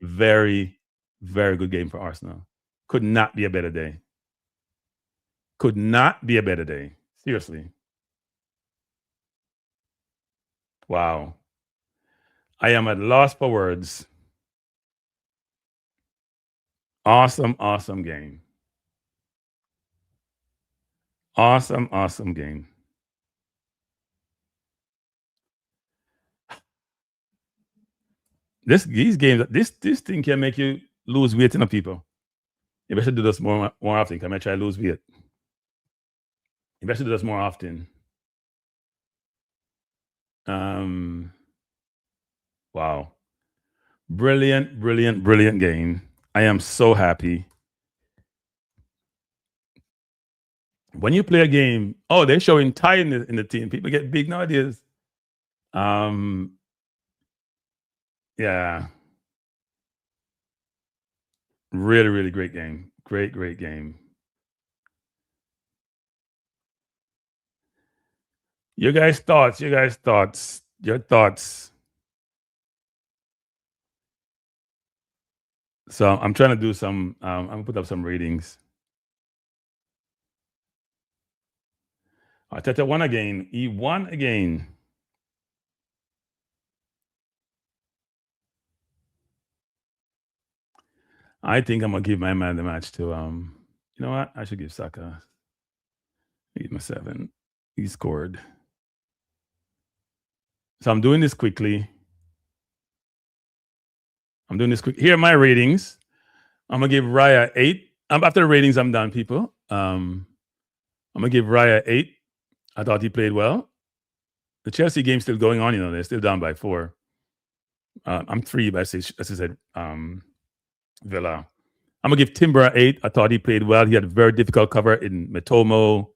very, very good game for Arsenal. Could not be a better day. Could not be a better day. Seriously. Wow. I am at loss for words. Awesome, awesome game. Awesome, awesome game. These games, this thing can make you lose weight in people. You better do this more often. Can I try to lose weight? You better do this more often. Wow. Brilliant, brilliant, brilliant game. I am so happy. When you play a game, they're showing tie in the team. People get big nowadays. Yeah. Really, really great game. Great, great game. Your guys' thoughts. Your thoughts. So I'm trying to do some, I'm going to put up some ratings. Arteta won again. He won again. I think I'm going to give my man the match to, you know what? I should give Saka. Give him a 7. He scored. So I'm doing this quickly. Here are my ratings. I'm going to give Raya 8. After the ratings, I'm done, people. I'm going to give Raya 8. I thought he played well. The Chelsea game's still going on, they're still down by 4. I'm 3, but as I said, Villa. I'm going to give Timber 8. I thought he played well. He had a very difficult cover in Matomo,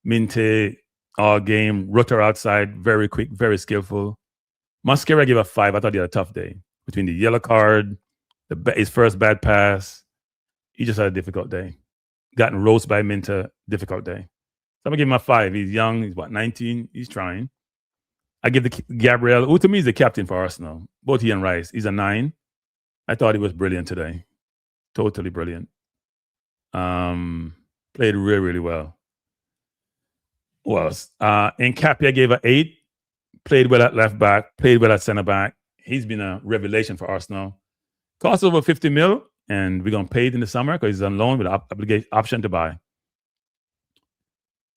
Minte, all game. Rutter outside, very quick, very skillful. Mascara gave a 5. I thought he had a tough day. Between the yellow card, his first bad pass, he just had a difficult day. Gotten roasted by Minter, difficult day. So I'm going to give him a 5. He's young. He's, 19? He's trying. I give the Gabriel, who to me is the captain for Arsenal. Both he and Rice. He's a 9. I thought he was brilliant today. Totally brilliant. Played really, really well. Nkapia I gave an 8. Played well at left back. Played well at centre back. He's been a revelation for Arsenal. Cost over 50 mil, and we're going to pay it in the summer because he's on loan with an option to buy.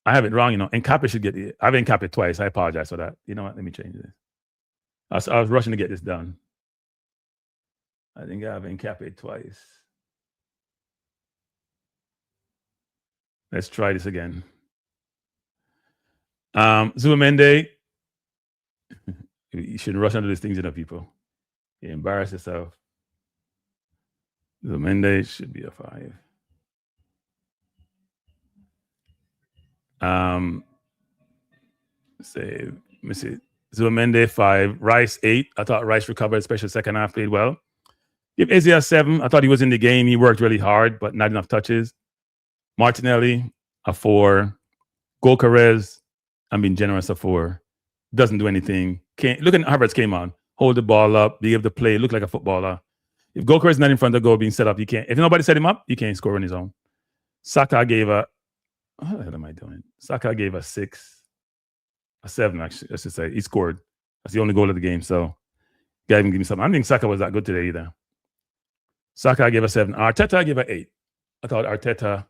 I have it wrong, Nkapia should get it. I've Nkapia twice. I apologize for that. You know what? Let me change this. I was rushing to get this done. I think I have Nkapia twice. Let's try this again. Zubamende. You shouldn't rush into these things, people. You embarrass yourself. Zubamende should be a 5. Let me see. Zubamende 5. Rice 8. I thought Rice recovered, especially second half, played well. Give Izzy a 7. I thought he was in the game. He worked really hard, but not enough touches. Martinelli a 4. Gokares, I'm being generous, a 4. Doesn't do anything. Look at Havertz came on. Hold the ball up, be able to play, look like a footballer. If Gokares is not in front of the goal being set up, you can't. If nobody set him up, he can't score on his own. Saka gave what the hell am I doing? Saka gave a 6. A 7, actually, I should say. He scored. That's the only goal of the game. So, guy even give me something. I don't think Saka was that good today either. Saka gave a 7. Arteta gave an 8. I thought Arteta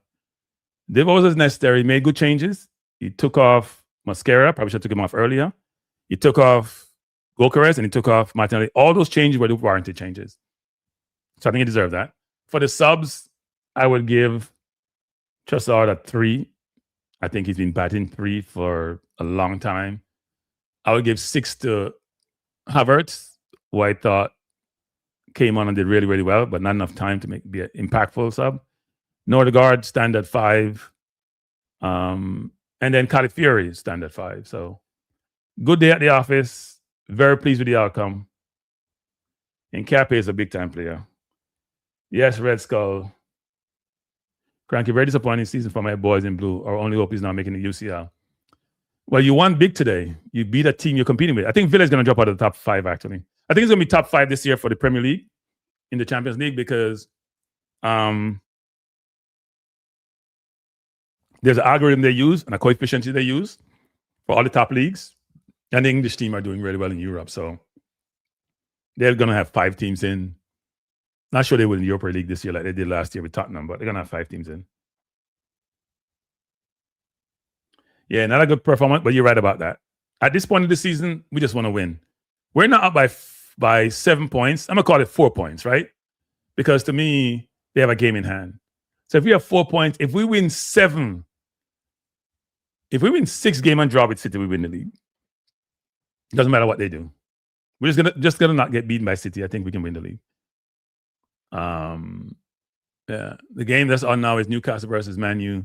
did what was necessary. He made good changes. He took off Mascara. Probably should have took him off earlier. He took off Gokares and he took off Martinelli. All those changes were the warranted changes. So I think he deserved that. For the subs, I would give Trossard a 3. I think he's been batting 3 for a long time. I would give 6 to Havertz, who I thought came on and did really, really well, but not enough time to be an impactful sub. Nordegaard, stand at 5. And then Calafiori, stand at 5. So good day at the office. Very pleased with the outcome. And Nkapia is a big-time player. Yes, Red Skull. Kranky, very disappointing season for my boys in blue. Our only hope is now making the UCL. Well, you won big today. You beat a team you're competing with. I think Villa is going to drop out of the top 5, actually. I think it's going to be top 5 this year for the Premier League in the Champions League because there's an algorithm they use and a coefficient they use for all the top leagues. And the English team are doing really well in Europe. So they're going to have 5 teams in. Not sure they will in the Europa League this year like they did last year with Tottenham, but they're going to have 5 teams in. Yeah, not a good performance, but you're right about that. At this point of the season, we just want to win. We're not up by 7 points. I'm going to call it 4 points, right? Because to me, they have a game in hand. So if we have 4 points, if we win 7, if we win 6 games and draw with City, we win the league. Doesn't matter what they do. We're just gonna not get beaten by City. I think we can win the league. Yeah, the game that's on now is Newcastle versus Man U.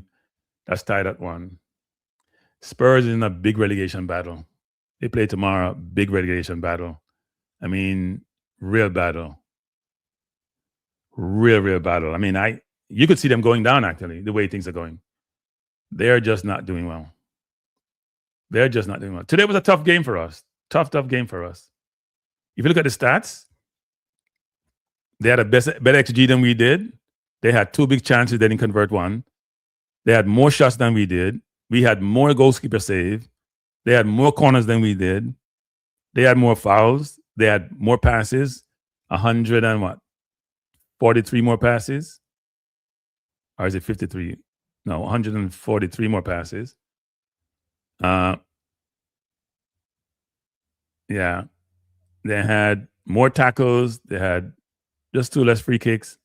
That's tied at 1. Spurs is in a big relegation battle. They play tomorrow, big relegation battle. I mean, real battle. Real battle. I mean, you could see them going down, actually, the way things are going. They're just not doing well. They're just not doing well. Today was a tough game for us. Tough game for us. If you look at the stats, they had a better XG than we did. They had 2 big chances. They didn't convert 1. They had more shots than we did. We had more goalkeeper save. They had more corners than we did. They had more fouls. They had more passes. 43 more passes. Or is it 53? No, 143 more passes. Yeah. They had more tackles. They had just 2 less free kicks.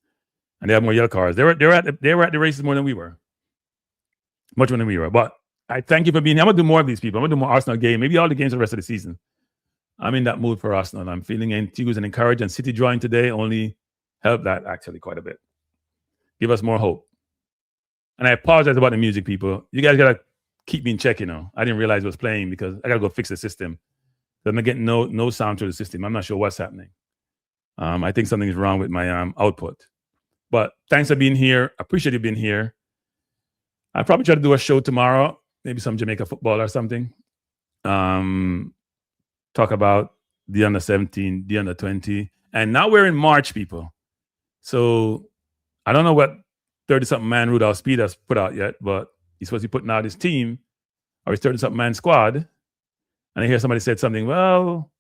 And they had more yellow cards. They were at the races more than we were. Much more than we were. But I thank you for being here. I'm going to do more of these people. I'm going to do more Arsenal game. Maybe all the games for the rest of the season. I'm in that mood for Arsenal. I'm feeling enthused and encouraged. And City drawing today only helped that actually quite a bit. Give us more hope. And I apologize about the music, people. You guys got to keep me in check, I didn't realize it was playing because I got to go fix the system. So I'm getting no sound through the system. I'm not sure what's happening. I think something is wrong with my output. But thanks for being here. Appreciate you being here. I'll probably try to do a show tomorrow, maybe some Jamaica football or something. Talk about the under 17, the under 20. And now we're in March, people. So I don't know what 30-something man Rudolph Speed has put out yet, but he's supposed to be putting out his team or his 30-something man squad. And I hear somebody said something, well,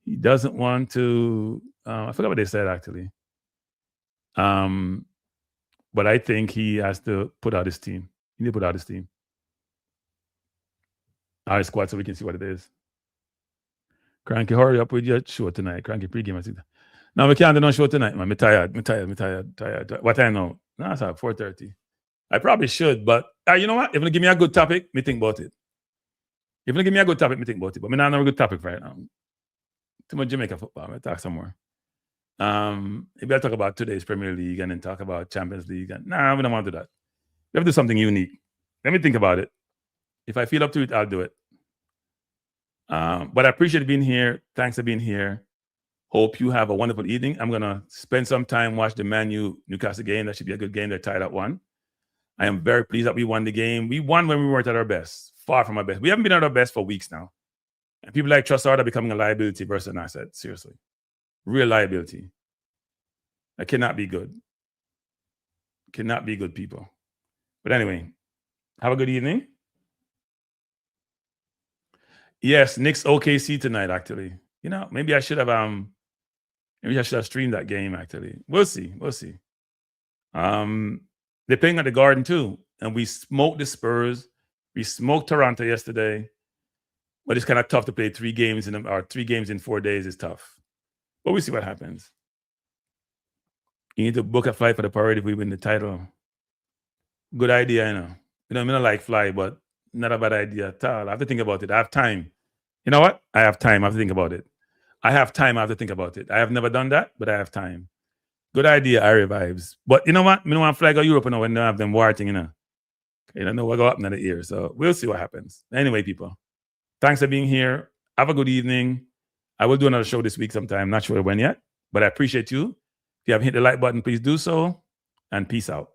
he doesn't want to, I forgot what they said actually. But I think he has to put out his team. He need to put out his team. Our squad so we can see what it is. Kranky, hurry up with your show tonight. Kranky pregame. I see that. No, we can't do no show tonight, man. I'm tired. What time now? No, it's at 4:30. I probably should, but you know what? If you give me a good topic, me think about it. If you give me a good topic, me think about it. But me not have a good topic right now. Too much Jamaica football. I'm talk somewhere. Maybe I'll talk about today's Premier League and then talk about Champions League. And nah, we don't want to do that. We have to do something unique. Let me think about it. If I feel up to it, I'll do it. But I appreciate being here. Thanks for being here. Hope you have a wonderful evening. I'm going to spend some time watch the Man U Newcastle game. That should be a good game. They're tied at 1. I am very pleased that we won the game. We won when we weren't at our best. Far from our best. We haven't been at our best for weeks now. And people like Trossard are becoming a liability versus an asset. Seriously. Real liability. That cannot be good. Cannot be good, people. But anyway, have a good evening. Yes, Knicks OKC tonight, actually. You know, maybe I should have streamed that game, actually. We'll see. They're playing at the Garden too. And we smoked the Spurs. We smoked Toronto yesterday. But it's kind of tough to play 3 games in 4 days is tough. But we'll see what happens. You need to book a flight for the parade if we win the title. Good idea, I know. You know, I don't like fly, but not a bad idea at all. I have to think about it. I have time. You know what? I have time. I have to think about it. I have have never done that, but I have time. Good idea, Area vibes. But you know what? I don't want to fly go Europe now when they have them war thing, you know. You don't know what go up in the ear. So we'll see what happens. Anyway, people, thanks for being here. Have a good evening. I will do another show this week sometime. Not sure when yet, but I appreciate you. If you haven't hit the like button, please do so. And peace out.